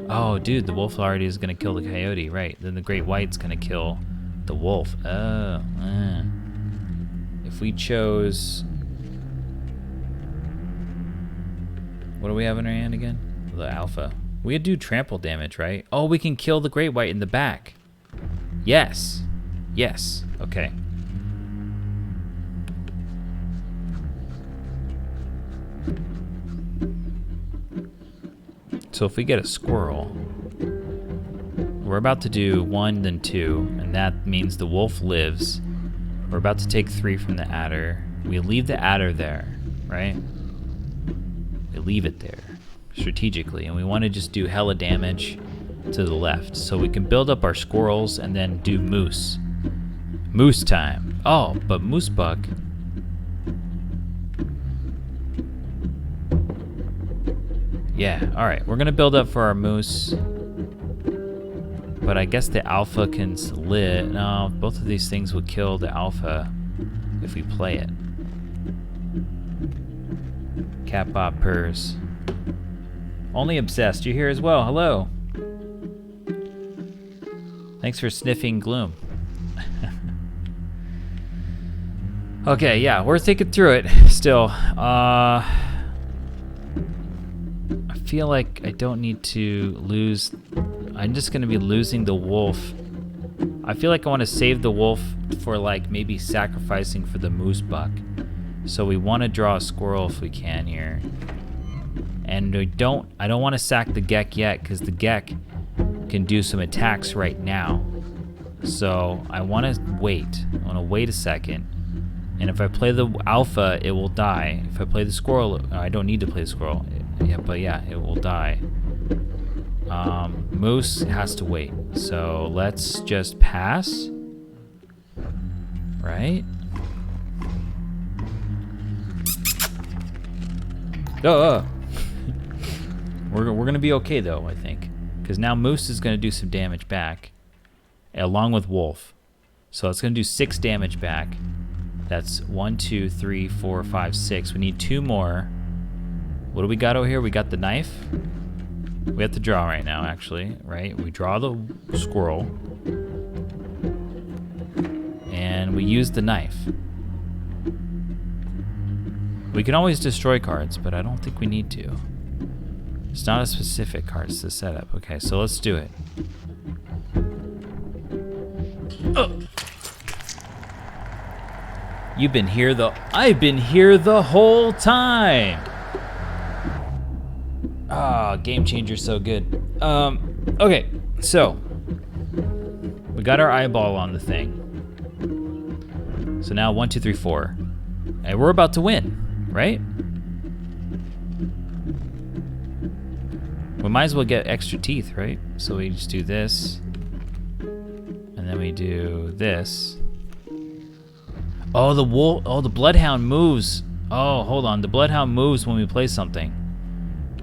Oh, dude, the wolf already is gonna kill the coyote, right? Then the great white's gonna kill the wolf. Oh, if we chose, what do we have in our hand again? The alpha. We could do trample damage, right? Oh, we can kill the great white in the back. Yes. Yes. Okay. So if we get a squirrel, we're about to do 1, then 2, and that means the wolf lives. We're about to take 3 from the adder. We leave the adder there, right? We leave it there strategically, and we want to just do hella damage to the left so we can build up our squirrels and then do moose. Moose time. Oh, but moose buck. Yeah, all right, we're gonna build up for our moose, but I guess the alpha can live. No, both of these things would kill the alpha if we play it. Cat Bob purrs. Only obsessed, you're here as well. Hello. Thanks for sniffing gloom. Okay, yeah, we're thinking through it still. I feel like I don't need to lose. I'm just gonna be losing the wolf. I feel like I want to save the wolf for like maybe sacrificing for the moose buck. So we want to draw a squirrel if we can here. And I don't want to sack the Gek yet, because the Gek can do some attacks right now. So I want to wait. I want to wait a second. And if I play the alpha, it will die. If I play the squirrel, I don't need to play the squirrel. Yeah, but yeah, it will die. Moose has to wait. So let's just pass. Right? We're gonna be okay though, I think, because now Moose is gonna do some damage back, along with Wolf. So it's gonna do 6 damage back. That's 1, 2, 3, 4, 5, 6. We need 2 more. What do we got over here? We got the knife. We have to draw right now, actually, right? We draw the squirrel, and we use the knife. We can always destroy cards, but I don't think we need to. It's not a specific card, it's the setup. Okay, so let's do it. I've been here the whole time. Ah, game changer's so good. Okay, so we got our eyeball on the thing. So now 1, 2, 3, 4, and we're about to win, right? We might as well get extra teeth, right? So we just do this, and then we do this. Oh, the bloodhound moves. Oh, hold on, the bloodhound moves when we play something.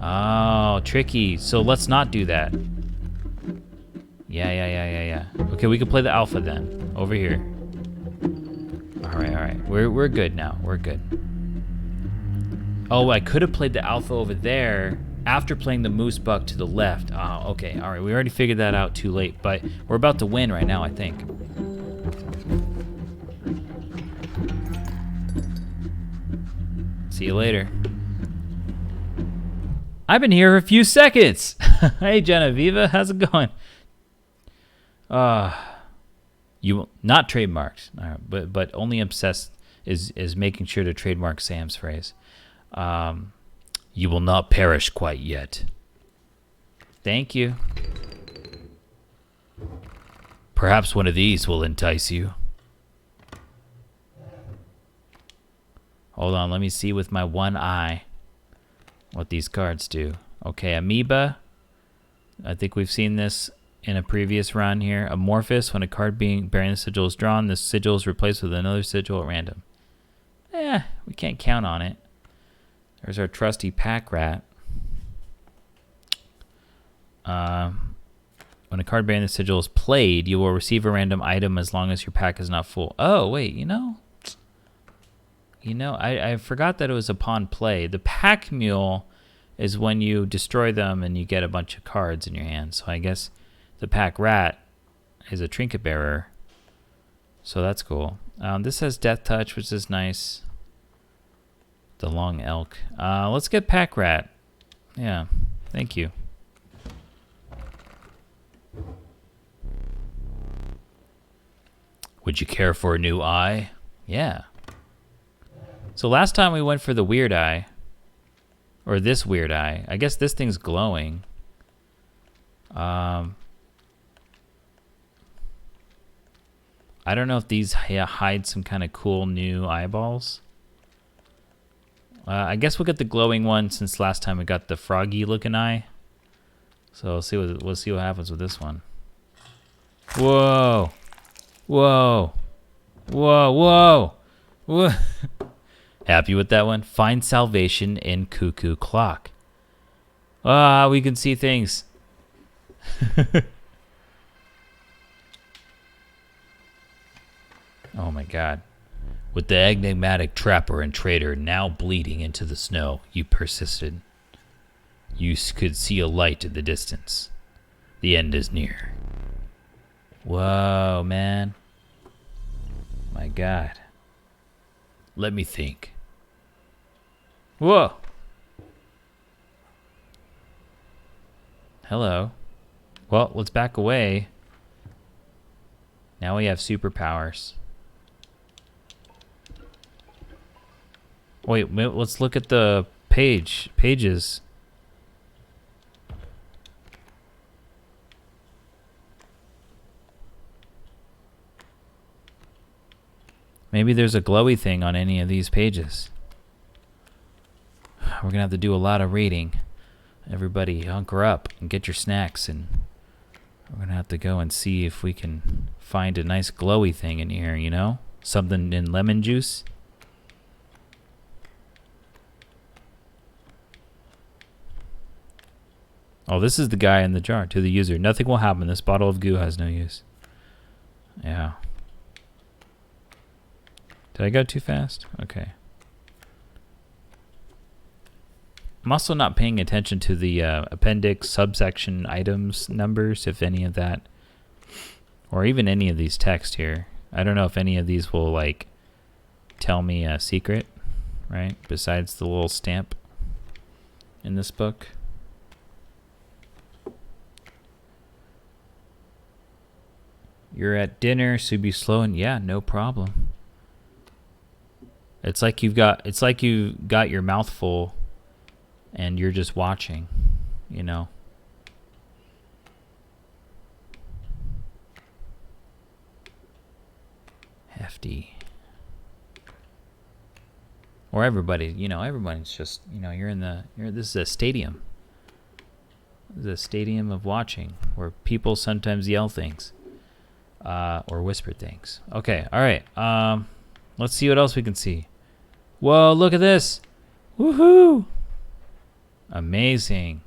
Oh, tricky. So let's not do that. Yeah. Okay, we can play the alpha then, over here. All right. We're good now. We're good. Oh, I could have played the alpha over there after playing the moose buck to the left. Oh, okay. All right, we already figured that out too late, but we're about to win right now, I think. See you later. I've been here a few seconds. Hey, Genevieve, how's it going? You will not trademarked, but only obsessed is making sure to trademark Sam's phrase. You will not perish quite yet. Thank you. Perhaps one of these will entice you. Hold on, let me see with my one eye what these cards do. Okay, Amoeba. I think we've seen this in a previous run here. Amorphous. When a card bearing the sigil is drawn, this sigil is replaced with another sigil at random. We can't count on it. There's our trusty pack rat. When a card bearing the sigil is played, you will receive a random item as long as your pack is not full. Oh, wait, I forgot that it was upon play. The pack mule is when you destroy them and you get a bunch of cards in your hand. So I guess the pack rat is a trinket bearer. So that's cool. This has death touch, which is nice. The long elk. Let's get pack rat. Yeah, thank you. Would you care for a new eye? Yeah. So last time we went for the weird eye. Or this weird eye. I guess this thing's glowing. I don't know if these hide some kind of cool new eyeballs. I guess we'll get the glowing one since last time we got the froggy looking eye. So we'll see what happens with this one. Whoa. Whoa. Whoa, whoa. Whoa. Happy with that one? Find salvation in Cuckoo Clock. We can see things. Oh my god. With the enigmatic trapper and trader now bleeding into the snow, you persisted. You could see a light in the distance. The end is near. Whoa, man. My god. Let me think. Whoa. Hello. Well, let's back away. Now we have superpowers. Wait, let's look at the pages. Maybe there's a glowy thing on any of these pages. We're gonna have to do a lot of reading. Everybody hunker up and get your snacks, and we're gonna have to go and see if we can find a nice glowy thing in here, Something in lemon juice. Oh, this is the guy in the jar. To the user, nothing will happen. This bottle of goo has no use. Yeah. Did I go too fast? Okay. I'm also not paying attention to the appendix, subsection, items, numbers, if any of that, or even any of these text here. I don't know if any of these will, tell me a secret, right? Besides the little stamp in this book. You're at dinner, so be slow, and yeah, no problem. It's like you got your mouth full and you're just watching, Hefty. Or everybody, everybody's just, this is a stadium. This is a stadium of watching where people sometimes yell things. Or whisper things. Okay, all right. Let's see what else we can see. Whoa, look at this. Woohoo! Amazing.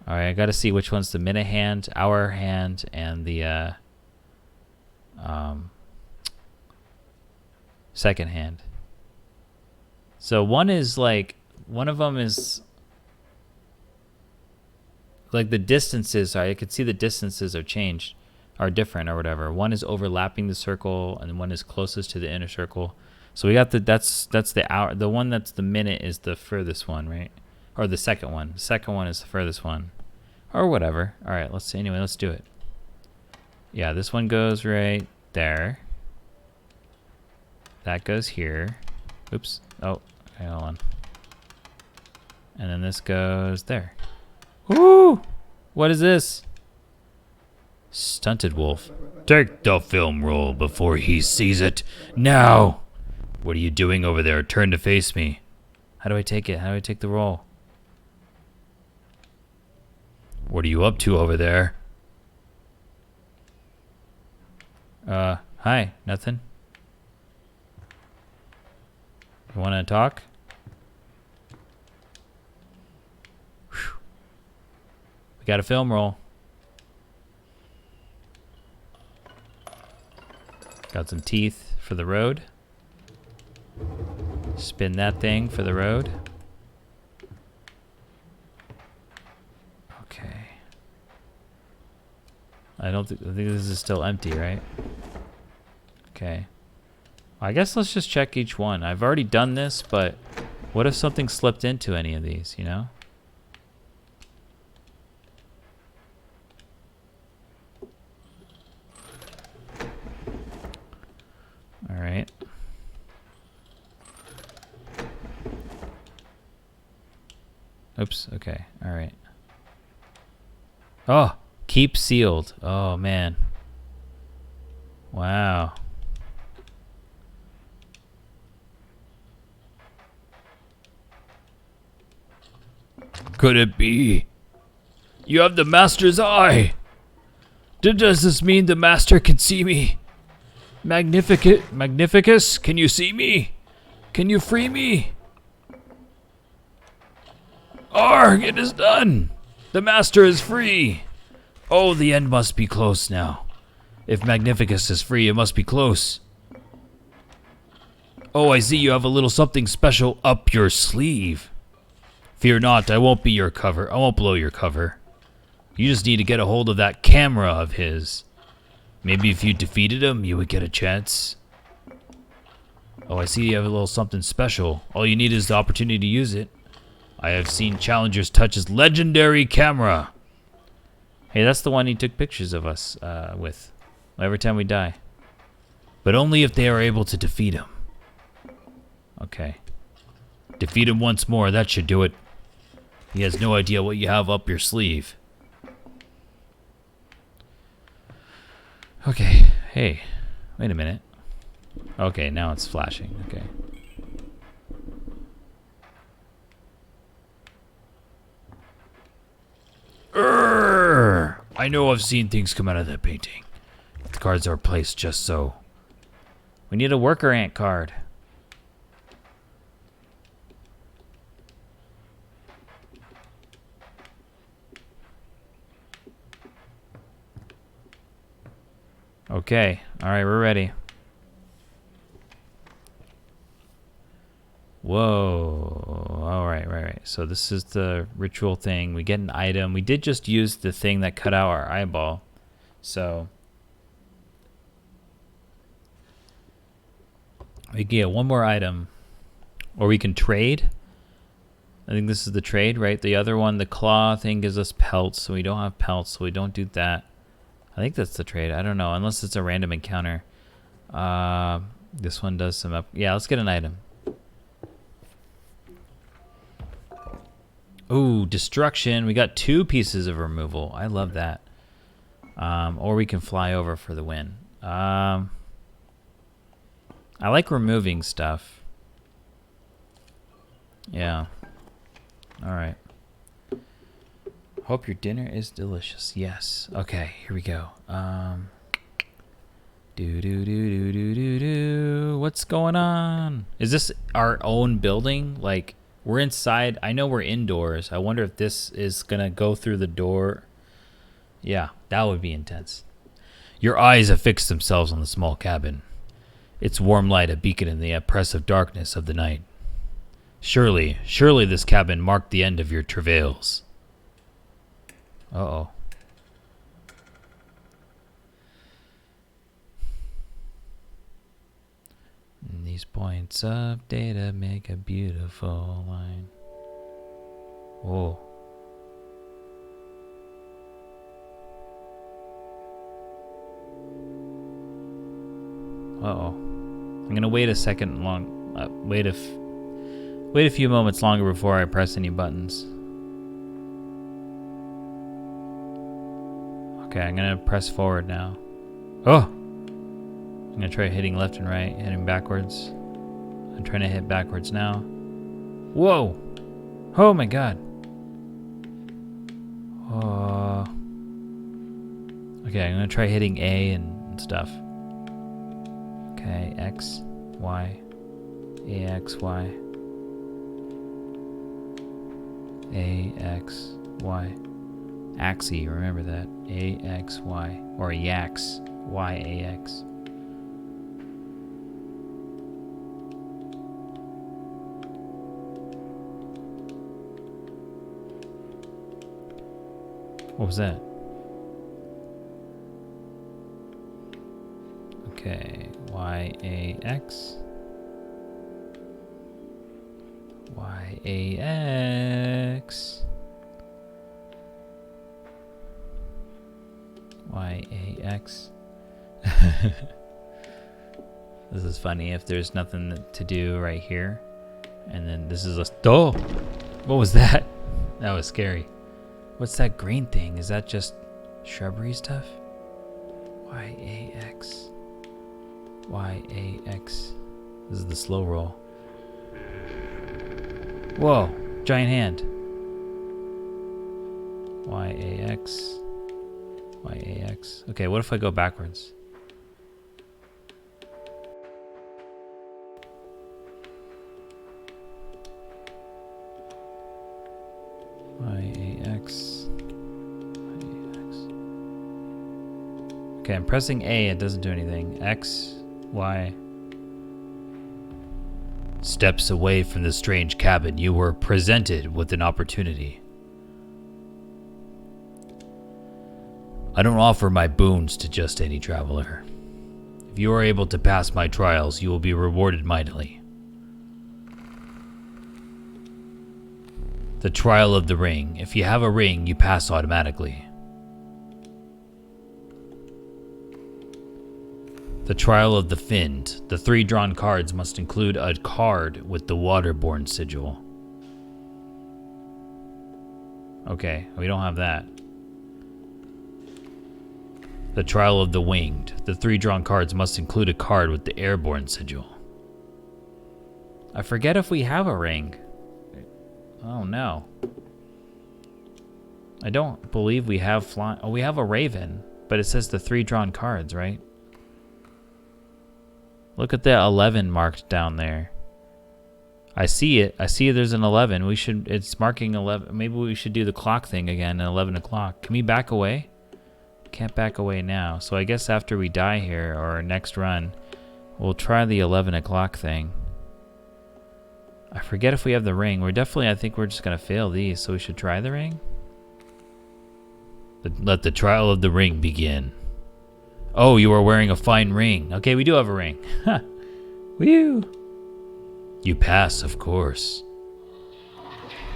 All right, I got to see which one's the minute hand, hour hand, and the second hand. So one of them is the distances. I could see the distances are changed. Are different or whatever. One is overlapping the circle and one is closest to the inner circle. So we got that's the hour. The one that's the minute is the furthest one, right? Or the second one. The second one is the furthest one. Or whatever. All right, let's do it. Yeah, this one goes right there. That goes here. Oops. Oh, okay, hold on. And then this goes there. Woo! What is this? Stunted wolf. Take the film roll before he sees it. Now! What are you doing over there? Turn to face me. How do I take it? How do I take the roll? What are you up to over there? Hi. Nothing? You want to talk? Whew. We got a film roll. Got some teeth for the road. Spin that thing for the road. Okay. I think this is still empty, right? Okay. I guess let's just check each one. I've already done this, but what if something slipped into any of these, you know? All right. Oops, okay, all right. Oh, keep sealed. Oh, man. Wow. Could it be? You have the Master's eye. Does this mean the Master can see me? Magnificus, can you see me? Can you free me? Arg, it is done. The Master is free. Oh, the end must be close now. If Magnificus is free, it must be close. Oh, I see you have a little something special up your sleeve. Fear not, I won't be your cover. I won't blow your cover. You just need to get a hold of that camera of his. Maybe if you defeated him, you would get a chance. Oh, I see you have a little something special. All you need is the opportunity to use it. I have seen challengers touch his legendary camera. Hey, that's the one he took pictures of us with every time we die. But only if they are able to defeat him. Okay. Defeat him once more, that should do it. He has no idea what you have up your sleeve. Okay, hey, wait a minute. Okay, now it's flashing, okay. I know I've seen things come out of that painting. The cards are placed just so. We need a worker ant card. Okay, all right, we're ready. Whoa, all right. So this is the ritual thing. We get an item. We did just use the thing that cut out our eyeball. So we can get one more item, or we can trade. I think this is the trade, right? The other one, the claw thing, gives us pelts, so we don't have pelts, so we don't do that. I think that's the trade. I don't know, unless it's a random encounter. This one does some up. Yeah, let's get an item. Ooh, destruction. We got 2 pieces of removal. I love that. Or we can fly over for the win. I like removing stuff. Yeah. All right. Hope your dinner is delicious. Yes. Okay, here we go. What's going on? Is this our own building? Like, we're inside. I know we're indoors. I wonder if this is gonna go through the door. Yeah, that would be intense. Your eyes have fixed themselves on the small cabin. Its warm light a beacon in the oppressive darkness of the night. Surely this cabin marked the end of your travails. Uh-oh. These points of data make a beautiful line. Whoa. Uh-oh. I'm gonna wait a second wait a few moments longer before I press any buttons. Okay, I'm gonna press forward now. Oh! I'm gonna try hitting left and right, hitting backwards. I'm trying to hit backwards now. Whoa! Oh my god. Okay, I'm gonna try hitting A and stuff. Okay, X, Y, A, X, Y. A, X, Y. Axie, remember that. A, X, Y. Or Yax. Y, A, X. What was that? Okay, Y, A, X. Y, A, X. Y, A, X. This is funny if there's nothing to do right here. And then this is a... Oh! What was that? That was scary. What's that green thing? Is that just shrubbery stuff? Y, A, X. Y, A, X. This is the slow roll. Whoa! Giant hand. Y, A, X. Y, A, X. Okay, what if I go backwards? Y, A, X. Y, A, X. Okay, I'm pressing A, it doesn't do anything. X, Y. Steps away from the strange cabin, you were presented with an opportunity. I don't offer my boons to just any traveler. If you are able to pass my trials, you will be rewarded mightily. The trial of the ring. If you have a ring, you pass automatically. The trial of the Find. The 3 drawn cards must include a card with the waterborne sigil. Okay, we don't have that. The trial of the Winged. The 3 drawn cards must include a card with the airborne sigil. I forget if we have a ring. Oh no. I don't believe we have flying. Oh, we have a raven, but it says the 3 drawn cards, right? Look at that 11 marked down there. I see it. I see there's an 11. We should, it's marking 11. Maybe we should do the clock thing again at 11 o'clock. Can we back away? Can't back away now. So I guess after we die here, or our next run, we'll try the 11 o'clock thing. I forget if we have the ring. We're definitely, I think we're just going to fail these, so we should try the ring. Let the trial of the ring begin. Oh, you are wearing a fine ring. Okay, we do have a ring. Ha! Woo! You pass, of course.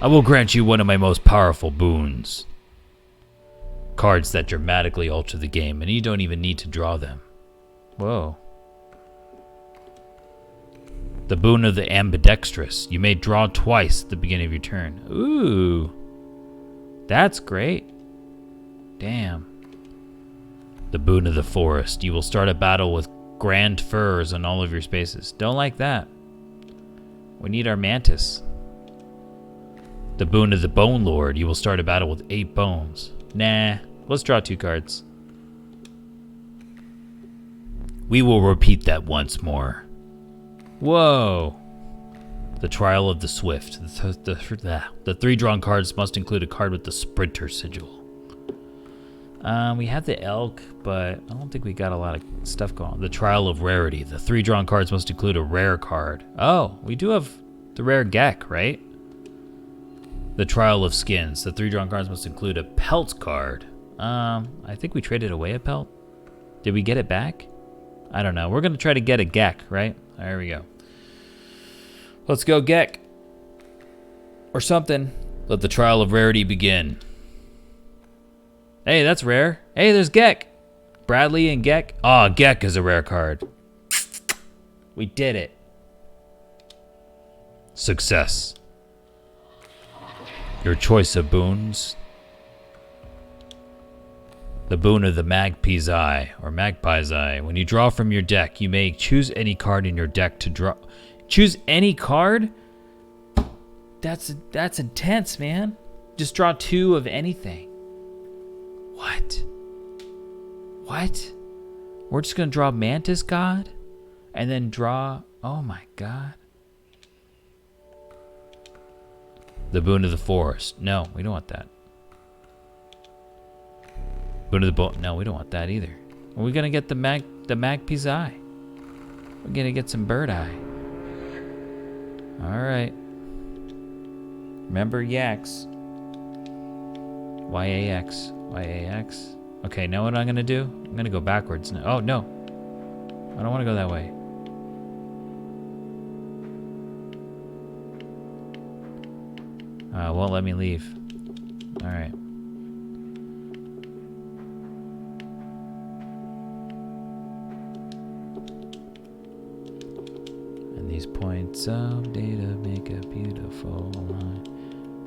I will grant you one of my most powerful boons. Cards that dramatically alter the game, and you don't even need to draw them. Whoa. The boon of the ambidextrous. You may draw twice at the beginning of your turn. Ooh. That's great. Damn. The boon of the forest. You will start a battle with grand firs on all of your spaces. Don't like that. We need our mantis. The boon of the bone lord. You will start a battle with 8 bones. Nah. Let's draw 2 cards. We will repeat that once more. Whoa. The trial of the swift. The 3 drawn cards must include a card with the sprinter sigil. We had the elk, but I don't think we got a lot of stuff going on. The trial of rarity. The 3 drawn cards must include a rare card. Oh, we do have the rare Gek, right? The trial of skins. The 3 drawn cards must include a pelt card. I think we traded away a pelt. Did we get it back? I don't know. We're going to try to get a Gek, right? There we go. Let's go Gek. Or something. Let the trial of rarity begin. Hey, that's rare. Hey, there's Gek. Bradley and Gek. Ah, Gek is a rare card. We did it. Success. Your choice of boons. The boon of the Magpie's Eye, or Magpie's Eye. When you draw from your deck, you may choose any card in your deck to draw. Choose any card? That's intense, man. Just draw 2 of anything. What? What? We're just gonna draw Mantis God? And then draw... Oh my god. The Boon of the Forest. No, we don't want that. Boon of the Boat. No, we don't want that either. Are we gonna get the Magpie's Eye? We're gonna get some Bird Eye. Alright. Remember Yaks. Y-A-X. Y-A-X. Okay, know what I'm gonna do? I'm gonna go backwards now. Oh, no. I don't wanna go that way. Won't let me leave. Alright. And these points of data make a beautiful line.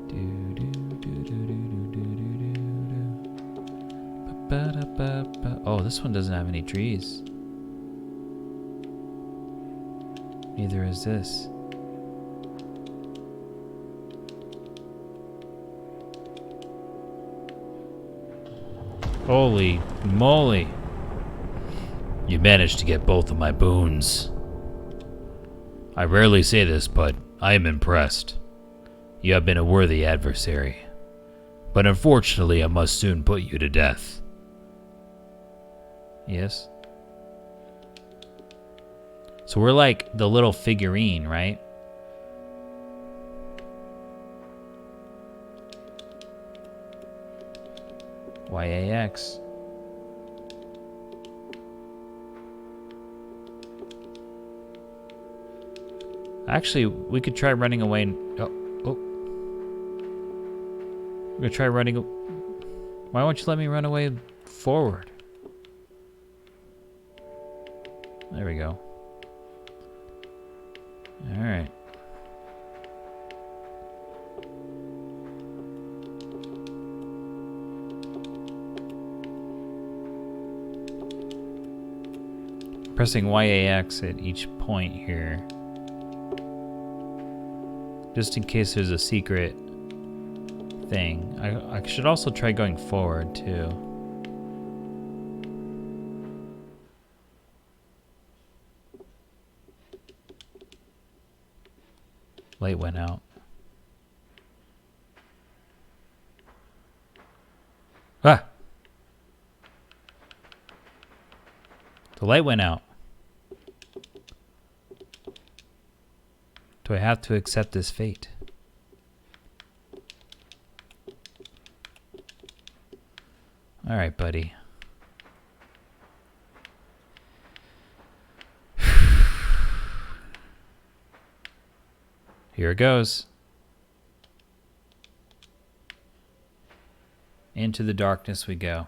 Do do do do do do do do do. Ba da ba ba. Oh, this one doesn't have any trees. Neither is this. Holy moly. You managed to get both of my boons. I rarely say this, but I am impressed. You have been a worthy adversary. But unfortunately, I must soon put you to death. Yes. So we're like the little figurine, right? Y-A-X. Actually, we could try running away. Oh. We're gonna try running. Why won't you let me run away forward? There we go. All right. Pressing Y-A-X at each point here. Just in case there's a secret thing. I should also try going forward too. Light went out. Ah! The light went out. Do I have to accept this fate? All right, buddy. Here it goes. Into the darkness we go.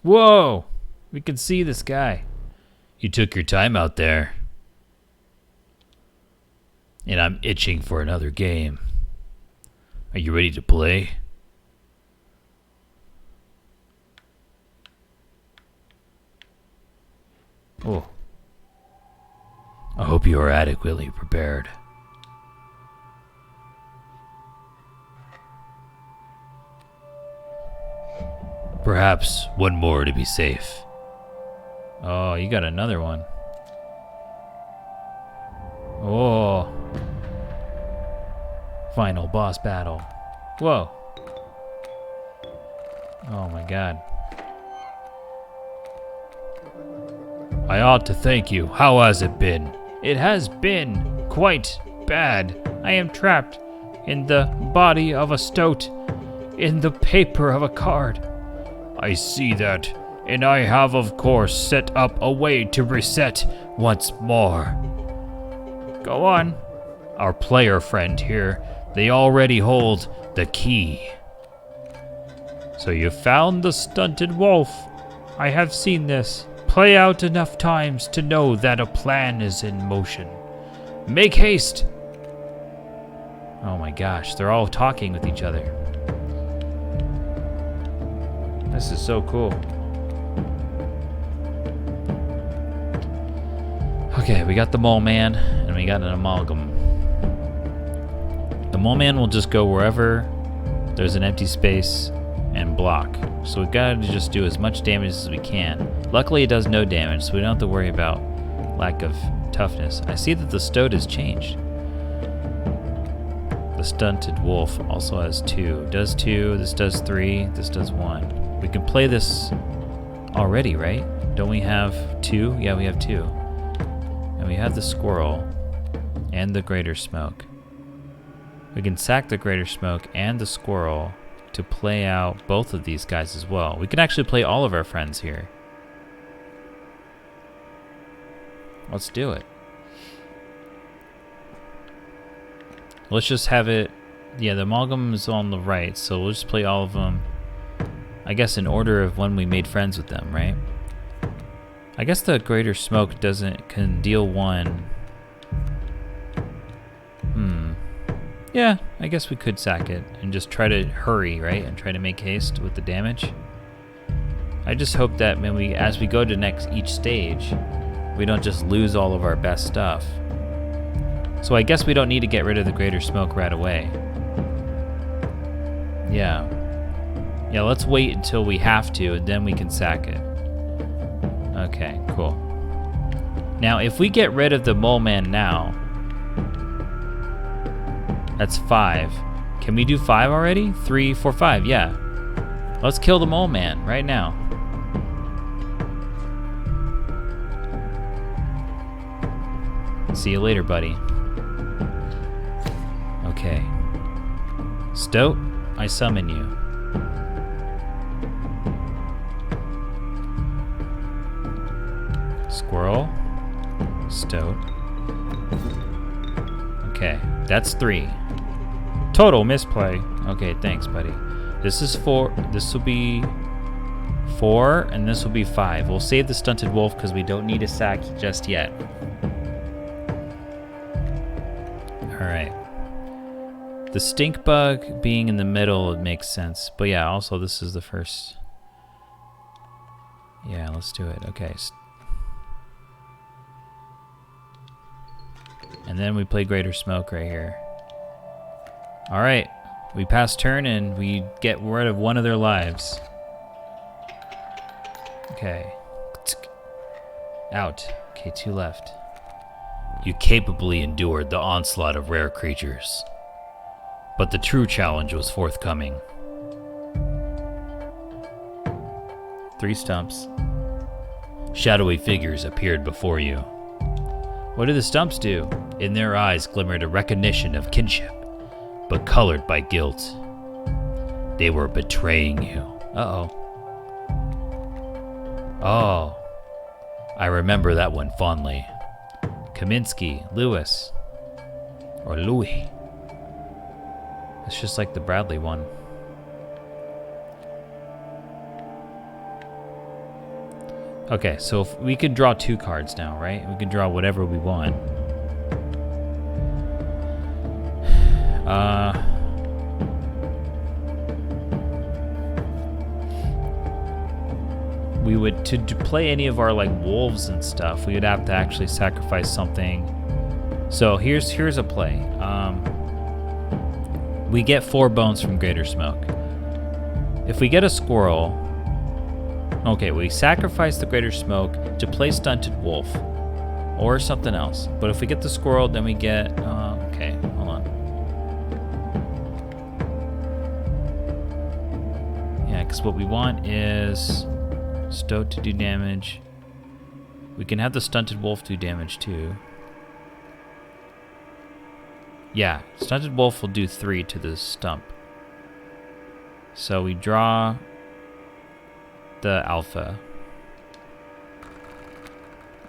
Whoa! We can see this guy. You took your time out there. And I'm itching for another game. Are you ready to play? Oh. I hope you are adequately prepared. Perhaps one more to be safe. Oh, you got another one. Oh. Final boss battle. Whoa. Oh my god. I ought to thank you. How has it been? It has been quite bad. I am trapped in the body of a stoat, in the paper of a card. I see that, and I have of course set up a way to reset once more. Go on. Our player friend here, they already hold the key. So you found the stunted wolf. I have seen this play out enough times to know that a plan is in motion. Make haste. Oh my gosh, they're all talking with each other. This is so cool. Okay, we got the mole man and we got an amalgam. The mole man will just go wherever there's an empty space and block. So we've got to just do as much damage as we can. Luckily it does no damage, so we don't have to worry about lack of toughness. I see that the stoat has changed. The stunted wolf also has 2. Does 2, this does 3, this does 1. We can play this already, right? Don't we have 2? Yeah, we have 2. And we have the squirrel and the greater smoke. We can sack the greater smoke and the squirrel to play out both of these guys as well. We can actually play all of our friends here. Let's do it. Let's just have it, yeah, the amalgam is on the right, so we'll just play all of them, I guess in order of when we made friends with them, right? I guess the greater smoke can deal 1. Yeah, I guess we could sack it and just try to hurry, right? And try to make haste with the damage. I just hope that as we go to each stage, we don't just lose all of our best stuff. So I guess we don't need to get rid of the greater smoke right away. Yeah. Yeah, let's wait until we have to, and then we can sack it. Okay, cool. Now, if we get rid of the mole man now, that's 5. Can we do 5 already? 3, 4, 5, yeah. Let's kill the mole man right now. See you later, buddy. Okay. Stoat, I summon you. Squirrel, stoat. Okay, that's 3. Total misplay. Okay, thanks, buddy. This is 4. This will be 4, and this will be 5. We'll save the stunted wolf because we don't need a sack just yet. Alright. The stink bug being in the middle makes sense. But yeah, also this is the first. Yeah, let's do it. Okay. And then we play greater smoke right here. Alright. We pass turn and we get rid of 1 of their lives. Okay. Out. Okay, 2 left. You capably endured the onslaught of rare creatures. But the true challenge was forthcoming. 3 stumps. Shadowy figures appeared before you. What do the stumps do? In their eyes glimmered a recognition of kinship, but colored by guilt. They were betraying you. Uh-oh. Oh. I remember that one fondly. Kaminsky, Lewis, or Louis. It's just like the Bradley one. Okay, so if we can draw 2 cards now, right? We can draw whatever we want. We would, to play any of our like wolves and stuff, we would have to actually sacrifice something. So here's a play. We get 4 bones from greater smoke. If we get a squirrel, okay, we sacrifice the greater smoke to play stunted wolf or something else. But if we get the squirrel, then we get, okay, hold on. Yeah, because what we want is stoat to do damage. We can have the stunted wolf do damage too. Yeah, stunted wolf will do 3 to the stump. So we draw the alpha.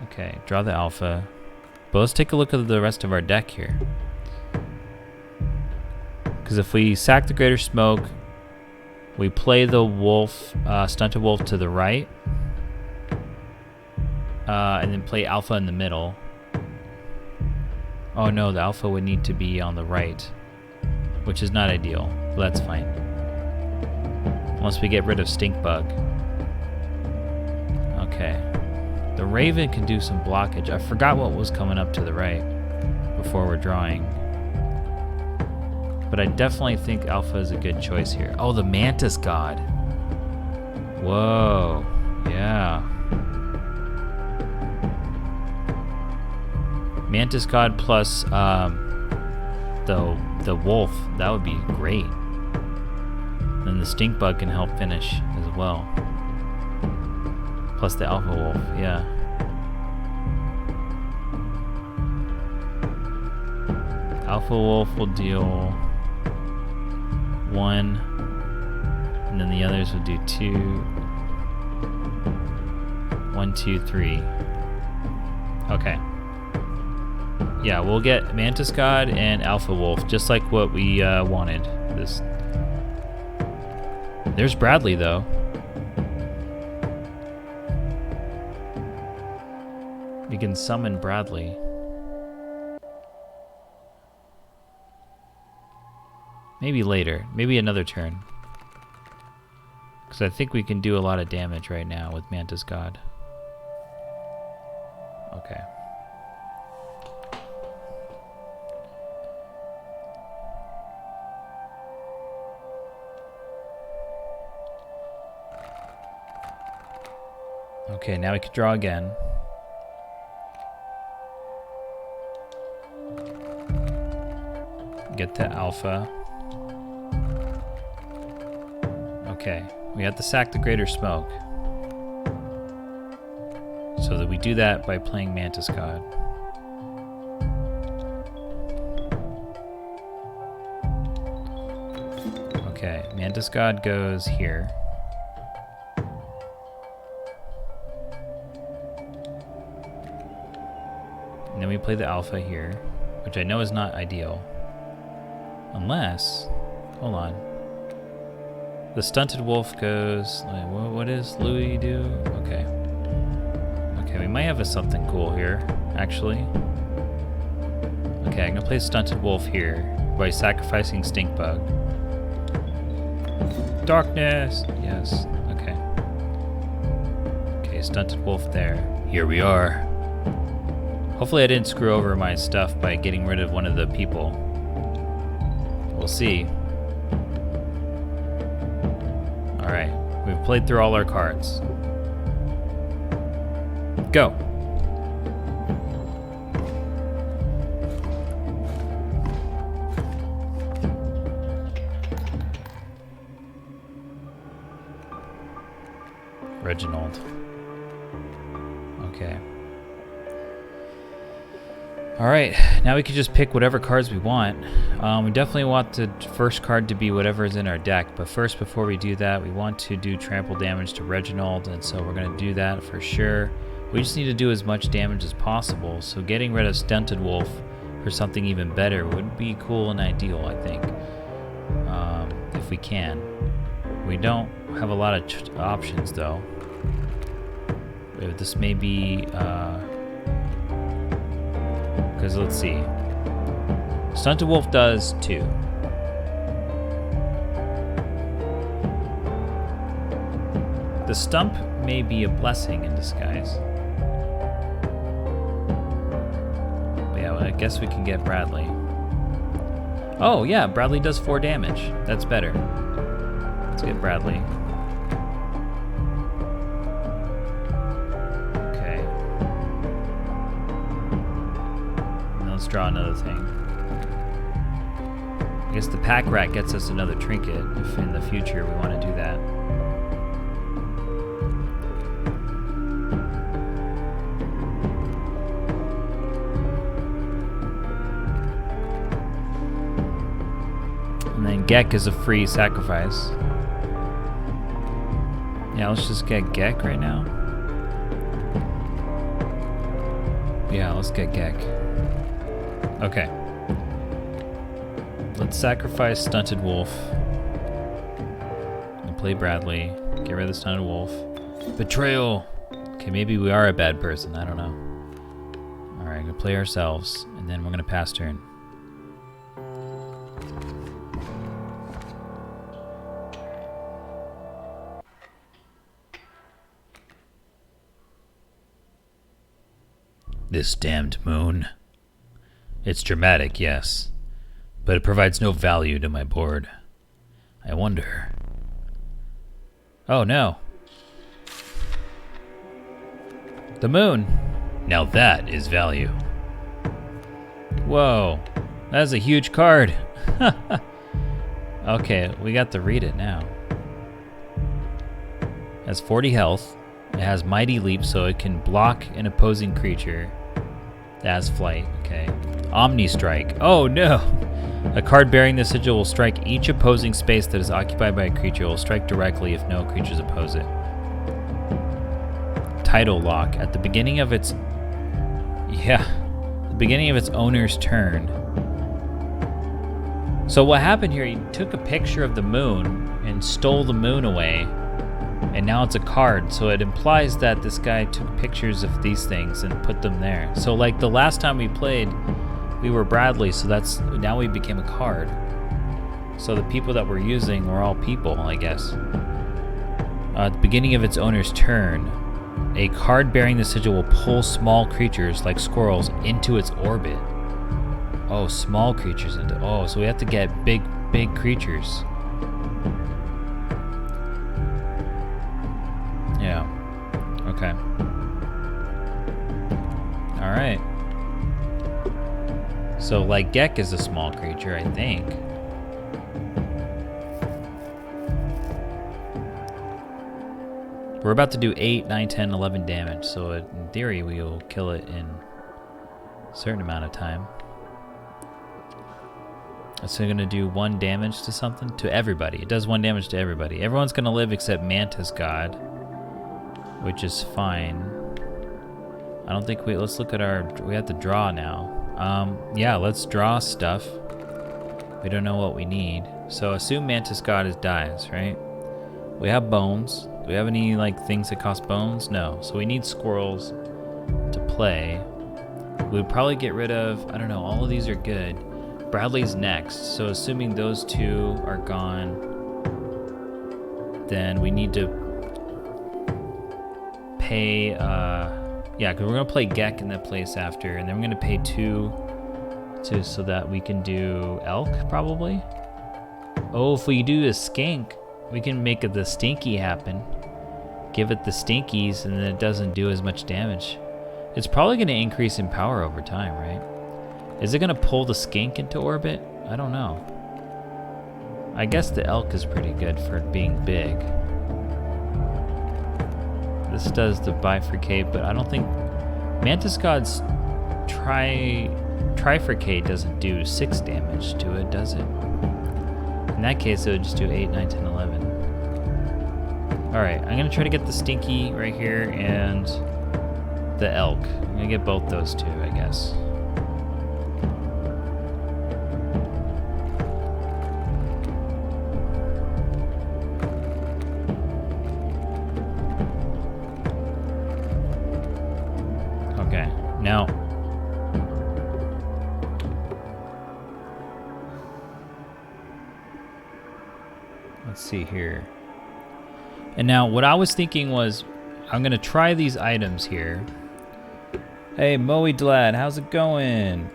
Okay, draw the alpha. But let's take a look at the rest of our deck here. Because if we sack the greater smoke, we play the wolf, stunted wolf to the right, and then play alpha in the middle. Oh no, the alpha would need to be on the right. which is not ideal, but that's fine. Once we get rid of Stink Bug. Okay. The Raven can do some blockage. I forgot what was coming up to the right before we're drawing. But I definitely think Alpha is a good choice here. Oh, the Mantis God. Whoa. Yeah. Mantis God plus the wolf. That would be great. Then the Stink Bug can help finish as well. Plus the Alpha Wolf, yeah. Alpha Wolf will deal 1, and then the others will do 2. 1, 2, 3. Okay. Yeah, we'll get Mantis God and Alpha Wolf, just like what we wanted. There's Bradley, though. We can summon Bradley. Maybe later. Maybe another turn. Because I think we can do a lot of damage right now with Mantis God. Okay. Okay, now we can draw again. Get to Alpha. Okay, we have to sack the Greater Smoke. So that we do that by playing Mantis God. Okay, Mantis God goes here. And then we play the Alpha here, which I know is not ideal. Unless, hold on. The Stunted Wolf goes, what does Louis do? Okay. Okay, we might have something cool here, actually. Okay, I'm gonna play Stunted Wolf here by sacrificing Stink Bug. Darkness! Yes, okay. Okay, Stunted Wolf there. Here we are. Hopefully I didn't screw over my stuff by getting rid of one of the people. We'll see. Alright, we've played through all our cards. Go! Reginald. Okay. Alright, now we can just pick whatever cards we want. We definitely want the first card to be whatever is in our deck, but first, before we do that, we want to do trample damage to Reginald, and so we're going to do that for sure. We just need to do as much damage as possible, so getting rid of Stunted Wolf for something even better would be cool and ideal, I think, if we can. We don't have a lot of options, though. This may be... because let's see. Stunted Wolf does 2. The stump may be a blessing in disguise. But yeah, well, I guess we can get Bradley. Oh yeah, Bradley does 4 damage. That's better. Let's get Bradley. Let's draw another thing. I guess the Pack Rat gets us another trinket if in the future we want to do that. And then Gek is a free sacrifice. Yeah, let's just get Gek right now. Yeah, let's get Gek. Okay. Let's sacrifice Stunted Wolf. And play Bradley. Get rid of the Stunted Wolf. Betrayal! Okay, maybe we are a bad person. I don't know. Alright, I'm gonna play ourselves, and then we're gonna pass turn. This damned moon. It's dramatic, yes, but it provides no value to my board. I wonder. Oh no. The moon. Now that is value. Whoa, that's a huge card. Okay, we got to read it now. It has 40 health. It has Mighty Leap, so it can block an opposing creature. It has Flight, okay. Omni Strike. Oh no! A card bearing this sigil will strike each opposing space that is occupied by a creature. It will strike directly if no creatures oppose it. Title Lock. At the beginning of its... the beginning of its owner's turn. So what happened here, he took a picture of the moon and stole the moon away, and now it's a card, so it implies that this guy took pictures of these things and put them there. So like the last time we played, we were Bradley, so that's now we became a card. So the people that we're using were all people, I guess. At the beginning of its owner's turn, a card bearing the sigil will pull small creatures like squirrels into its orbit. Oh, small creatures into... Oh, so we have to get big creatures. Yeah. Okay. Alright. So, like, Gek is a small creature, I think. We're about to do 8, 9, 10, 11 damage, so in theory we will kill it in a certain amount of time. It's going to do 1 damage to something? To everybody. It does 1 damage to everybody. Everyone's going to live except Mantis God, which is fine. I don't think we... Let's look at our... We have to draw now. Yeah, let's draw stuff. We don't know what we need. So assume Mantis God dies, right? We have bones. Do we have any, like, things that cost bones? No. So we need squirrels to play. We'd probably get rid of... I don't know. All of these are good. Bradley's next, so assuming those 2 are gone, then we need to pay, yeah, because we're going to play Gek in that place after, and then we're going to pay 2 so that we can do Elk, probably. Oh, if we do a Skink, we can make the Stinky happen. Give it the Stinkies, and then it doesn't do as much damage. It's probably going to increase in power over time, right? Is it gonna pull the Skink into orbit? I don't know. I guess the Elk is pretty good for being big. This does the bifurcate, but I don't think... Mantis God's trifurcate doesn't do 6 damage to it, does it? In that case, it would just do 8, 9, 10, 11. Alright, I'm gonna try to get the Stinky right here and the Elk. I'm gonna get both those 2, I guess. Now, let's see here. And now what I was thinking was, I'm gonna try these items here. Hey, Moe Dlad, how's it going?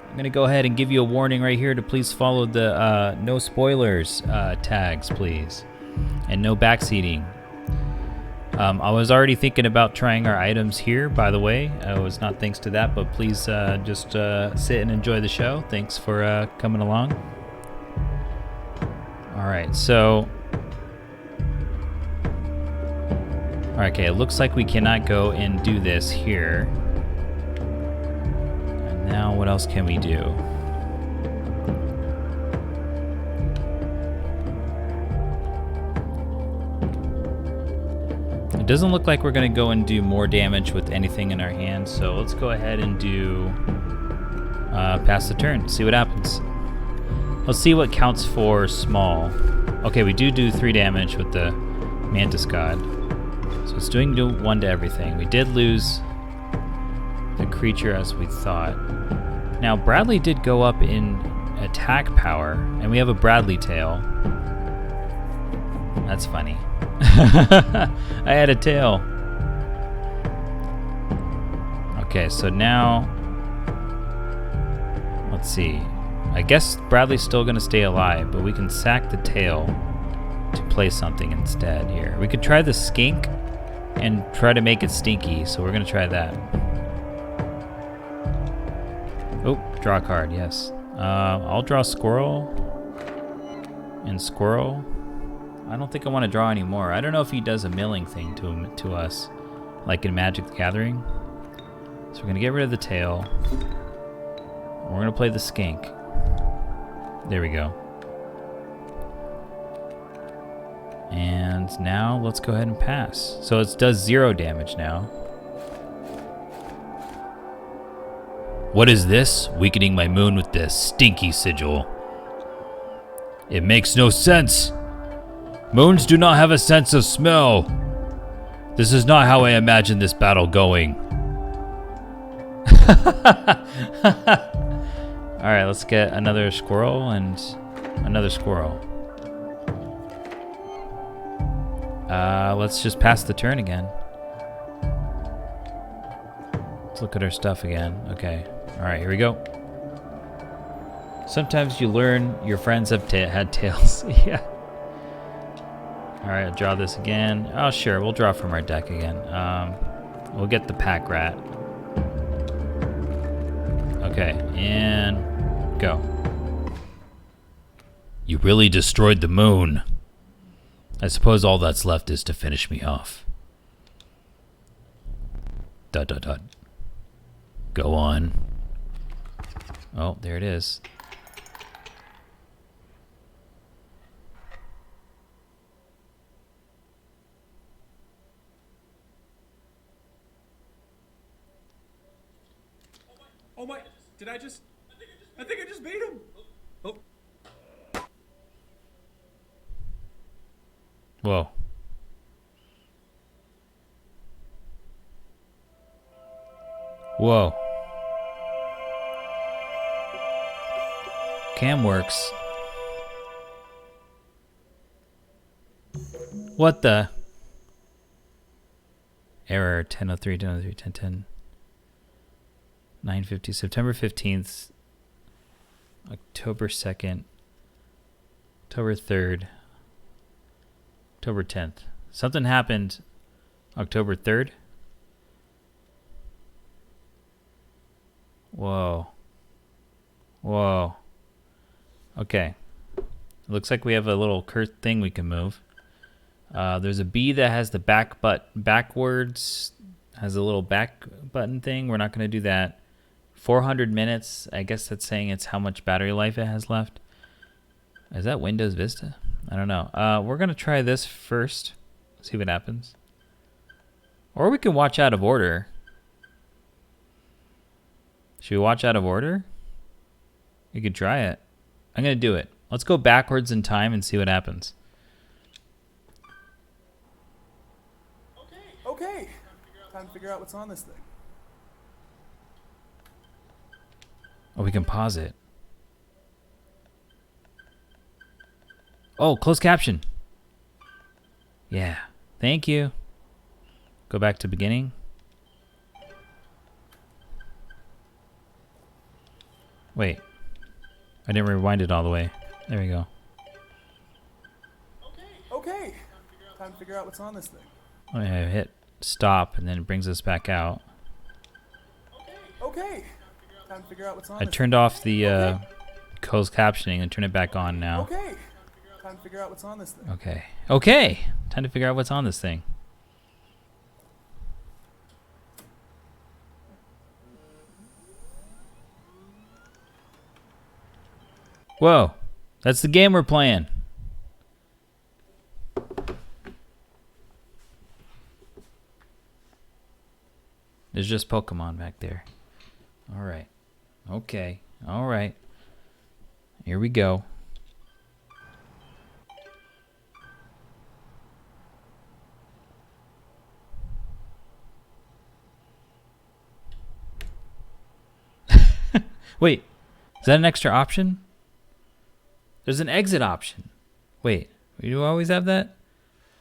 I'm gonna go ahead and give you a warning right here to please follow the no spoilers tags, please. And no backseating. I was already thinking about trying our items here, by the way. It was not thanks to that, but please just sit and enjoy the show. Thanks for coming along. Alright, so... Okay, it looks like we cannot go and do this here. And now what else can we do? It doesn't look like we're going to go and do more damage with anything in our hands, so let's go ahead and do pass the turn, see what happens. Let's see what counts for small. Okay, we do 3 damage with the Mantis God. So it's doing 1 to everything. We did lose the creature as we thought. Now, Bradley did go up in attack power, and we have a Bradley tail. That's funny. I had a tail. Okay, so now, let's see. I guess Bradley's still gonna stay alive, but we can sack the tail to play something instead here. We could try the skink and try to make it stinky, so we're gonna try that. Oh, draw a card, yes. I'll draw squirrel and squirrel. I don't think I want to draw anymore. I don't know if he does a milling thing to us, like in Magic the Gathering. So we're gonna get rid of the tail. We're gonna play the skink. There we go. And now let's go ahead and pass. So it does 0 damage now. What is this? Weakening my moon with this stinky sigil. It makes no sense. Moons do not have a sense of smell. This is not how I imagined this battle going. Alright, let's get another squirrel and another squirrel. Let's just pass the turn again. Let's look at our stuff again. Okay. Alright, here we go. Sometimes you learn your friends have had tails. Yeah. Alright, I'll draw this again. Oh, sure, we'll draw from our deck again. We'll get the pack rat. Okay, and go. You really destroyed the moon. I suppose all that's left is to finish me off. ... Go on. Oh, there it is. Oh my, did I just, I think I just beat him. Oh. Whoa. Whoa. Cam works. What the? Error 1003, 1003, 1010. 950, September 15th, October 2nd, October 3rd, October 10th. Something happened October 3rd. Whoa. Whoa. Okay. It looks like we have a little cursed thing we can move. There's a bee that has the backwards, has a little back button thing. We're not going to do that. 400 minutes. I guess that's saying it's how much battery life it has left. Is that Windows Vista? I don't know. We're going to try this first. See what happens. Or we can watch out of order. Should we watch out of order? You could try it. I'm going to do it. Let's go backwards in time and see what happens. Okay. Time to figure out what's on this thing. Oh, we can pause it. Oh, closed caption. Yeah. Thank you. Go back to beginning. Wait. I didn't rewind it all the way. There we go. Okay. Time to figure out what's on this thing. Oh, yeah, hit stop and then it brings us back out. Okay. Time to figure out what's on I this turned off the closed captioning and turn it back on now. thing. Okay. Time to figure out what's on this thing. Okay. Okay. Time to figure out what's on this thing. Whoa. That's the game we're playing. There's just Pokemon back there. All right. Okay. All right. Here we go. Wait. Is that an extra option? There's an exit option. Wait. We do always have that?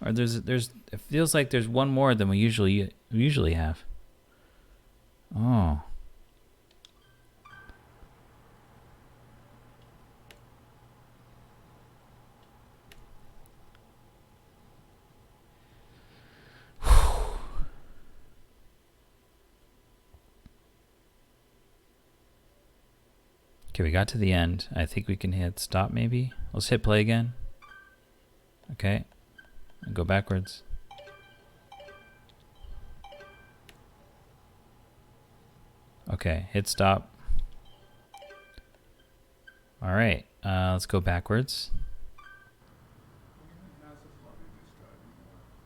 Or there's it feels like there's one more than we usually have. Oh. Okay, we got to the end. I think we can hit stop maybe. Let's hit play again. Okay. And go backwards. Okay, hit stop. All right, let's go backwards.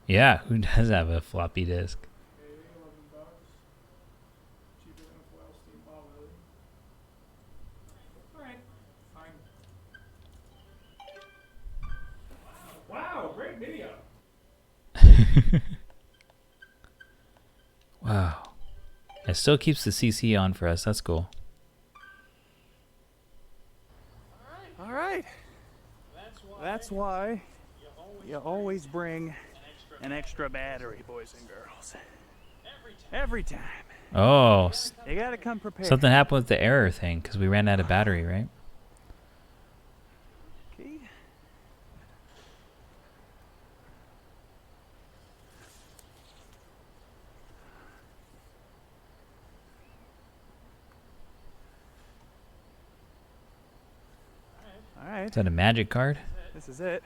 Yeah, who does have a floppy disk? Alright, fine. Wow, great video. Wow. It still keeps the CC on for us. That's cool. All right. That's why you always bring an extra battery, boys and girls. Every time. Oh, You gotta come prepared. something happened with the error thing because we ran out of battery, right? Okay. All right. Is that a magic card? This is it.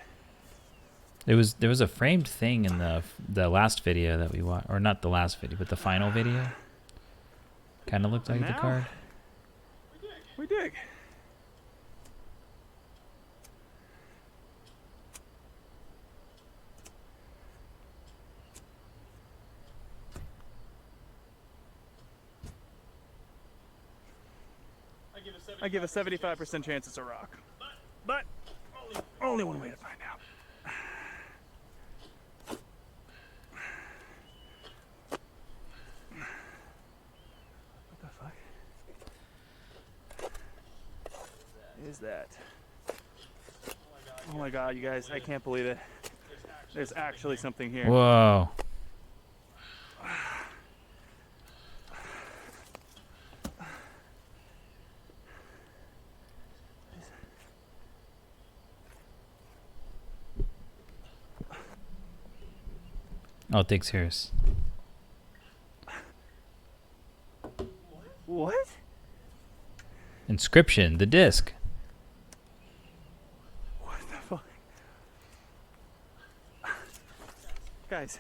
There was a framed thing in the last video that we watched, or not the last video, but the final video. Kind of looked like the Now? card. We dig. I give a 75% chance it's a rock. But only one way to find out. What the fuck is that? Oh my god, you guys, I can't believe it. There's actually something here. Whoa. Oh, thanks, Harris. What? Inscryption, the disc. What the fuck? Guys,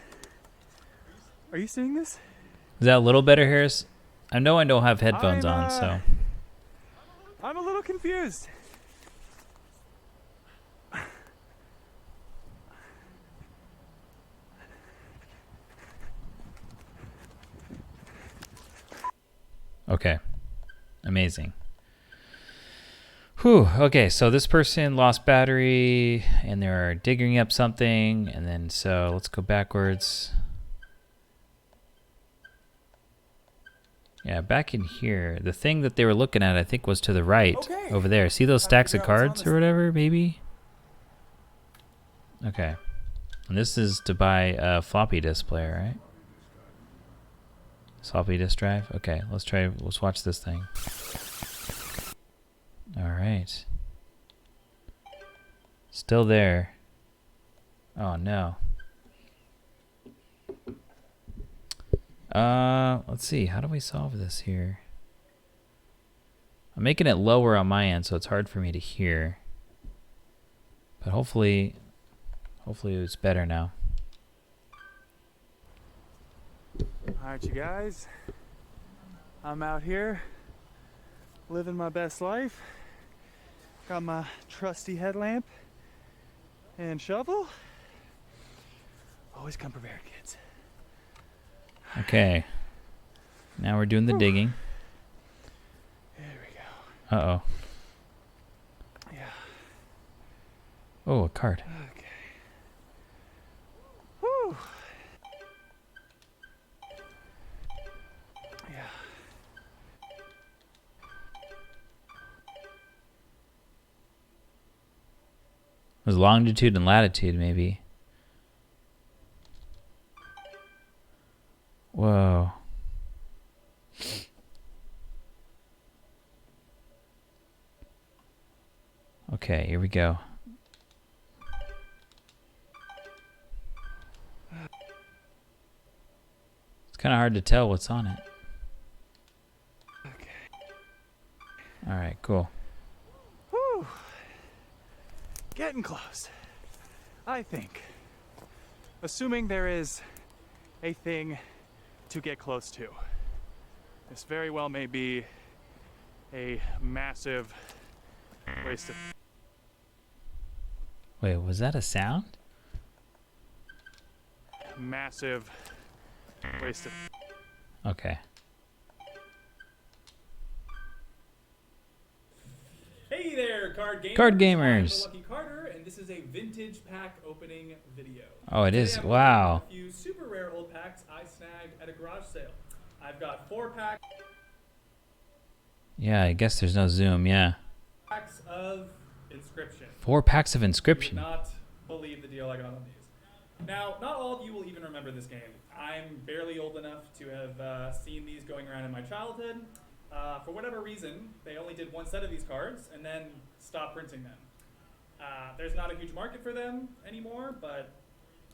are you seeing this? Is that a little better, Harris? I know I don't have headphones I'm, on, so. I'm a little confused. Okay. Amazing. Whew. Okay, so this person lost battery and they're digging up something, and then so let's go backwards. Yeah, back in here, the thing that they were looking at, I think, was to the right, Okay. over there. See those Time to stacks of figure out what's cards on or this whatever, maybe? Okay. And this is to buy a floppy disk player, right? Floppy disk drive? Okay, let's watch this thing. All right. Still there. Oh no. Let's see. How do we solve this here? I'm making it lower on my end, so it's hard for me to hear. But hopefully it's better now. Alright, you guys. I'm out here living my best life. Got my trusty headlamp and shovel. Always come prepared, kids. Okay. Now we're doing the digging. There we go. Uh-oh. Yeah. Oh, a card. Okay. Whew. Yeah. It was longitude and latitude, maybe. Whoa. Okay, here we go. It's kind of hard to tell what's on it. Okay. All right, cool. Whew. Getting close. I think. Assuming there is a thing to get close to. This very well may be a massive waste of... Wait, was that a sound? Massive waste of... Okay. Hey there, card gamers. Card gamers. I'm the Lucky Carter, and this is a vintage pack opening video. Oh, it Today is. I'm Wow. opening a few super rare old packs I snagged at a garage sale. I've got 4 packs Yeah, I guess there's no zoom. Yeah. of Inscryption. 4 packs of You would Inscryption. not believe the deal I got on these. Now, not all of you will even remember this game. I'm barely old enough to have seen these going around in my childhood. For whatever reason, they only did 1 set of these cards and then stopped printing them. There's not a huge market for them anymore, but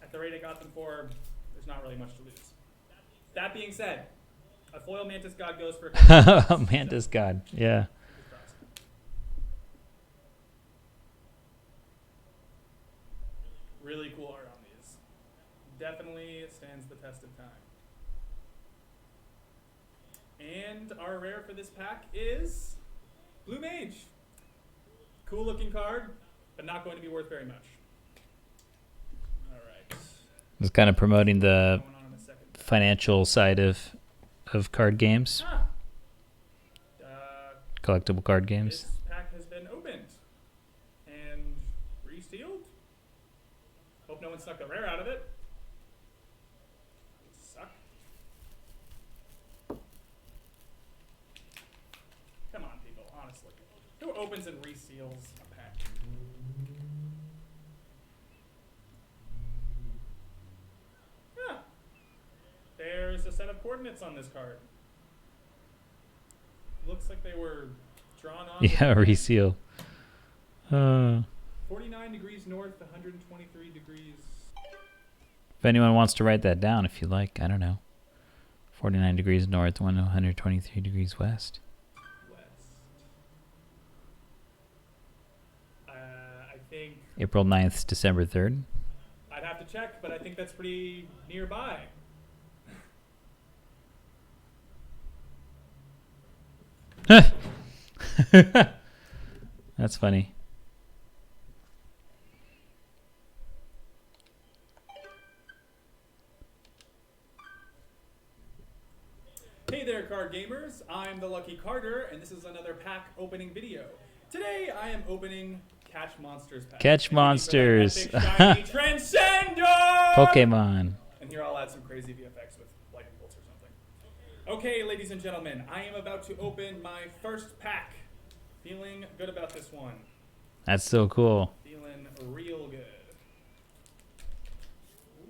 at the rate I got them for, there's not really much to lose. That being said, a foil Mantis God goes for a couple of Mantis God. Yeah. Really cool art on these. Definitely stands the test of time. And our rare for this pack is Blue Mage. Cool looking card, but not going to be worth very much. Alright. It's kind of promoting the Going on in a second. financial side of card games, Ah. collectible card games. This pack has been opened and resealed. Hope no one snuck a rare out of it. Would suck. Come on, people, honestly. Who opens and reseals a pack? Yeah. There's a set of coordinates on this card. Looks like they were drawn on. Yeah, reseal. 49 degrees north, 123 degrees If anyone wants to write that down, if you like, I don't know. 49 degrees north, 123 degrees west. west. I think April 9th, December 3rd. I'd have to check, but I think that's pretty nearby. That's funny. Hey there, card gamers. I'm the Lucky Carter, and this is another pack opening video. Today, I am opening Catch Monsters pack. Catch And waiting for that Monsters. epic, shiny Transcender! Pokemon. And here I'll add some crazy VFX with lightning bolts or something. Okay, ladies and gentlemen, I am about to open my first pack. Feeling good about this one. That's so cool. Feeling real good.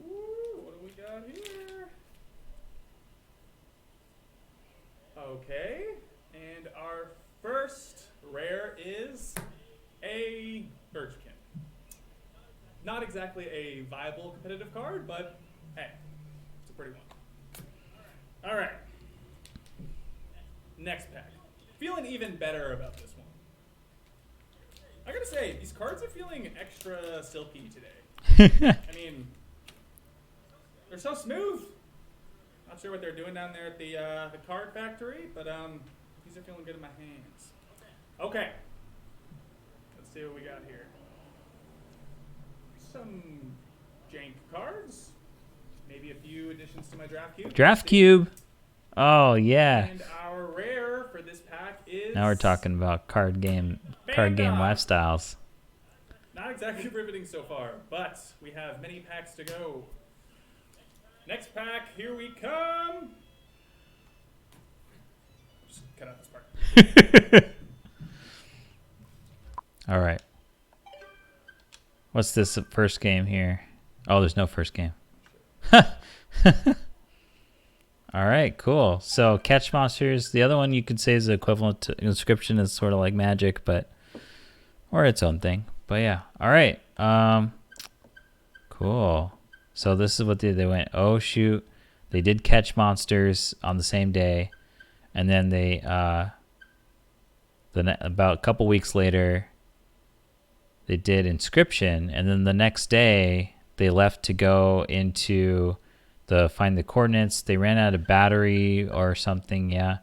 Ooh, what do we got here? Okay, and our first rare is a Birchkin. Not exactly a viable competitive card, but hey, it's a pretty one. All right. Next pack. Feeling even better about this one. I gotta say, these cards are feeling extra silky today. I mean, they're so smooth. Not sure what they're doing down there at the card factory, but these are feeling good in my hands. Okay. Let's see what we got here. Some jank cards. Maybe a few additions to my draft cube. Draft cube. Oh yeah. And our rare for this pack is... Now we're talking about card game lifestyles. Not exactly riveting so far, but we have many packs to go. Next pack, here we come. Just cut out this part. All right. What's this first game here? Oh, there's no first game. All right, cool. So Catch Monsters, the other one you could say is equivalent to Inscryption, is sort of like Magic, but or its own thing. But yeah, all right. Cool. So this is what they went. Oh shoot, they did catch monsters on the same day, and then they about a couple weeks later, they did Inscryption, and then the next day they left to go into find the coordinates. They ran out of battery or something, yeah.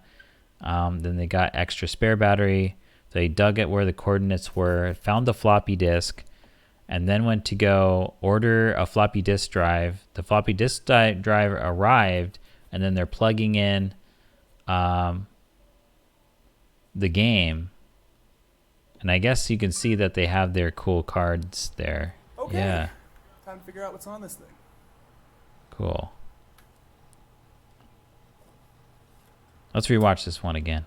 Then they got extra spare battery. They dug at where the coordinates were, found the floppy disk, and then went to go order a floppy disk drive. The floppy disk drive arrived, and then they're plugging in the game. And I guess you can see that they have their cool cards there. Okay. Yeah. Time to figure out what's on this thing. Cool. Let's rewatch this one again.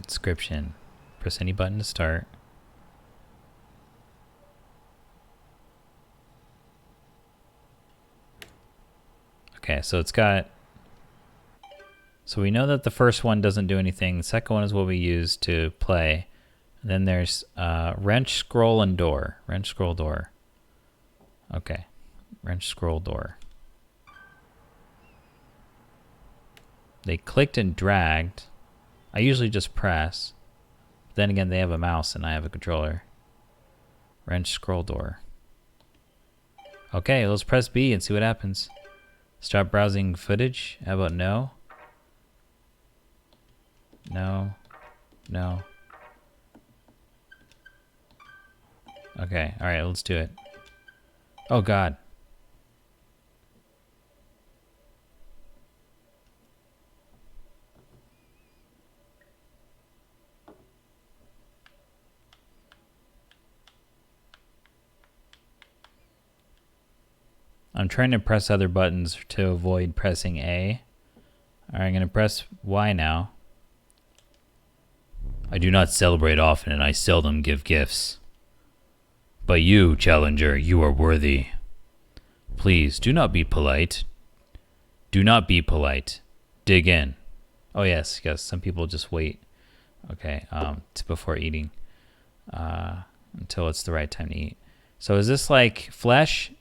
Inscryption. Press any button to start. Okay, so it's got... So we know that the first one doesn't do anything. The second one is what we use to play. And then there's wrench, scroll, and door. Wrench, scroll, door. Okay. Wrench, scroll, door. They clicked and dragged. I usually just press. Then again, they have a mouse and I have a controller. Wrench, scroll, door. Okay, let's press B and see what happens. Start browsing footage. How about no? No. No. Okay, alright, let's do it. Oh god. I'm trying to press other buttons to avoid pressing A. Alright, I'm going to press Y now. I do not celebrate often and I seldom give gifts. But you, challenger, you are worthy. Please, do not be polite. Do not be polite. Dig in. Oh yes, yes, some people just wait. Okay, before eating. Until it's the right time to eat. So is this like flesh?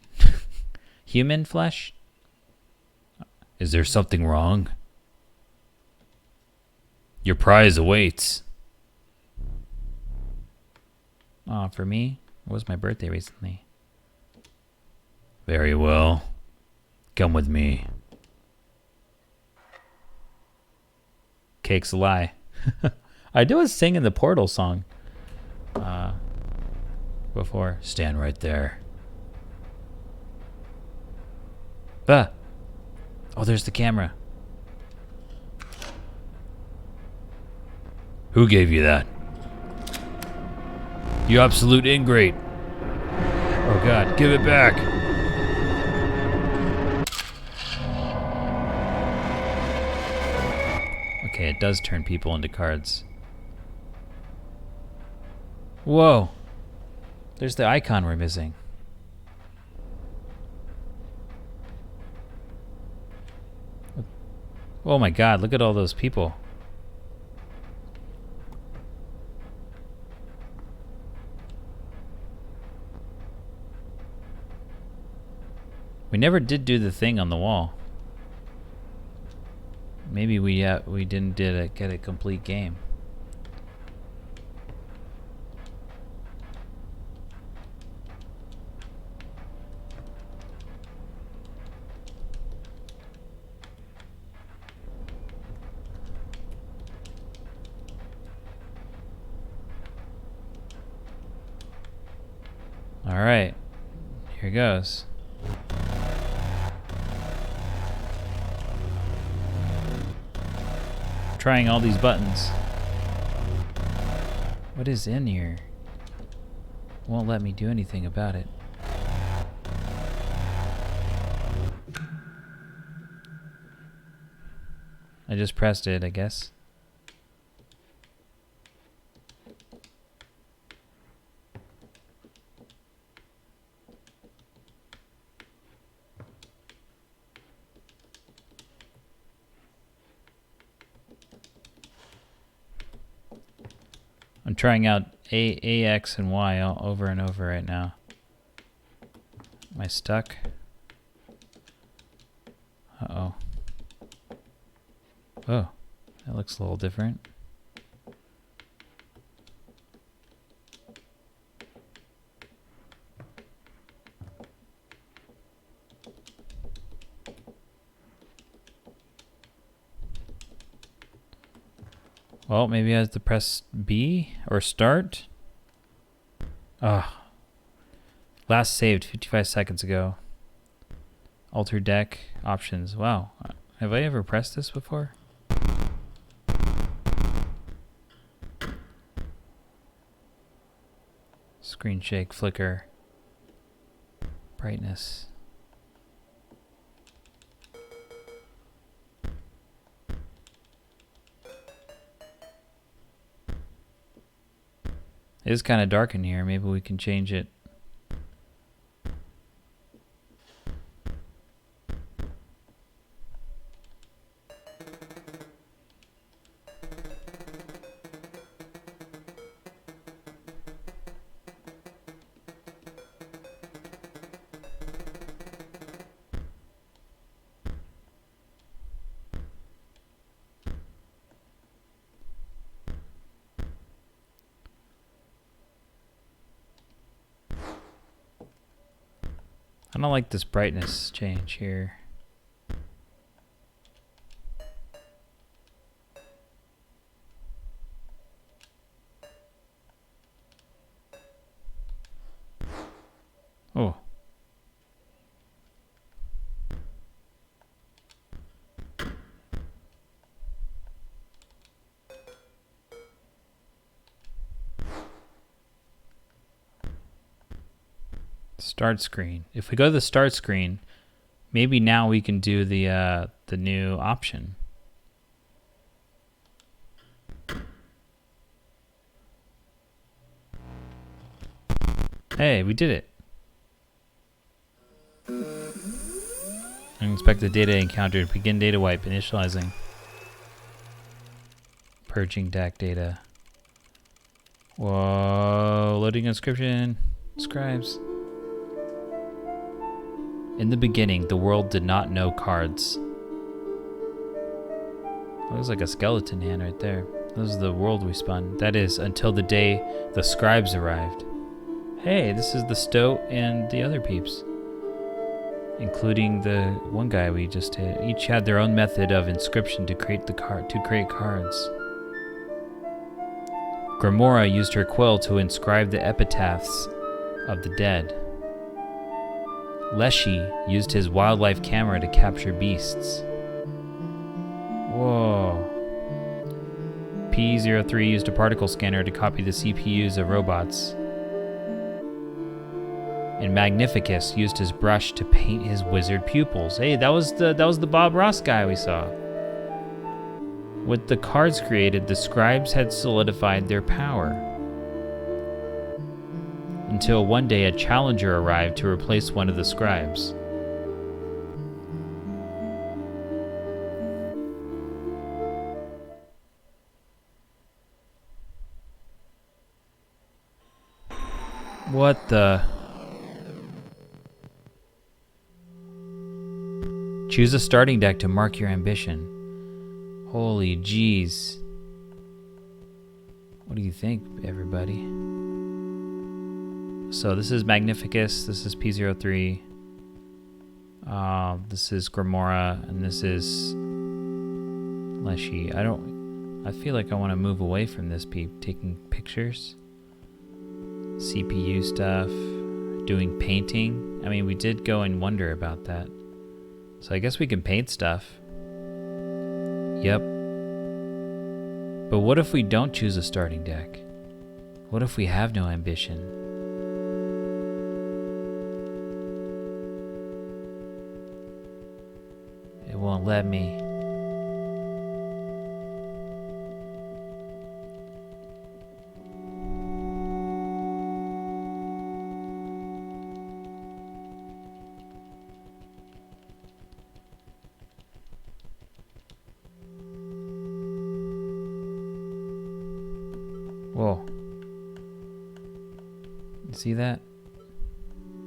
Human flesh? Is there something wrong? Your prize awaits. Aw, for me? It was my birthday recently. Very well. Come with me. Cake's a lie. I do a sing in the Portal song. Before. Stand right there. Ah! Oh, there's the camera. Who gave you that? You absolute ingrate. Oh god, give it back. Okay, it does turn people into cards. Whoa. There's the icon we're missing. Oh my god, look at all those people. We never did do the thing on the wall. Maybe we didn't get a complete game. All right, here goes. Trying all these buttons. What is in here? Won't let me do anything about it. I just pressed it, I guess. I'm trying out A, X, and Y all over and over right now. Am I stuck? Uh-oh. Oh, that looks a little different. Well, maybe I have to press B or start. Ah. Last saved 55 seconds ago. Alter deck options. Wow. Have I ever pressed this before? Screen shake, flicker, brightness. It is kind of dark in here. Maybe we can change it. I don't like this brightness change here. Oh. Start screen. If we go to the start screen, maybe now we can do the new option. Hey, we did it. Unexpected data encountered. Begin data wipe. Initializing. Purging DAC data. Whoa. Loading inscription. Scribes. In the beginning, the world did not know cards. Looks like a skeleton hand right there. This is the world we spun. That is, until the day the scribes arrived. Hey, this is the Stoat and the other peeps. Including the one guy we just hit. Each had their own method of inscription to create cards. Grimora used her quill to inscribe the epitaphs of the dead. Leshy used his wildlife camera to capture beasts. Whoa. P03 used a particle scanner to copy the CPUs of robots. And Magnificus used his brush to paint his wizard pupils. Hey, that was the Bob Ross guy we saw. With the cards created, the scribes had solidified their power. Until one day a challenger arrived to replace one of the scribes. What the? Choose a starting deck to mark your ambition. Holy jeez. What do you think, everybody? So this is Magnificus, this is P03, this is Grimora, and this is Leshy. I feel like I want to move away from this taking pictures, CPU stuff, doing painting. I mean, we did go and wonder about that. So I guess we can paint stuff. Yep. But what if we don't choose a starting deck? What if we have no ambition? It won't let me. Whoa. You see that?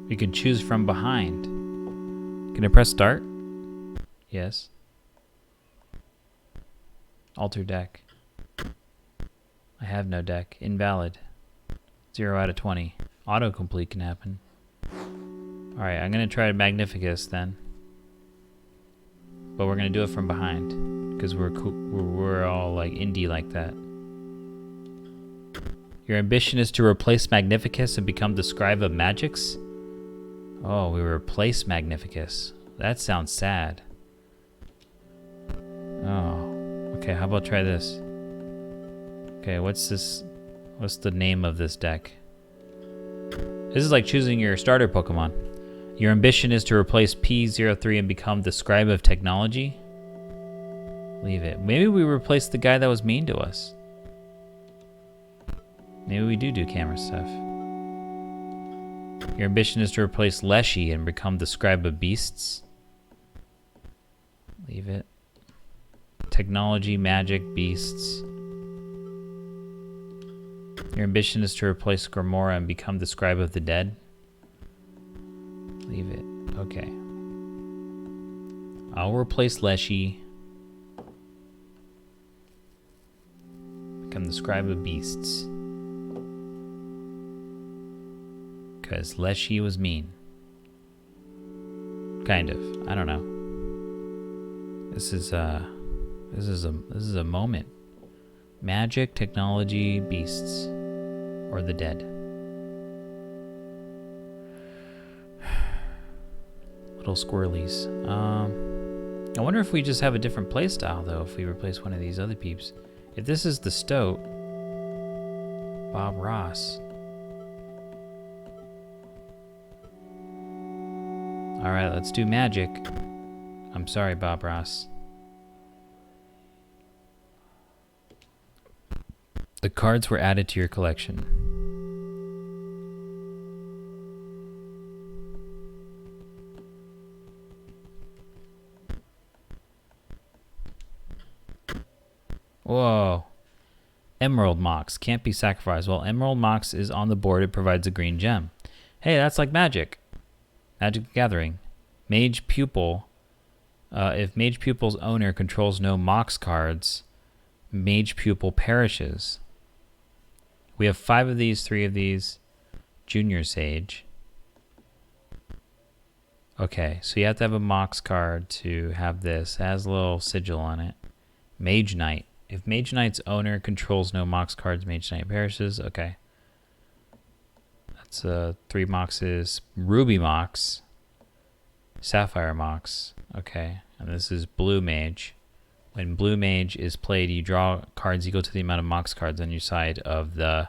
We can choose from behind. Can I press start? Yes. Alter deck. I have no deck. Invalid. 0 out of 20. Autocomplete can happen. Alright, I'm going to try Magnificus then. But we're going to do it from behind. Because we're all like indie like that. Your ambition is to replace Magnificus and become the Scribe of Magix? Oh, we replace Magnificus. That sounds sad. Oh. Okay, how about try this? Okay, what's this? What's the name of this deck? This is like choosing your starter Pokemon. Your ambition is to replace P03 and become the Scribe of Technology? Leave it. Maybe we replace the guy that was mean to us. Maybe we do camera stuff. Your ambition is to replace Leshy and become the Scribe of Beasts? Leave it. Technology, magic, beasts. Your ambition is to replace Grimora and become the Scribe of the Dead? Leave it. Okay. I'll replace Leshy. Become the Scribe of Beasts. Because Leshy was mean. Kind of. I don't know. This is a moment. Magic, technology, beasts. Or the dead. Little squirrelies. I wonder if we just have a different playstyle though if we replace one of these other peeps. If this is the Stoat, Bob Ross. Alright, let's do magic. I'm sorry, Bob Ross. The cards were added to your collection. Whoa. Emerald Mox can't be sacrificed. While Emerald Mox is on the board, it provides a green gem. Hey, that's like magic. Magic the Gathering. Mage Pupil. If Mage Pupil's owner controls no Mox cards, Mage Pupil perishes. We have 5 of these, 3 of these. Junior Sage. Okay, so you have to have a Mox card to have this. It has a little sigil on it. Mage Knight. If Mage Knight's owner controls no Mox cards, Mage Knight perishes. Okay. That's 3 Moxes. Ruby Mox. Sapphire Mox. Okay. And this is Blue Mage. When Blue Mage is played, you draw cards equal to the amount of Mox cards on your side of the...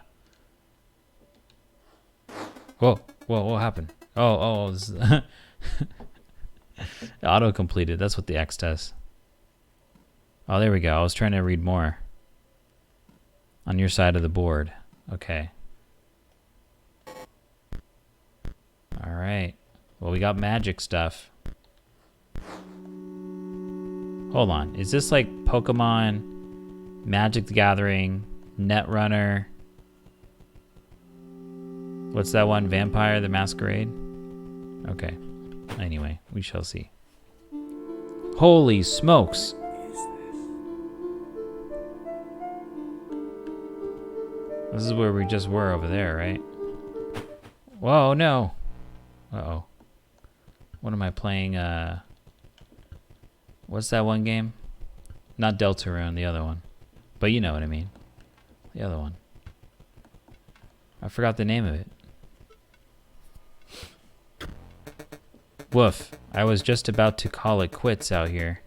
Whoa, what happened? Oh, this is... Auto-completed, that's what the X does. Oh, there we go, I was trying to read more. On your side of the board. Okay. Alright. Well, we got magic stuff. Hold on. Is this like Pokemon, Magic the Gathering, Netrunner? What's that one? Vampire the Masquerade? Okay. Anyway, we shall see. Holy smokes! This is where we just were over there, right? Whoa, no! Uh-oh. What am I playing? What's that one game? Not Deltarune, the other one. But you know what I mean. The other one. I forgot the name of it. Woof. I was just about to call it quits out here.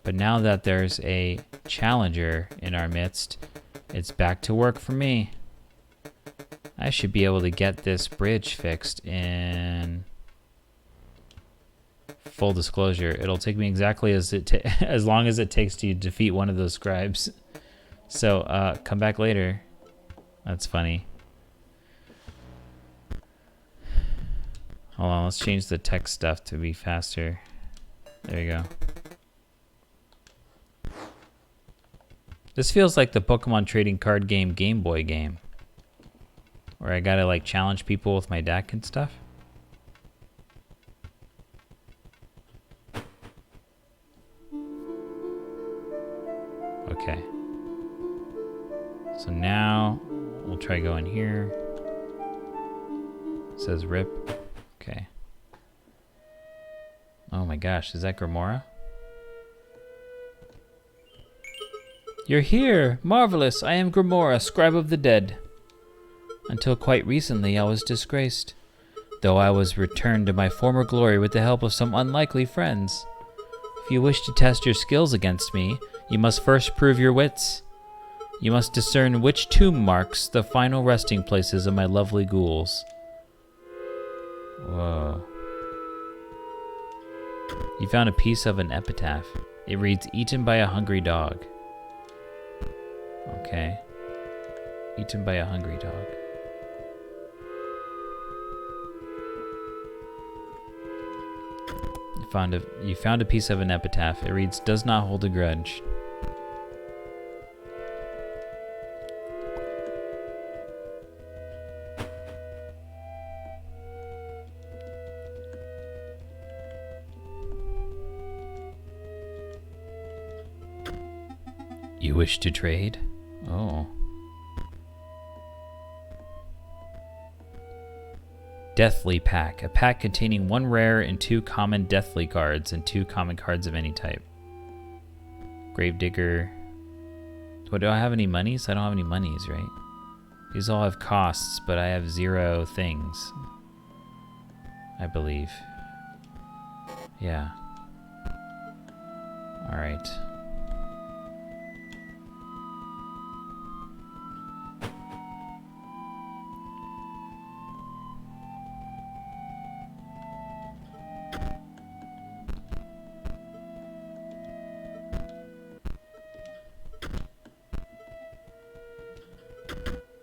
But now that there's a challenger in our midst, it's back to work for me. I should be able to get this bridge fixed in... Full disclosure, it'll take me exactly as long as it takes to defeat one of those scribes. So, come back later. That's funny. Hold on, let's change the text stuff to be faster. There you go. This feels like the Pokemon trading card game Game Boy game. Where I gotta like challenge people with my deck and stuff. Okay. So now we'll try going here. It says rip. Okay. Oh my gosh, is that Grimoire? You're here! Marvelous! I am Grimoire, scribe of the dead. Until quite recently, I was disgraced, though I was returned to my former glory with the help of some unlikely friends. If you wish to test your skills against me, you must first prove your wits. You must discern which tomb marks the final resting places of my lovely ghouls. Whoa. You found a piece of an epitaph. It reads, "Eaten by a hungry dog." Okay. Eaten by a hungry dog. You found a piece of an epitaph. It reads, "Does not hold a grudge." You wish to trade? Oh. Deathly Pack. A pack containing 1 rare and 2 common Deathly cards and 2 common cards of any type. Gravedigger. What, do I have any monies? I don't have any monies, right? These all have costs, but I have 0 things. I believe. Yeah. Alright.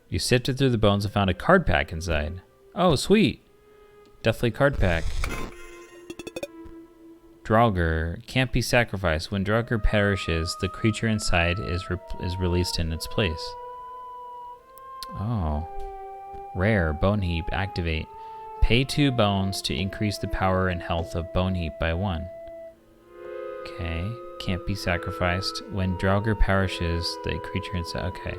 You sifted through the bones and found a card pack inside. Oh, sweet. Deathly card pack. Draugr can't be sacrificed. When Draugr perishes, the creature inside is released in its place. Oh. Rare, Bone Heap, activate. Pay 2 bones to increase the power and health of Bone Heap by 1. Okay. Can't be sacrificed. When Draugr perishes, the creature inside... Okay.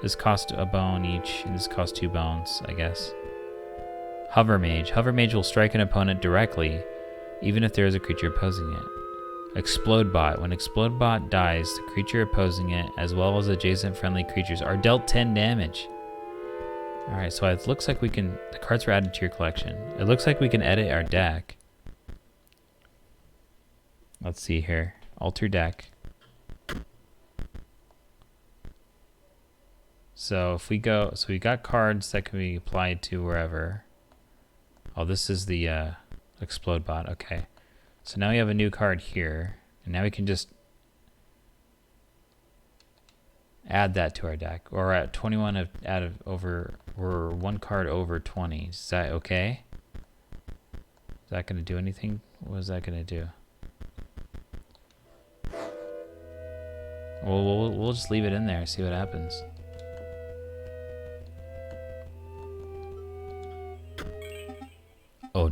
This costs a bone each, and this costs 2 bones, I guess. Hover Mage. Hover Mage will strike an opponent directly, even if there is a creature opposing it. Explode Bot. When Explode Bot dies, the creature opposing it, as well as adjacent friendly creatures, are dealt 10 damage. Alright, so it looks like we can... The cards were added to your collection. It looks like we can edit our deck. Let's see here. Alter deck. So if we go, so we got cards that can be applied to wherever. Oh, this is the Explode Bot. Okay. So now we have a new card here, and now we can just add that to our deck. Or at 21 out of over, we're 1 card over 20. Is that okay? Is that going to do anything? What is that going to do? Well, we'll just leave it in there, see what happens. Oh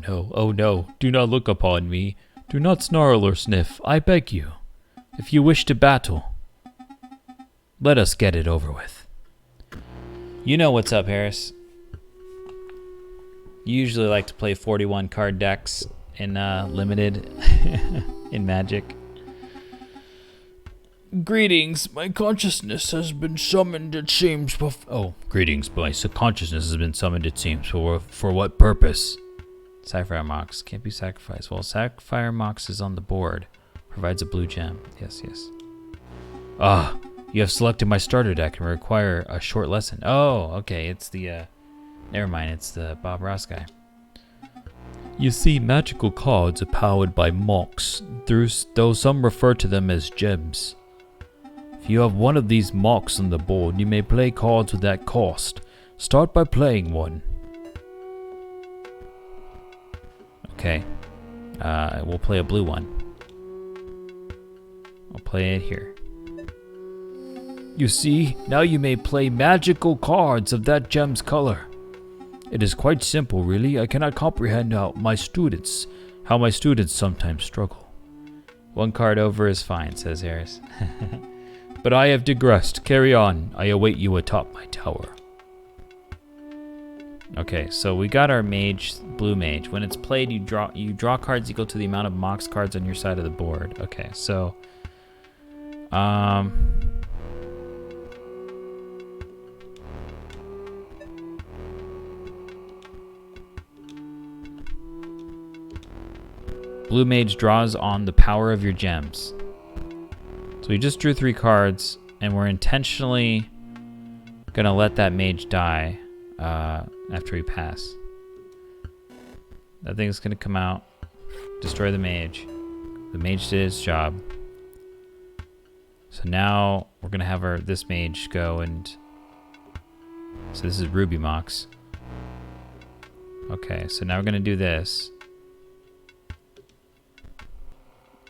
no, do not look upon me. Do not snarl or sniff, I beg you. If you wish to battle, let us get it over with. You know what's up, Harris. You usually like to play 41 card decks in Limited in Magic. Greetings, my consciousness has been summoned, it seems. Greetings, my consciousness has been summoned, it seems. For what purpose? Sapphire Mox can't be sacrificed. Well, Sapphire Mox is on the board. Provides a blue gem. Yes. Ah, you have selected my starter deck and require a short lesson. Oh, okay. It's the, never mind. It's the Bob Ross guy. You see, magical cards are powered by Mox, though some refer to them as gems. If you have one of these Mox on the board, you may play cards with that cost. Start by playing one. Okay, we'll play a blue one. I'll play it here. You see, now you may play magical cards of that gem's color. It is quite simple, really. I cannot comprehend how my students sometimes struggle. 1 card over is fine, says Harris. But I have digressed. Carry on. I await you atop my tower. Okay, so we got our mage, blue mage. When it's played, you draw cards equal to the amount of Mox cards on your side of the board. Okay, so blue mage draws on the power of your gems. So we just drew 3 cards, and we're intentionally gonna let that mage die after we pass. That thing's gonna come out, destroy the mage. The mage did his job. So now we're gonna have this mage go and... So this is Ruby Mox. Okay, so now we're gonna do this.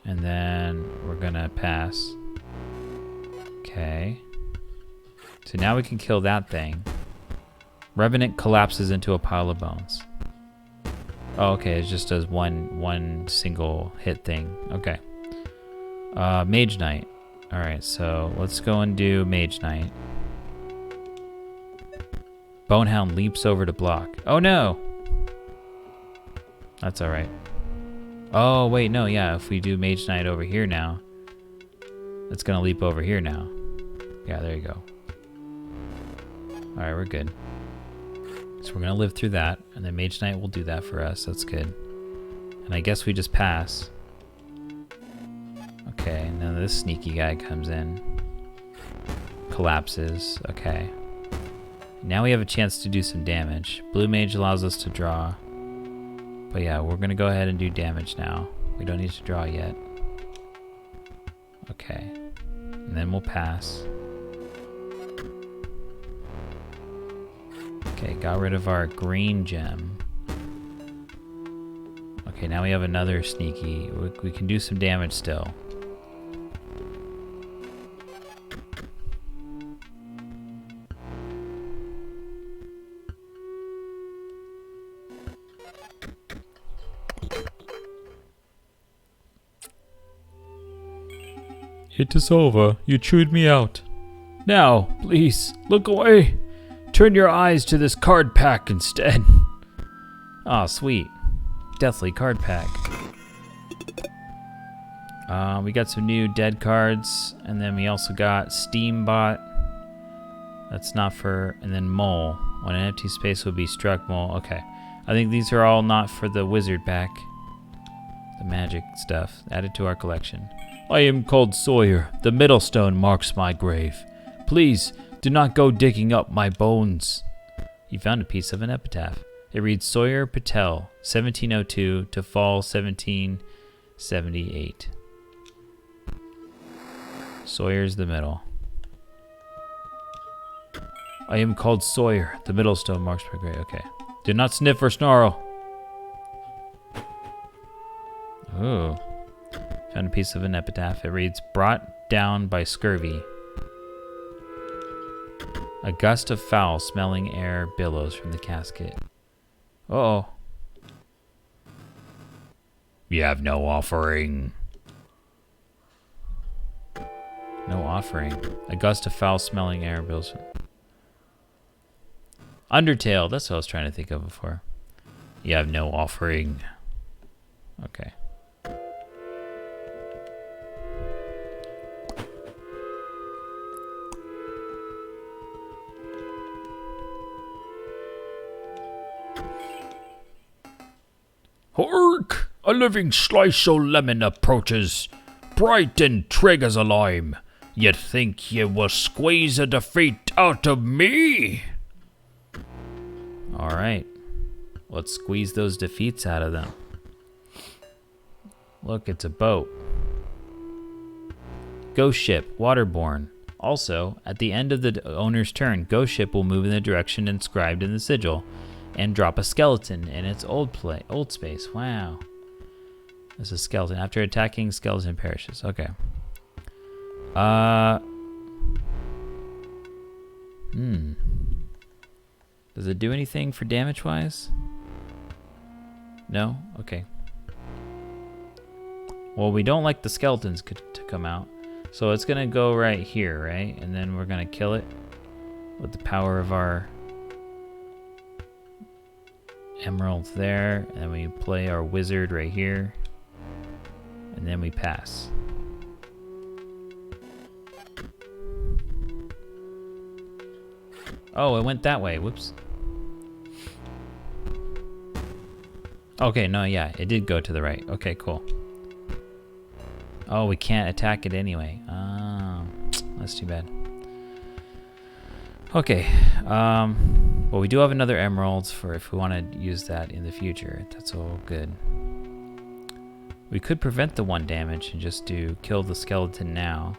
And then we're gonna pass. Okay. So now we can kill that thing. Revenant collapses into a pile of bones. Oh, okay, it just does one single hit thing. Okay. Mage Knight. Alright, so let's go and do Mage Knight. Bonehound leaps over to block. Oh no! That's alright. Oh, wait, no, yeah, if we do Mage Knight over here now, it's gonna leap over here now. Yeah, there you go. Alright, we're good. So we're gonna live through that, and then Mage Knight will do that for us. That's good. And I guess we just pass. Okay, and then this sneaky guy comes in. Collapses. Okay. Now we have a chance to do some damage. Blue Mage allows us to draw. But yeah, we're gonna go ahead and do damage now. We don't need to draw yet. Okay. And then we'll pass. Okay, got rid of our green gem. Okay, now we have another sneaky. We can do some damage still. It is over. You chewed me out. Now, please, look away. Turn your eyes to this card pack instead. Oh, sweet. Deathly card pack. We got some new dead cards, and then we also got Steambot. That's not for... And then Mole. When an empty space will be struck, Mole. Okay. I think these are all not for the wizard pack. The magic stuff. Added to our collection. I am called Sawyer. The middle stone marks my grave. Please, do not go digging up my bones. You found a piece of an epitaph. It reads Sawyer Patel, 1702 to fall 1778. Sawyer's the middle. I am called Sawyer. The middle stone marks my grave. Okay. Do not sniff or snarl. Ooh. Found a piece of an epitaph. It reads, brought down by scurvy. A gust of foul-smelling air billows from the casket. Uh-oh. You have no offering. No offering. A gust of foul-smelling air billows from... Undertale. That's what I was trying to think of before. You have no offering. Okay. Hark! A living slice o' lemon approaches, bright and trig as a lime. Ye think ye will squeeze a defeat out of me? Alright. Let's squeeze those defeats out of them. Look, it's a boat. Ghost ship, waterborne. Also, at the end of the owner's turn, ghost ship will move in the direction inscribed in the sigil and drop a skeleton in its old space. Wow. There's a skeleton. After attacking, skeleton perishes. Okay. Does it do anything for damage-wise? No? Okay. Well, we don't like the skeletons to come out. So it's going to go right here, right? And then we're going to kill it with the power of our emeralds there. And then we play our wizard right here. And then we pass. Oh, it went that way. Whoops. Okay, no, yeah, it did go to the right. Okay, cool. Oh, we can't attack it anyway. Oh, that's too bad. Okay, well, we do have another emerald for if we want to use that in the future. That's all good. We could prevent the 1 damage and just kill the skeleton now.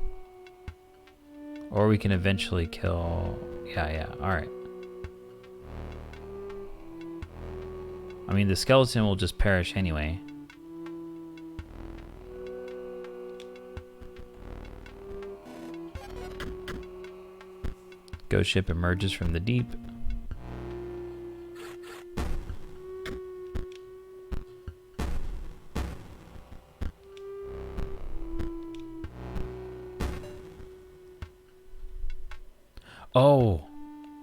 Or we can eventually kill... Yeah, alright. I mean, the skeleton will just perish anyway. Ghost ship emerges from the deep. Oh,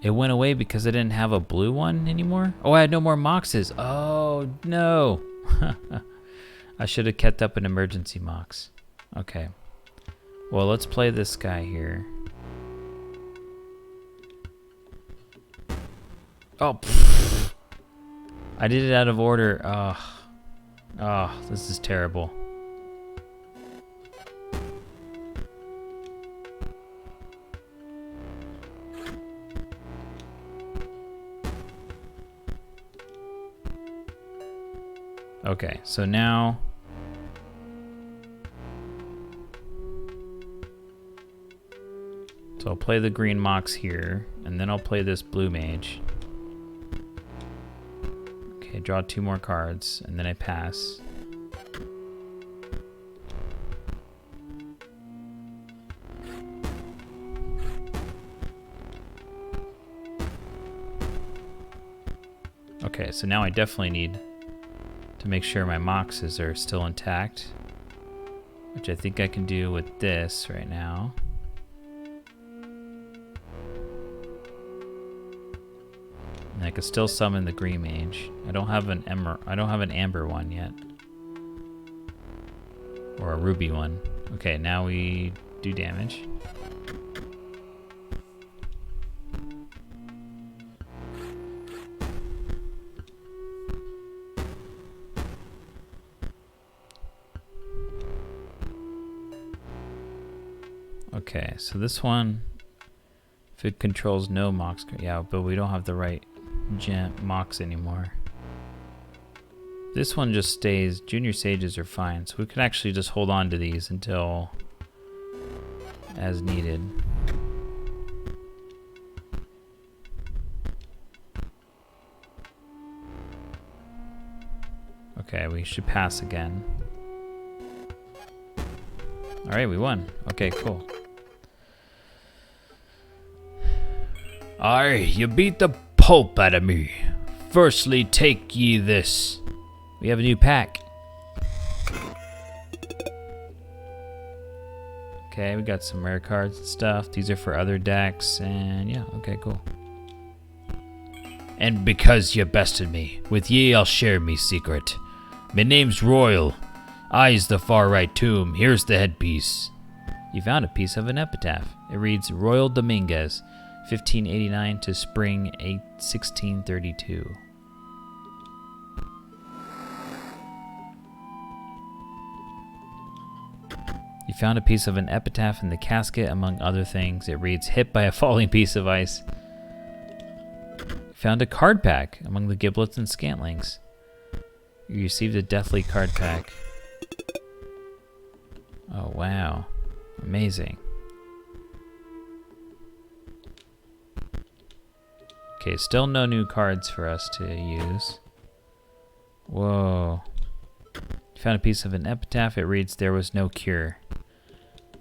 it went away because I didn't have a blue one anymore? Oh, I had no more moxes. Oh, no. I should have kept up an emergency mox. Okay. Well, let's play this guy here. Oh, pfft. I did it out of order. Oh, this is terrible. Okay, so now I'll play the green mox here, and then I'll play this blue mage. Okay, draw 2 more cards, and then I pass. Okay, so now I definitely need to make sure my moxes are still intact, which I think I can do with this right now. And I can still summon the green mage. I don't have an amber one yet, or a ruby one. Okay, now we do damage. Okay, so this one, if it controls no mox, yeah, but we don't have the right mox anymore. This one just stays, junior sages are fine, so we can actually just hold on to these until as needed. Okay, we should pass again. Alright, we won. Okay, cool. Aye, you beat the pulp out of me. Firstly, take ye this. We have a new pack. Okay, we got some rare cards and stuff. These are for other decks, and yeah, okay, cool. And because you bested me, with ye I'll share me secret. Me name's Royal. I's the far right tomb. Here's the headpiece. You found a piece of an epitaph. It reads Royal Dominguez, 1589 to spring 1632. You found a piece of an epitaph in the casket, among other things. It reads, hit by a falling piece of ice. You found a card pack among the giblets and scantlings. You received a deathly card pack. Oh, wow. Amazing. Okay, still no new cards for us to use. Whoa. You found a piece of an epitaph. It reads, there was no cure.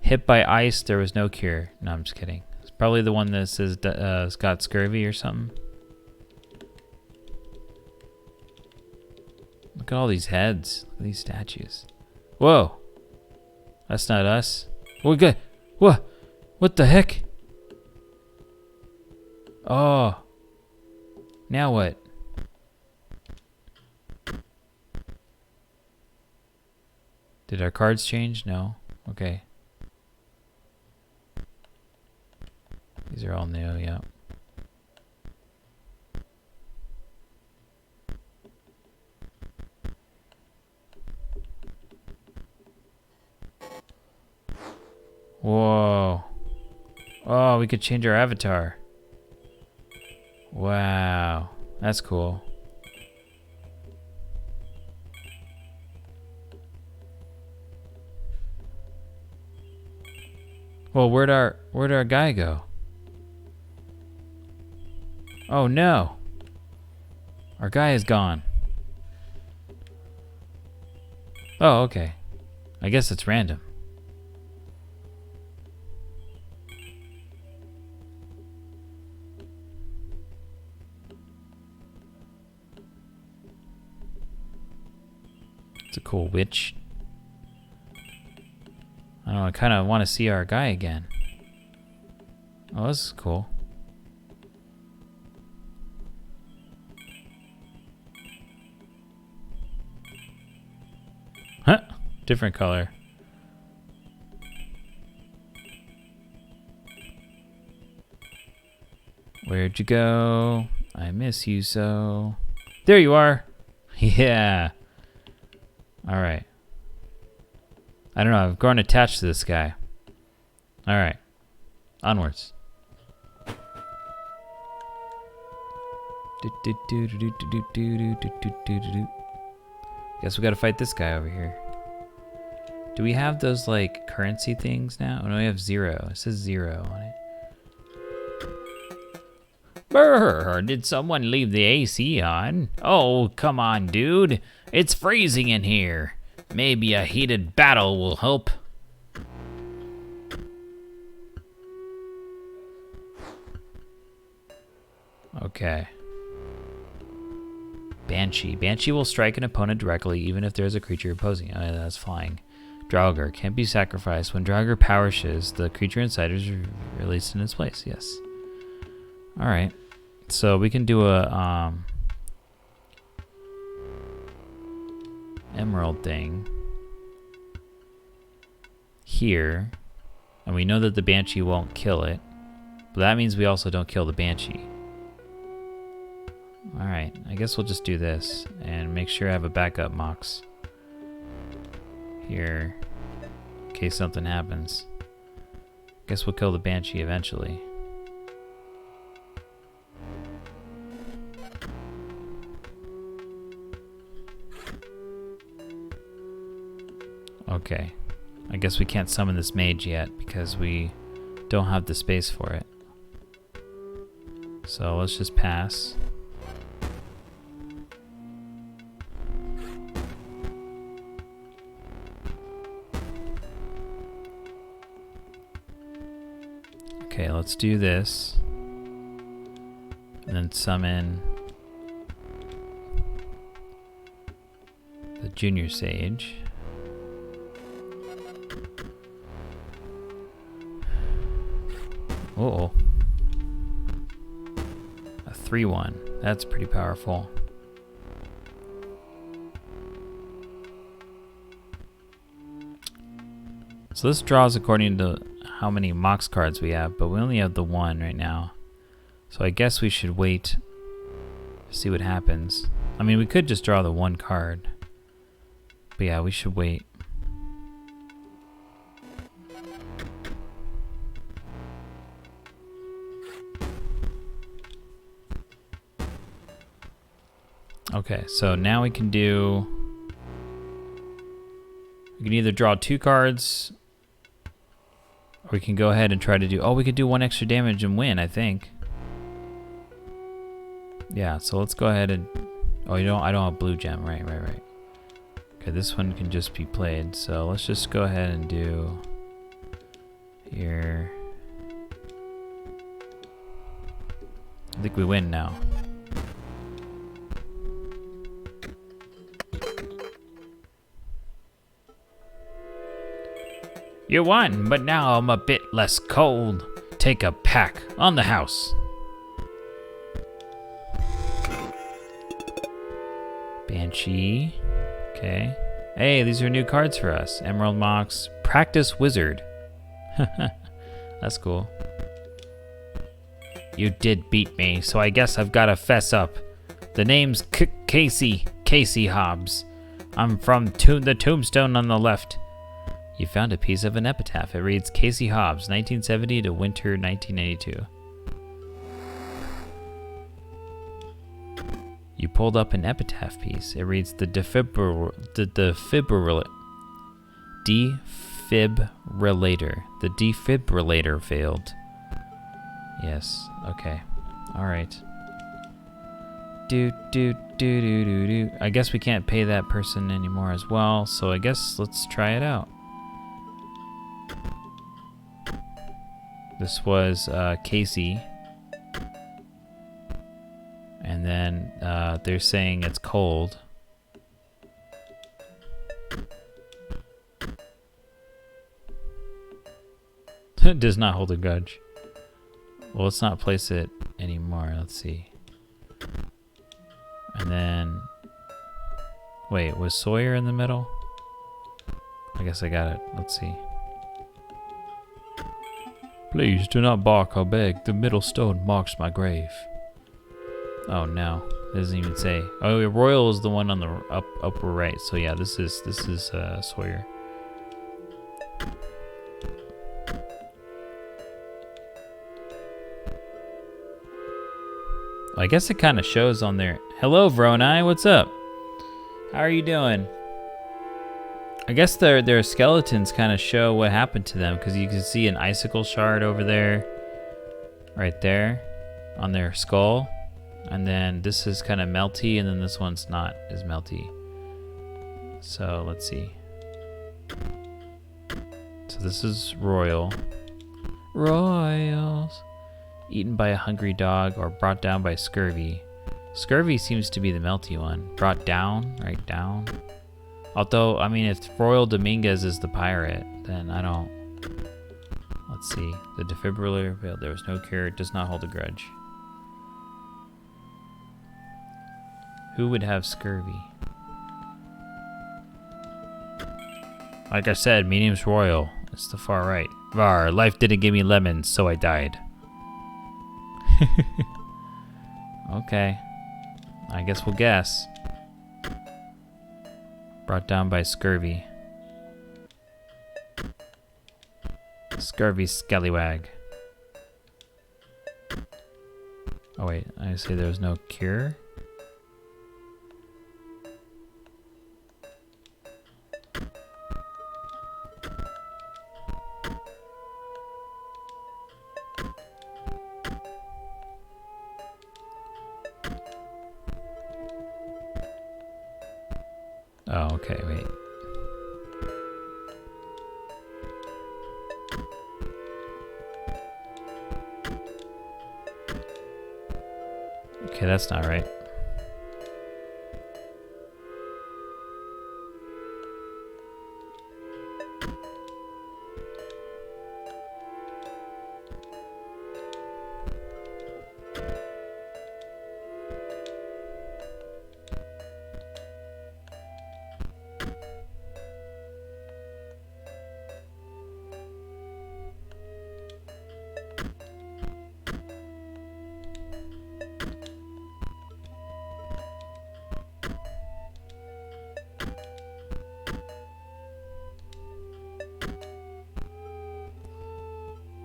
Hit by ice, there was no cure. No, I'm just kidding. It's probably the one that says got scurvy or something. Look at all these heads. Look at these statues. Whoa. That's not us. We're good. What? What the heck? Oh. Now what? Did our cards change? No. Okay. These are all new, yeah. Whoa. Oh, we could change our avatar. Wow. That's cool. Well, where'd our guy go? Oh no. Our guy is gone. Oh, okay. I guess it's random. It's a cool witch. I don't know, I kind of want to see our guy again. Oh, this is cool. Huh? Different color. Where'd you go? I miss you so. There you are. Yeah. All right. I don't know. I've grown attached to this guy. All right. Onwards. Guess we gotta fight this guy over here. Do we have those like currency things now? Oh no, we have 0. It says 0 on it. Brr, did someone leave the AC on? Oh, come on, dude. It's freezing in here. Maybe a heated battle will help. Okay. Banshee. Banshee will strike an opponent directly, even if there's a creature opposing. Oh, yeah, that's flying. Draugr can't be sacrificed. When Draugr perishes, the creature inside is released in its place. Yes. All right. So we can do a emerald thing here, and we know that the Banshee won't kill it, but that means we also don't kill the Banshee. Alright, I guess we'll just do this and make sure I have a backup Mox here in case something happens. Guess we'll kill the Banshee eventually. Okay, I guess we can't summon this mage yet because we don't have the space for it. So let's just pass. Okay, let's do this. And then summon the Junior Sage. Uh-oh. A 3/1. That's pretty powerful. So this draws according to how many Mox cards we have, but we only have the 1 right now. So I guess we should wait to see what happens. I mean, we could just draw the 1 card. But yeah, we should wait. Okay, so now we can do... We can either draw 2 cards, or we can go ahead and try to do... Oh, we could do 1 extra damage and win, I think. Yeah, so let's go ahead and... Oh, you don't... I don't have blue gem. Right. Okay, this one can just be played. So let's just go ahead and do... Here... I think we win now. You won, but now I'm a bit less cold. Take a pack on the house. Banshee. Okay. Hey, these are new cards for us. Emerald Mox. Practice Wizard. That's cool. You did beat me, so I guess I've got to fess up. The name's Casey Hobbs. I'm from the tombstone on the left. You found a piece of an epitaph. It reads Casey Hobbs, 1970 to winter 1992. You pulled up an epitaph piece. It reads the defibrillator. The defibrillator failed. Yes. Okay. All right. Do. I guess we can't pay that person anymore as well. So I guess let's try it out. This was Casey. And then they're saying it's cold. Does not hold a grudge. Well, let's not place it anymore. Let's see. And then... Wait, was Sawyer in the middle? I guess I got it. Let's see. Please do not bark, I beg. The middle stone marks my grave. Oh no, it doesn't even say. Oh, Royal is the one on the upper right. So yeah, this is Sawyer. I guess it kind of shows on there. Hello, Vroni, what's up? How are you doing? I guess their skeletons kind of show what happened to them, because you can see an icicle shard over there, right there, on their skull. And then this is kind of melty, and then this one's not as melty. So let's see. So this is Royal. Royals. Eaten by a hungry dog or brought down by scurvy. Scurvy seems to be the melty one. Brought down, right down. Although, I mean, if Royal Dominguez is the pirate, then I don't... Let's see. The defibrillator failed. There was no cure. It does not hold a grudge. Who would have scurvy? Like I said, medium's Royal. It's the far right. Var, life didn't give me lemons, so I died. Okay. I guess we'll guess. Brought down by scurvy. Scurvy scallywag. Oh wait, I say there was no cure? Oh, okay, wait. Okay, that's not right.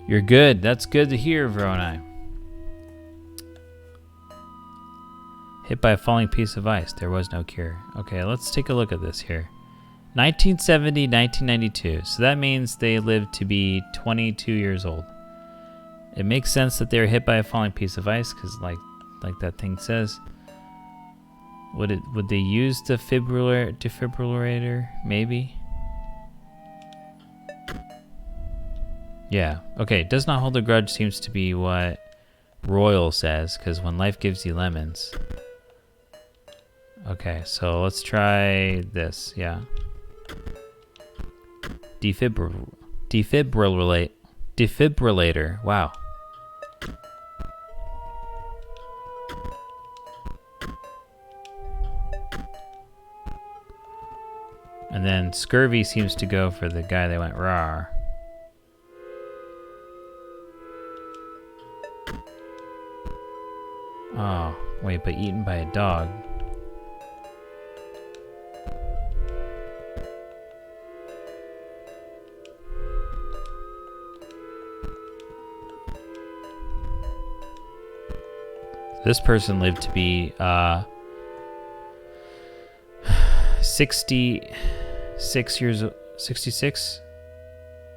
You're good. That's good to hear, Vroni. Hit by a falling piece of ice. There was no cure. Okay, let's take a look at this here. 1970, 1992. So that means they lived to be 22 years old. It makes sense that they were hit by a falling piece of ice, because like that thing says. Would they use the defibrillator? Maybe. Yeah. Okay. Does not hold a grudge seems to be what Royal says, because when life gives you lemons. Okay, so let's try this. Yeah. Defibrillator. Wow. And then scurvy seems to go for the guy that went rawr. Oh, wait, but eaten by a dog. This person lived to be 66 years old. 66?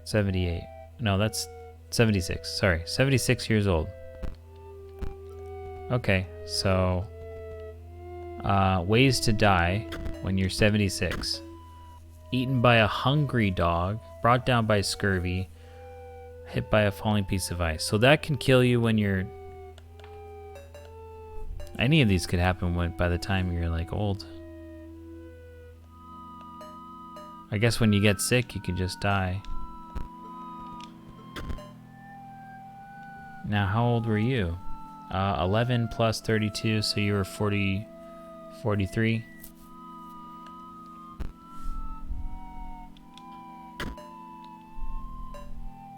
78. No, that's 76. Sorry, 76 years old. Okay, so ways to die when you're 76. Eaten by a hungry dog, brought down by scurvy, hit by a falling piece of ice. So that can kill you when you're... Any of these could happen by the time you're like old. I guess when you get sick, you can just die. Now, how old were you? 11 plus 32, so you were 43.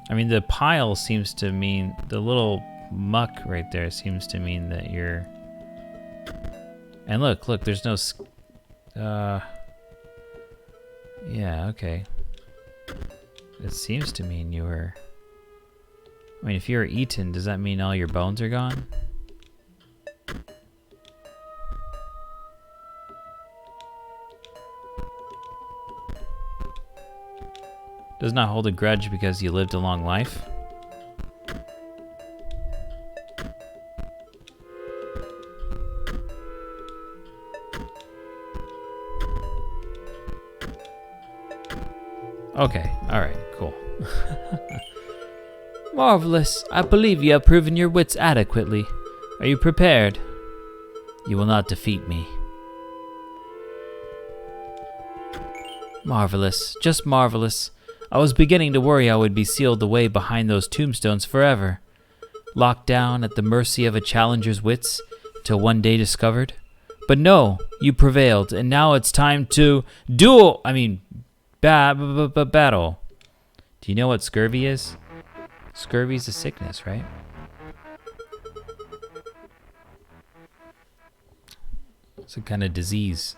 I mean, the pile seems to mean, the little muck right there seems to mean that you're... And look, there's no... Yeah, okay. It seems to mean you were... I mean, if you were eaten, does that mean all your bones are gone? Does not hold a grudge because you lived a long life? Okay, alright, cool. Marvelous. I believe you have proven your wits adequately. Are you prepared? You will not defeat me. Marvelous. Just marvelous. I was beginning to worry I would be sealed away behind those tombstones forever. Locked down at the mercy of a challenger's wits, till one day discovered. But no, you prevailed, and now it's time to battle. Do you know what scurvy is? Scurvy's a sickness, right? It's a kind of disease.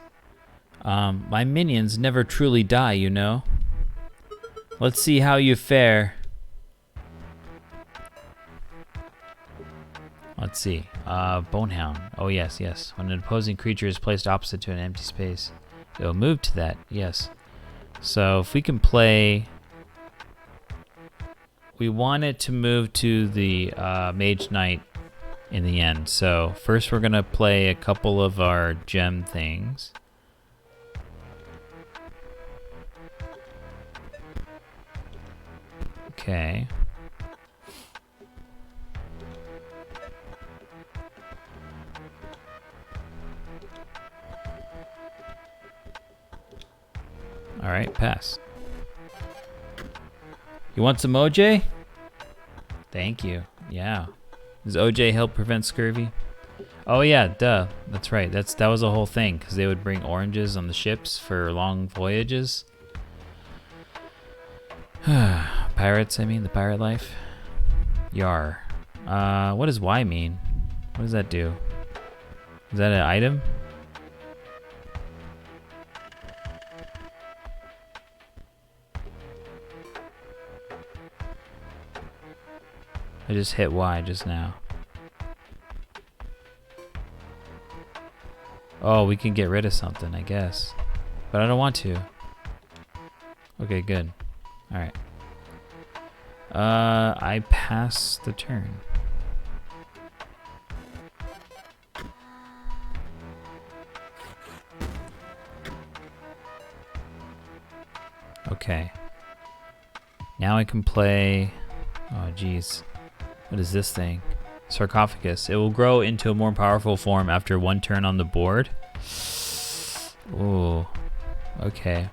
My minions never truly die, you know. Let's see how you fare. Let's see. Bonehound. Oh, yes. When an opposing creature is placed opposite to an empty space, it will move to that. Yes. So if we can play... We want it to move to the Mage Knight in the end. So first we're going to play a couple of our gem things. Okay. All right, pass. You want some OJ? Thank you. Yeah. Does OJ help prevent scurvy? Oh yeah, duh. That's right. That was a whole thing because they would bring oranges on the ships for long voyages. Pirates, I mean, the pirate life. Yar. What does Y mean? What does that do? Is that an item? I just hit Y just now. Oh, we can get rid of something, I guess. But I don't want to. Okay, good. Alright. I pass the turn. Okay. Now I can play... Oh, geez. What is this thing? Sarcophagus. It will grow into a more powerful form after one turn on the board. Ooh. Okay.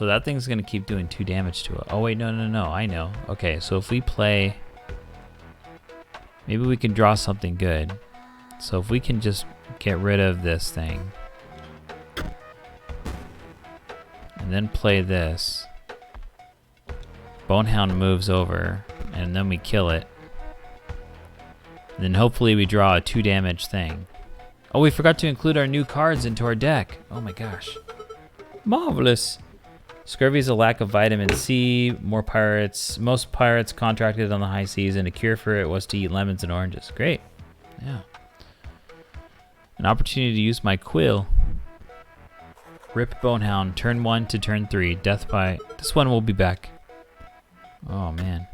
So that thing's gonna keep doing 2 damage to it. Oh wait, no, I know. Okay, so if we play, maybe we can draw something good. So if we can just get rid of this thing, and then play this, Bonehound moves over, and then we kill it. And then hopefully we draw a 2 damage thing. Oh, we forgot to include our new cards into our deck. Oh my gosh. Marvelous. Scurvy is a lack of vitamin C. Most pirates contracted on the high seas, and a cure for it was to eat lemons and oranges. Great. Yeah. An opportunity to use my quill. Rip Bonehound, turn 1 to turn 3. Death by... This one will be back. Oh, man.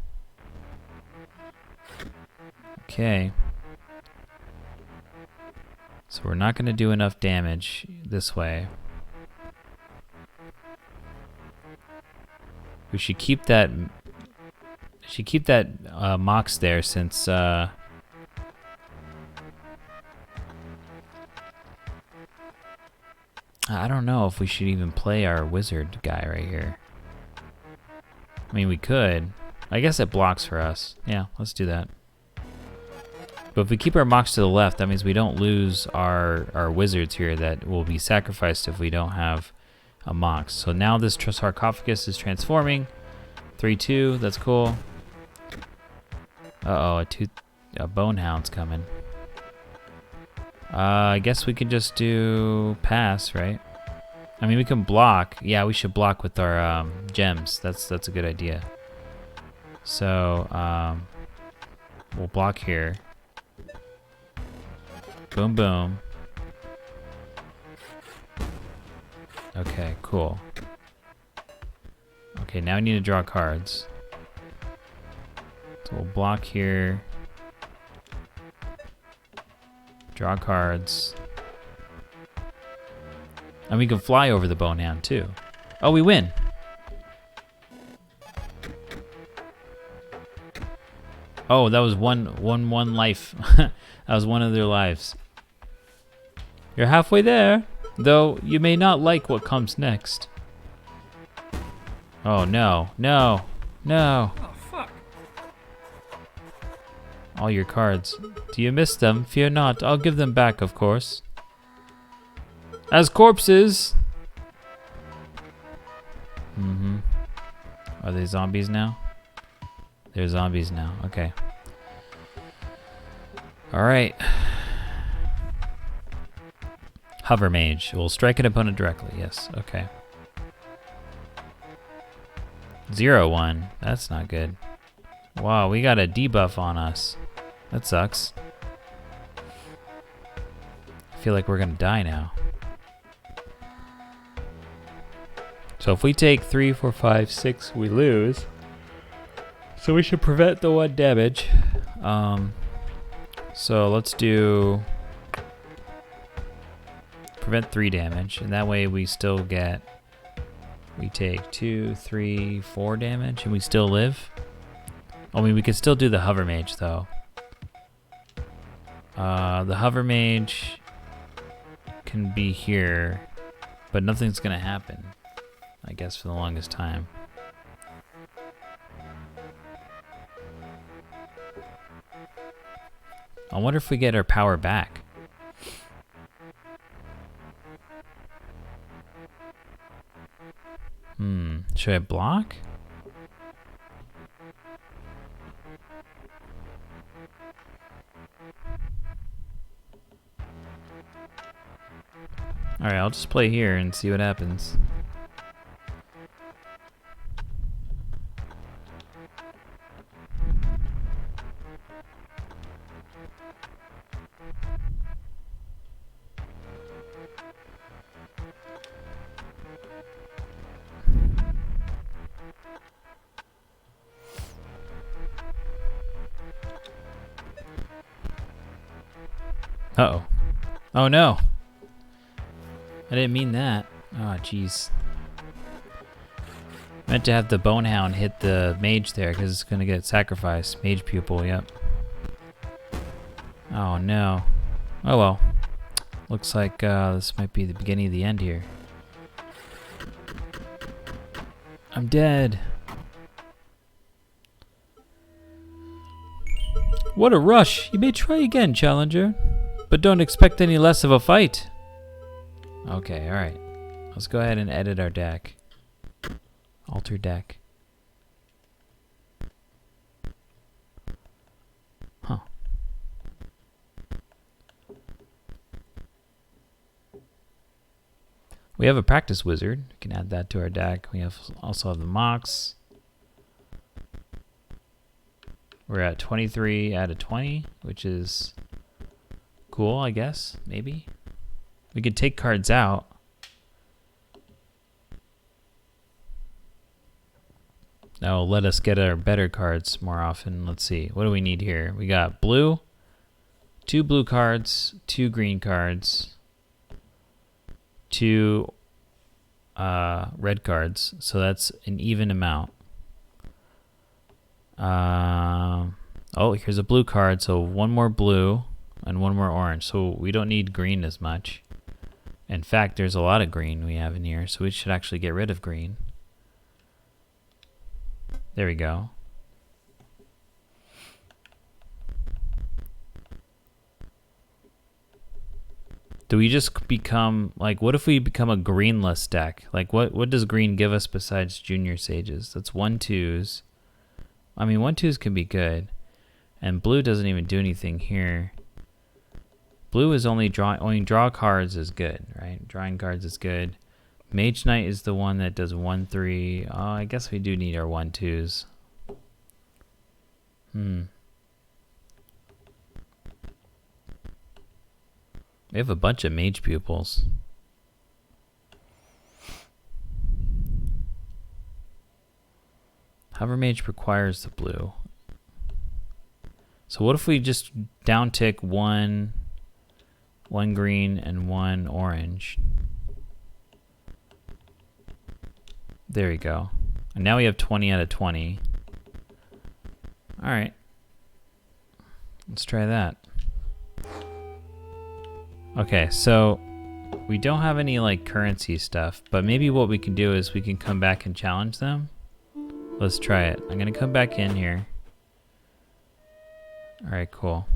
Okay. So we're not going to do enough damage this way. We should keep that... Mox there since... I don't know if we should even play our wizard guy right here. I mean, we could. I guess it blocks for us. Yeah, let's do that. But if we keep our Mox to the left, that means we don't lose our wizards here that will be sacrificed if we don't have a Mox. So now this sarcophagus is transforming. 3-2, that's cool. Uh-oh, a Bonehound's coming. I guess we can just do pass, right? I mean, we can block. Yeah, we should block with our gems. That's a good idea. So we'll block here. Boom, boom. Okay, cool. Okay, now we need to draw cards. So we'll block here. Draw cards. And we can fly over the Bonehound too. Oh, we win. Oh, that was one life. That was one of their lives. You're halfway there, though you may not like what comes next. Oh no, no, no. Oh, fuck. All your cards. Do you miss them? Fear not, I'll give them back, of course. As corpses! Mm-hmm. Are they zombies now? They're zombies now, okay. Alright. Hover Mage. Will strike an opponent directly, yes, okay. 0-1. That's not good. Wow, we got a debuff on us. That sucks. I feel like we're gonna die now. So if we take 3, 4, 5, 6, we lose. So we should prevent the 1 damage. So let's do prevent 3 damage, and that way we still get, we take 2, 3, 4 damage, and we still live. I mean, we could still do the Hover Mage though. The Hover Mage can be here, but nothing's gonna happen, I guess, for the longest time. I wonder if we get our power back. Should I block? Alright, I'll just play here and see what happens. Uh-oh. Oh no! I didn't mean that. Oh, jeez. Meant to have the Bonehound hit the mage there because it's going to get sacrificed. Mage pupil, yep. Oh no. Oh well. Looks like this might be the beginning of the end here. I'm dead. What a rush. You may try again, challenger. But don't expect any less of a fight. Okay, alright. Let's go ahead and edit our deck. Alter deck. Huh. We have a practice wizard. We can add that to our deck. We also have the Mox. We're at 23 out of 20, which is cool, I guess. Maybe. We could take cards out. That'll let us get our better cards more often. Let's see. What do we need here? We got blue. 2 blue cards. 2 green cards. 2 red cards. So that's an even amount. Oh, here's a blue card. So 1 more blue and 1 more orange. So we don't need green as much. In fact, there's a lot of green we have in here. So we should actually get rid of green. There we go. Do we just become, like, what if we become a greenless deck? Like, what does green give us besides Junior Sages? That's 1/2s. I mean, 1/2s can be good. And blue doesn't even do anything here. Blue is only draw cards is good, right? Drawing cards is good. Mage Knight is the one that does 1/3. Oh, I guess we do need our 1/2s. We have a bunch of mage pupils. Hover Mage requires the blue. So what if we just down tick one green and 1 orange? There we go. And now we have 20 out of 20. All right. Let's try that. Okay, so we don't have any like currency stuff, but maybe what we can do is we can come back and challenge them. Let's try it. I'm gonna come back in here. All right, cool.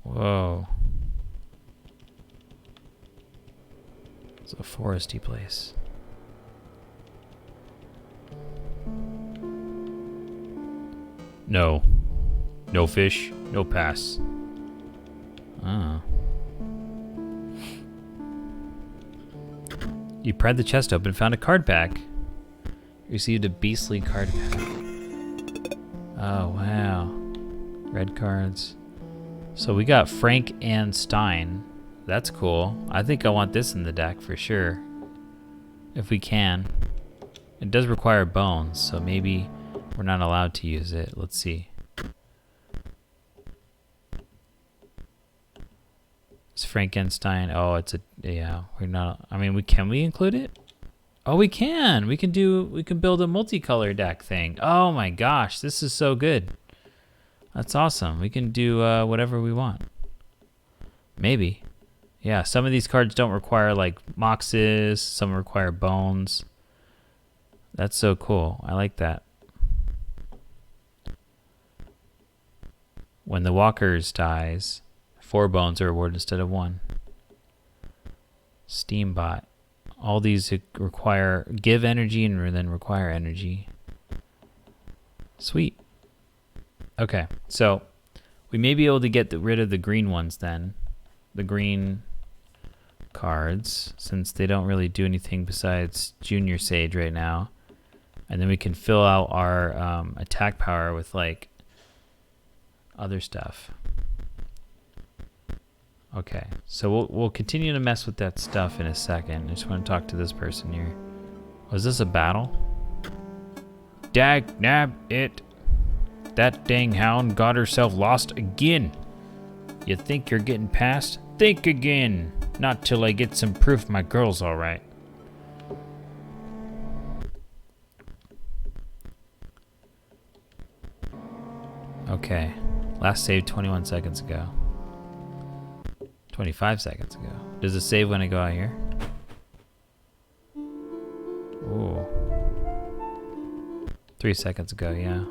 Whoa. It's a foresty place. No. No fish, no pass. Oh. You pried the chest open and found a card pack. You received a beastly card pack. Oh, wow. Red cards. So we got Frank and Stein. That's cool. I think I want this in the deck for sure. If we can. It does require bones, so maybe we're not allowed to use it. Let's see. It's Frankenstein. Oh, it's a, yeah, we're not, I mean, can we include it? Oh, we can. We can build a multicolor deck thing. Oh my gosh, this is so good. That's awesome. We can do whatever we want. Maybe. Yeah, some of these cards don't require like moxes, some require bones. That's so cool. I like that. When the walkers dies, 4 bones are awarded instead of 1. Steambot. All these require give energy and then require energy. Sweet. Okay, so we may be able to get rid of the green ones then. The green cards, since they don't really do anything besides Junior Sage right now. And then we can fill out our attack power with like other stuff. Okay, so we'll continue to mess with that stuff in a second. I just want to talk to this person here. Was this a battle? Dag nab it. That dang hound got herself lost again. You think you're getting past? Think again. Not till I get some proof my girl's all right. Okay. Last save 21 seconds ago. 25 seconds ago. Does it save when I go out here? Ooh. 3 seconds ago, yeah.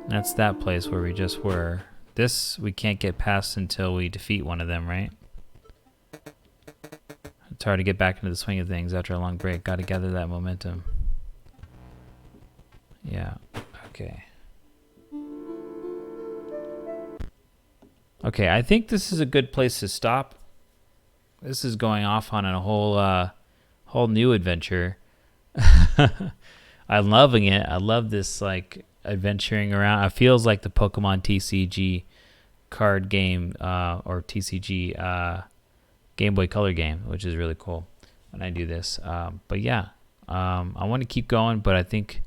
That's that place where we just were. This we can't get past until we defeat one of them, right? It's hard to get back into the swing of things after a long break. Got to gather that momentum. Yeah. Okay. Okay, I think this is a good place to stop. This is going off on a whole new adventure. I'm loving it. I love this like adventuring around. It feels like the Pokemon TCG card game or TCG Game Boy Color game, which is really cool when I do this. But yeah, I want to keep going, but I think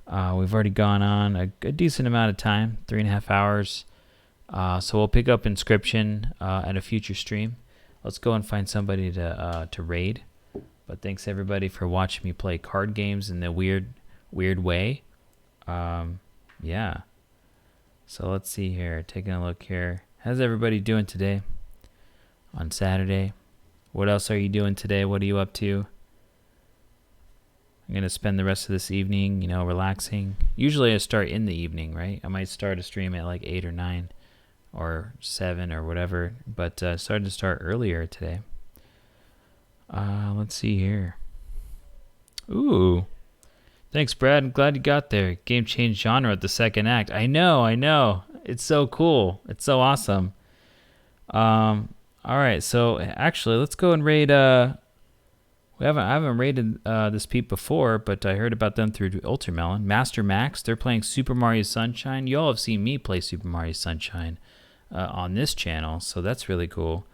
we've already gone on a decent amount of time, 3.5 hours. So we'll pick up Inscryption at a future stream. Let's go and find somebody to raid. But thanks everybody for watching me play card games in the weird way. Yeah. So let's see here. Taking a look here. How's everybody doing today? On Saturday. What else are you doing today? What are you up to? I'm gonna spend the rest of this evening, relaxing. Usually I start in the evening, right? I might start a stream at like 8 or 9 or 7 or whatever, but started to start earlier today. Let's see here. Ooh. Thanks, Brad. I'm glad you got there. Game changed genre at the second act. I know. It's so cool. It's so awesome. All right, so actually, let's go and raid. I haven't raided this peep before, but I heard about them through Ultramelon. Master Max. They're playing Super Mario Sunshine. You all have seen me play Super Mario Sunshine on this channel, so that's really cool.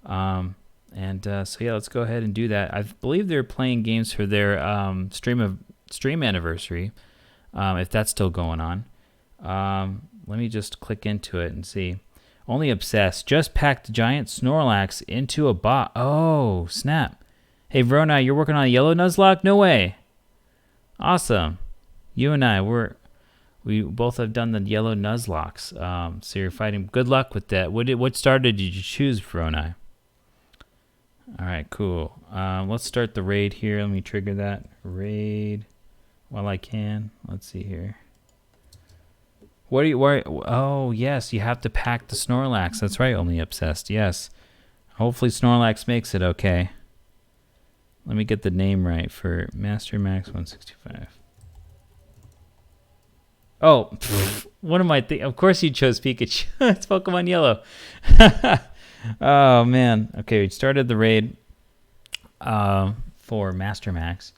So yeah, let's go ahead and do that. I believe they're playing games for their stream anniversary, if that's still going on. Let me just click into it and see. Only Obsessed just packed giant Snorlax into a bot. Oh, snap. Hey, Verona, you're working on a yellow Nuzlocke? No way. Awesome. You and I, we both have done the yellow Nuzlocks. So you're fighting. Good luck with that. What starter did you choose, Verona? All right, cool. Let's start the raid here. Let me trigger that raid while I can. Let's see here. Oh, yes, you have to pack the Snorlax. That's right, Only Obsessed. Yes. Hopefully Snorlax makes it okay. Let me get the name right for Master Max 165. Oh, what am I thinking? Of course you chose Pikachu. It's Pokemon Yellow. Oh, man. Okay, we started the raid for Master Max.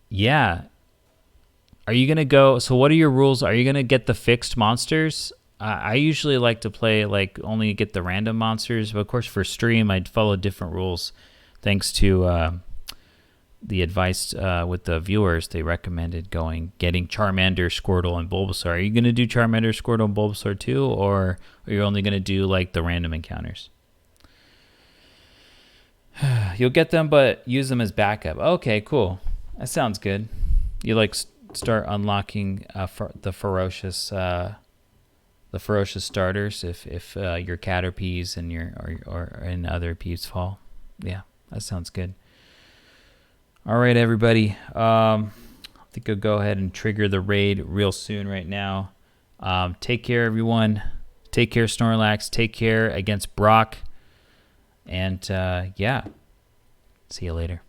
Yeah. Are you going to go... So what are your rules? Are you going to get the fixed monsters? I usually like to play, only get the random monsters. But, of course, for stream, I'd follow different rules. Thanks to the advice with the viewers, they recommended getting Charmander, Squirtle, and Bulbasaur. Are you going to do Charmander, Squirtle, and Bulbasaur too, or are you only going to do the random encounters? You'll get them, but use them as backup. Okay, cool. That sounds good. You start unlocking the ferocious starters if your Caterpies and and other peeps fall. Yeah, that sounds good. All right, everybody. I think I'll go ahead and trigger the raid real soon right now. Take care, everyone. Take care, Snorlax. Take care against Brock. And, yeah. See you later.